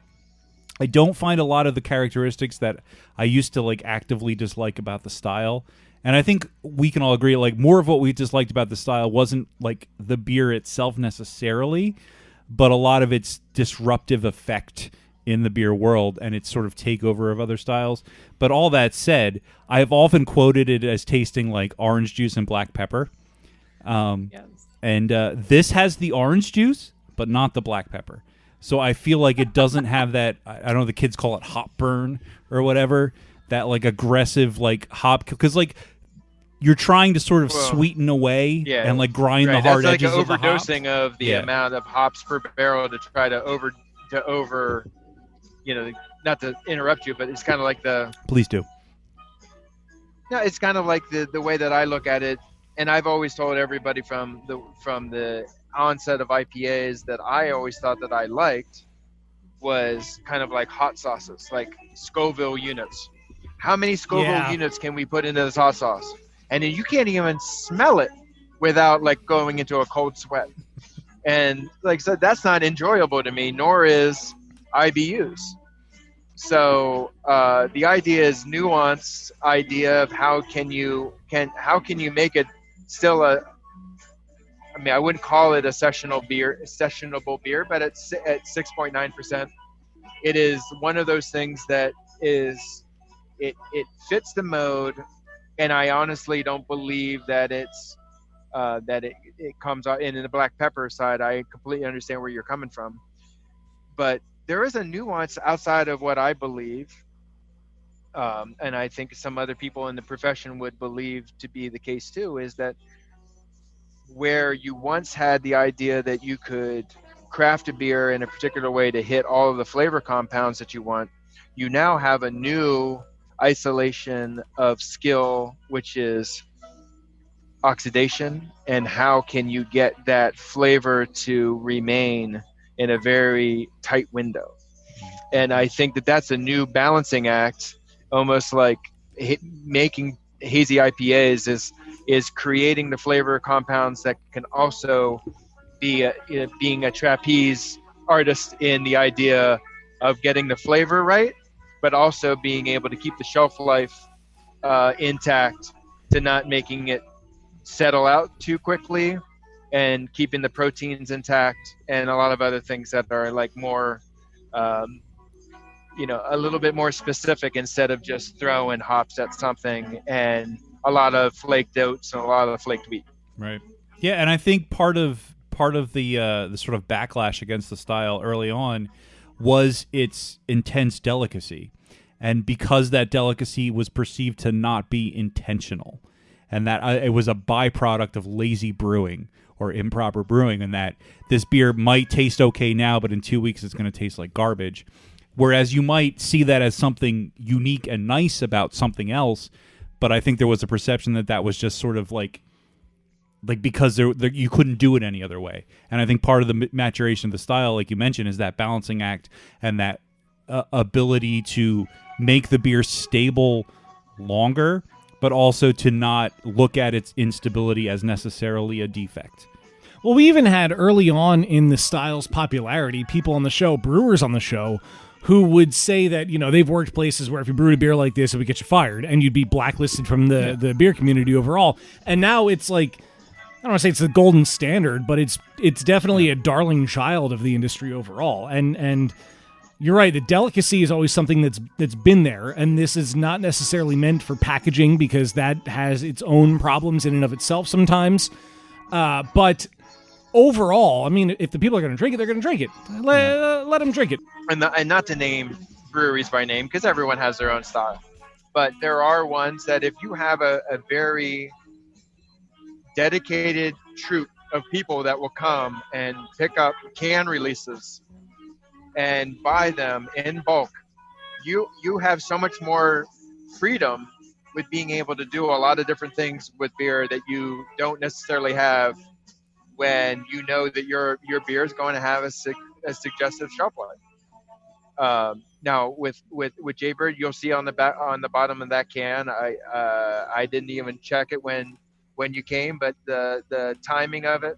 I don't find a lot of the characteristics that I used to actively dislike about the style. And I think we can all agree more of what we disliked about the style wasn't the beer itself necessarily, but a lot of its disruptive effect in the beer world and its sort of takeover of other styles. But all that said, I have often quoted it as tasting like orange juice and black pepper. Yes. And this has the orange juice, but not the black pepper. So I feel like it doesn't have that, I don't know, the kids call it hop burn or whatever, that aggressive hop, because you're trying to sort of sweeten away and grind the hard edges of the hop. That's overdosing of the amount of hops per barrel to try to not to interrupt you, but it's kind of like Please do. it's kind of like the way that I look at it. And I've always told everybody from the onset of IPAs that I always thought that I liked was kind of like hot sauces, like Scoville units. How many Scoville units can we put into this hot sauce? And then you can't even smell it without like going into a cold sweat. And like I said, that's not enjoyable to me, nor is IBUs. So the idea is nuanced idea of how can you make it still I wouldn't call it a sessionable beer, but at 6.9%, it is one of those things that is it fits the mode, and I honestly don't believe that it's that it comes out. And in the black pepper side, I completely understand where you're coming from, but there is a nuance outside of what I believe, and I think some other people in the profession would believe to be the case too, is that where you once had the idea that you could craft a beer in a particular way to hit all of the flavor compounds that you want, you now have a new isolation of skill, which is oxidation, and how can you get that flavor to remain in a very tight window. And I think that that's a new balancing act, almost like making hazy IPAs is creating the flavor compounds that can also be being a trapeze artist in the idea of getting the flavor right, but also being able to keep the shelf life intact, to not making it settle out too quickly, and keeping the proteins intact, and a lot of other things that are like more a little bit more specific, instead of just throwing hops at something and a lot of flaked oats and a lot of flaked wheat. Right. Yeah, and I think part of the sort of backlash against the style early on was its intense delicacy, and because that delicacy was perceived to not be intentional, and that it was a byproduct of lazy brewing or improper brewing, and that this beer might taste okay now, but in 2 weeks it's going to taste like garbage. Whereas you might see that as something unique and nice about something else, but I think there was a perception that was just sort of like because you couldn't do it any other way. And I think part of the maturation of the style, like you mentioned, is that balancing act and that ability to make the beer stable longer, but also to not look at its instability as necessarily a defect. Well, we even had early on in the style's popularity, people on the show, brewers on the show, who would say that, they've worked places where if you brewed a beer like this, it would get you fired, and you'd be blacklisted from the beer community overall. And now it's like, I don't want to say it's the golden standard, but it's definitely a darling child of the industry overall. And you're right, the delicacy is always something that's been there, and this is not necessarily meant for packaging, because that has its own problems in and of itself sometimes. But overall, I mean, if the people are going to drink it, they're going to drink it. Let them drink it. And not to name breweries by name, because everyone has their own style, but there are ones that if you have a very dedicated troop of people that will come and pick up can releases and buy them in bulk, you have so much more freedom with being able to do a lot of different things with beer that you don't necessarily have when you know that your beer is going to have a suggestive shelf life. Now with Jaybird, you'll see on the bottom of that can, I didn't even check it when you came, but the timing of it,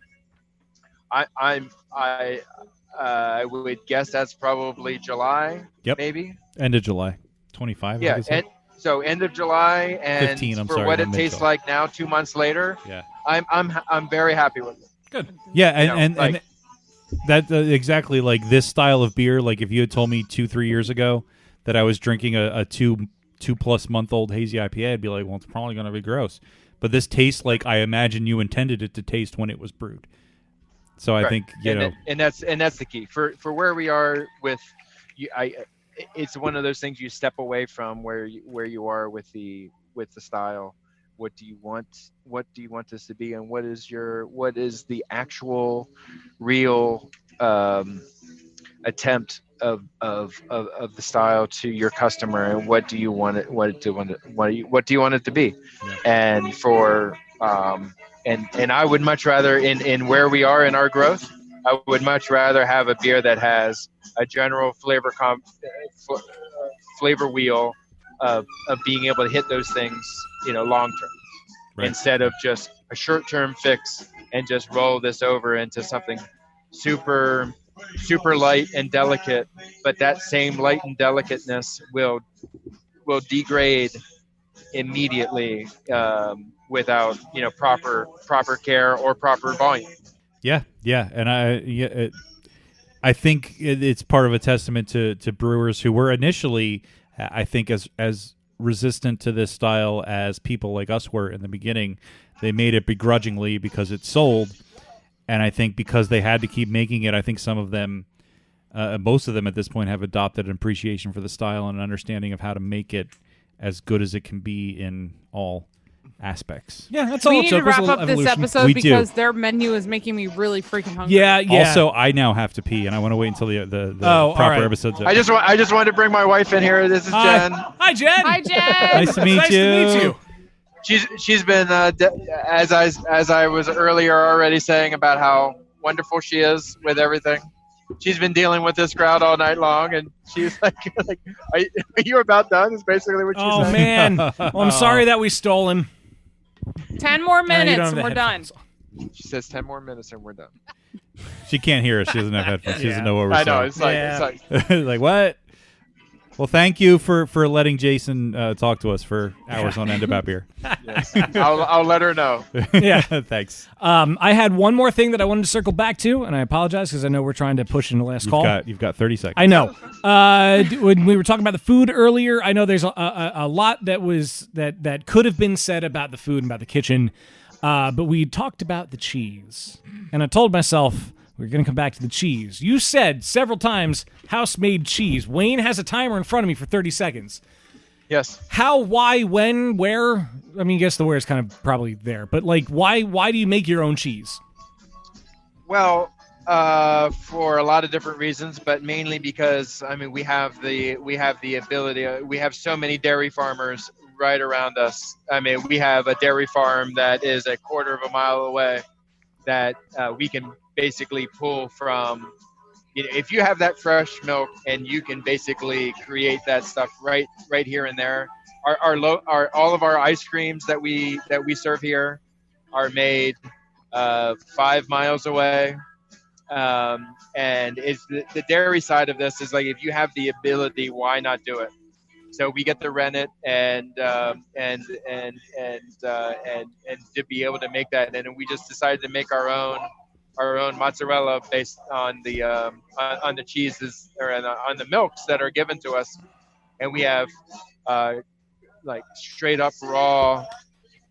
I would guess that's probably July. Yep. Maybe end of July 25. Yeah, so end of July, and 15, what it tastes like now, 2 months later. Yeah, I'm very happy with it. Good. Yeah, and that exactly, like this style of beer. Like if you had told me 2-3 years ago that I was drinking a 2+ month old hazy IPA, I'd be like, well, it's probably going to be gross. But this tastes like I imagine you intended it to taste when it was brewed. So I think and that's the key for where we are with you. It's one of those things you step away from where you are with the style. What do you want this to be, and what is the actual real attempt of the style to your customer, and what do you want it, what do you want it to be. And for and I would much rather, in where we are in our growth, I would much rather have a beer that has a general flavor wheel of being able to hit those things, long term, instead of just a short term fix and just roll this over into something super light and delicate. But that same light and delicateness will degrade immediately without proper care or proper volume. Yeah, and I think it's part of a testament to brewers who were initially, I think, as resistant to this style as people like us were in the beginning. They made it begrudgingly because it sold, and I think because they had to keep making it, I think some of them, most of them at this point, have adopted an appreciation for the style and an understanding of how to make it as good as it can be in all aspects. Yeah, that's all. We need to wrap up this episode because their menu is making me really freaking hungry. Yeah. Also, I now have to pee, and I want to wait until the proper episode's over. I just wanted to bring my wife in here. This is Jen. Hi, Jen. Hi, Jen. Nice to meet you. She's been as I was earlier already saying about how wonderful she is with everything. She's been dealing with this crowd all night long, and she's like are you about done? Is basically what she's saying. Oh man, well, I'm sorry that we stole him. 10 more minutes and we're done. She says 10 more minutes and we're done. She can't hear us. She doesn't have headphones. She doesn't know what we're saying. I know. It's like like what? Well, thank you for letting Jason talk to us for hours on end about beer. Yes. I'll let her know. Yeah, thanks. I had one more thing that I wanted to circle back to, and I apologize because I know we're trying to push in the last call. You've got 30 seconds. I know. When we were talking about the food earlier, I know there's a lot that could have been said about the food and about the kitchen, but we talked about the cheese, and I told myself, we're going to come back to the cheese. You said several times house-made cheese. Wayne has a timer in front of me for 30 seconds. Yes. How, why, when, where? I mean, I guess the where is kind of probably there. But, why do you make your own cheese? Well, for a lot of different reasons, but mainly because, we have the ability. We have so many dairy farmers right around us. We have a dairy farm that is a quarter of a mile away that we can basically pull from. If you have that fresh milk and you can basically create that stuff right here and there. All of our ice creams that we serve here are made 5 miles away, and it's the dairy side of this is like, if you have the ability, why not do it? So we get to rent it and to be able to make that, and we just decided to make our own mozzarella based on the cheeses or on the milks that are given to us, and we have straight up raw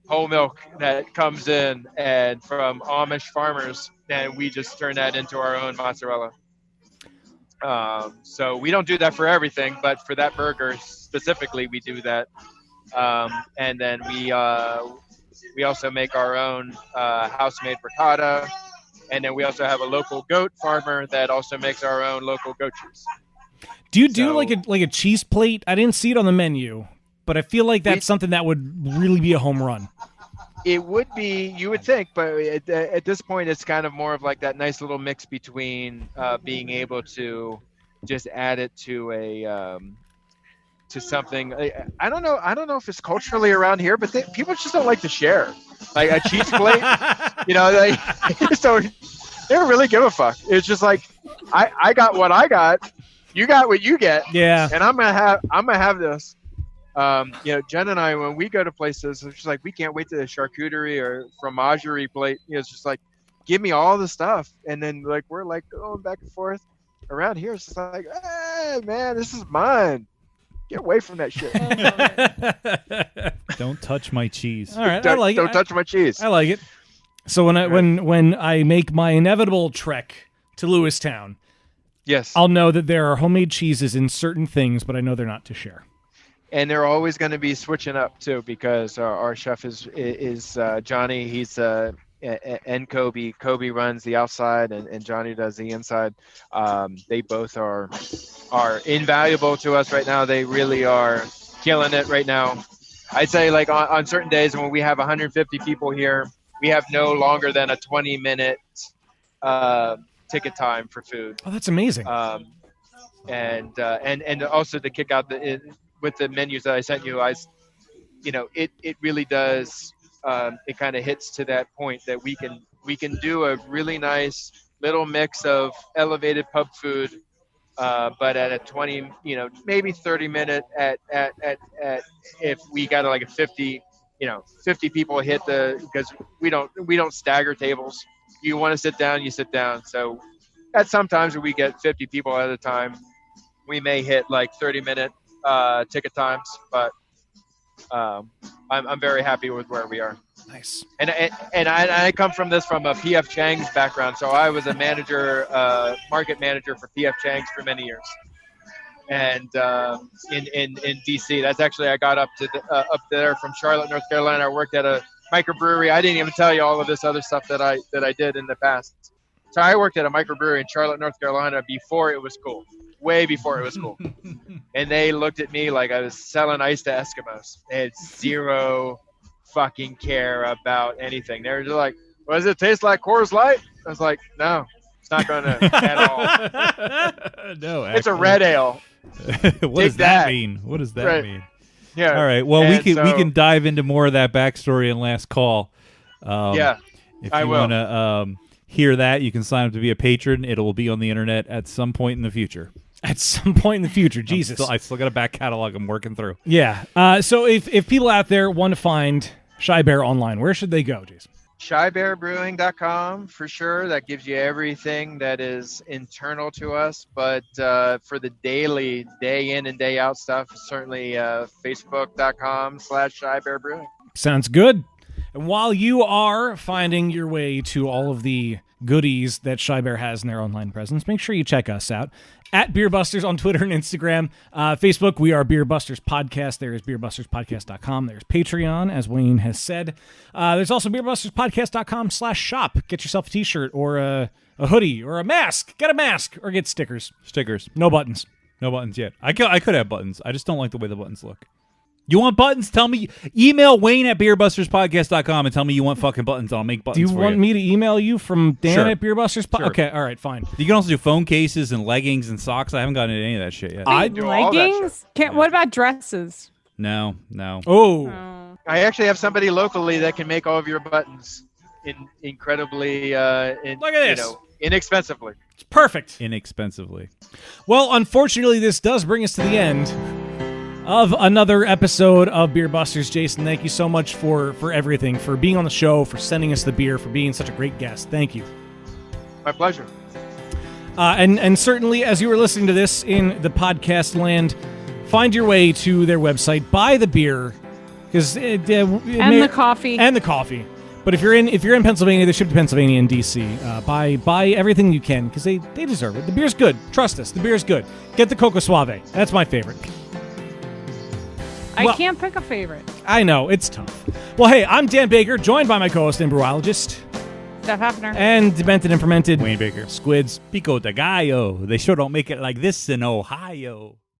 whole milk that comes in and from Amish farmers, and we just turn that into our own mozzarella. So we don't do that for everything, but for that burger specifically, we do that. And then we also make our own house-made ricotta. And then we also have a local goat farmer that also makes our own local goat cheese. Do you do like a cheese plate? I didn't see it on the menu, but I feel like that's something that would really be a home run. It would be, you would think, but at this point, it's kind of more of like that nice little mix between being able to just add it to to something. I don't know if it's culturally around here, but people just don't like to share. Like a cheese plate, they just don't really give a fuck. It's just like, I got what I got, you got what you get, yeah, and I'm gonna have this. Jen and I, when we go to places, it's just like, we can't wait to the charcuterie or fromagerie plate. It's just like, give me all the stuff, and then we're going back and forth. Around here, it's just like, hey man, this is mine. Get away from that shit. Don't touch my cheese. All right, I like it. Don't touch my cheese. I like it. So when I make my inevitable trek to Lewistown, yes, I'll know that there are homemade cheeses in certain things, but I know they're not to share. And they're always going to be switching up too, because our chef is Johnny. He's and Kobe. Kobe runs the outside, and Johnny does the inside. They both are invaluable to us right now. They really are killing it right now. I'd say like on certain days when we have 150 people here, we have no longer than a 20-minute ticket time for food. Oh, that's amazing. And also to kick out with the menus that I sent you, it really does. It kind of hits to that point that we can do a really nice little mix of elevated pub food, but at a 20, maybe 30-minute at if we got like a 50 people hit because we don't stagger tables. You want to sit down, you sit down. So at sometimes when we get 50 people at a time, we may hit like 30-minute ticket times, but I'm very happy with where we are. Nice. And I come from a PF Chang's background, so I was a market manager for PF Chang's for many years, and in DC. That's actually I got up there from Charlotte, North Carolina. I worked at a microbrewery. I didn't even tell you all of this other stuff that I did in the past. So I worked at a microbrewery in Charlotte, North Carolina before it was cool. Way before it was cool. And they looked at me like I was selling ice to Eskimos. They had zero fucking care about anything. They were just like, well, does it taste like Coors Light? I was like, no, it's not going to at all. No, actually. It's a red ale. What does that mean? What does that mean? Yeah. All right. Well, we can dive into more of that backstory in Last Call. Yeah, if I you will. want to hear that, you can sign up to be a patron. It will be on the internet at some point in the future. At some point in the future, Jesus. I still got a back catalog I'm working through. Yeah. So if people out there want to find Shy Bear online, where should they go, Jason? ShyBearBrewing.com for sure. That gives you everything that is internal to us. But for the daily, day in and day out stuff, certainly Facebook.com/ShyBearBrewing. Sounds good. And while you are finding your way to all of the goodies that Shy Bear has in their online presence, make sure you check us out at Beer Busters on Twitter and Instagram. Facebook, we are Beer Busters Podcast. There is beerbusterspodcast.com. There's Patreon, as Wayne has said. There's also beerbusterspodcast.com/shop. Get yourself a t-shirt or a hoodie or a mask. Get a mask or get stickers. Stickers. No buttons. No buttons yet. I could have buttons. I just don't like the way the buttons look. You want buttons? Tell me. Email Wayne at beerbusterspodcast.com and tell me you want fucking buttons. I'll make buttons for you. Do you want me to email you from Dan Sure. at Beerbusters? Sure. Okay, all right, fine. You can also do phone cases and leggings and socks. I haven't gotten into any of that shit yet. I do all that Leggings? What about dresses? No. Oh. I actually have somebody locally that can make all of your buttons incredibly Look at this. Inexpensively. It's perfect. Inexpensively. Well, unfortunately, this does bring us to the end of another episode of Beer Busters. Jason, thank you so much for everything, for being on the show, for sending us the beer, for being such a great guest. Thank you. My pleasure. And certainly, as you were listening to this in the podcast land, find your way to their website, buy the beer, because The coffee. and the coffee. But if you're in Pennsylvania, they ship to Pennsylvania and DC. Buy everything you can because they deserve it. The beer's good. Trust us, the beer's good. Get the Coco Suave. That's my favorite. I can't pick a favorite. I know, it's tough. Well, hey, I'm Dan Baker, joined by my co-host and brewologist. Steph Heffner. And demented and fermented Wayne Baker. Squids. Pico de gallo. They sure don't make it like this in Ohio.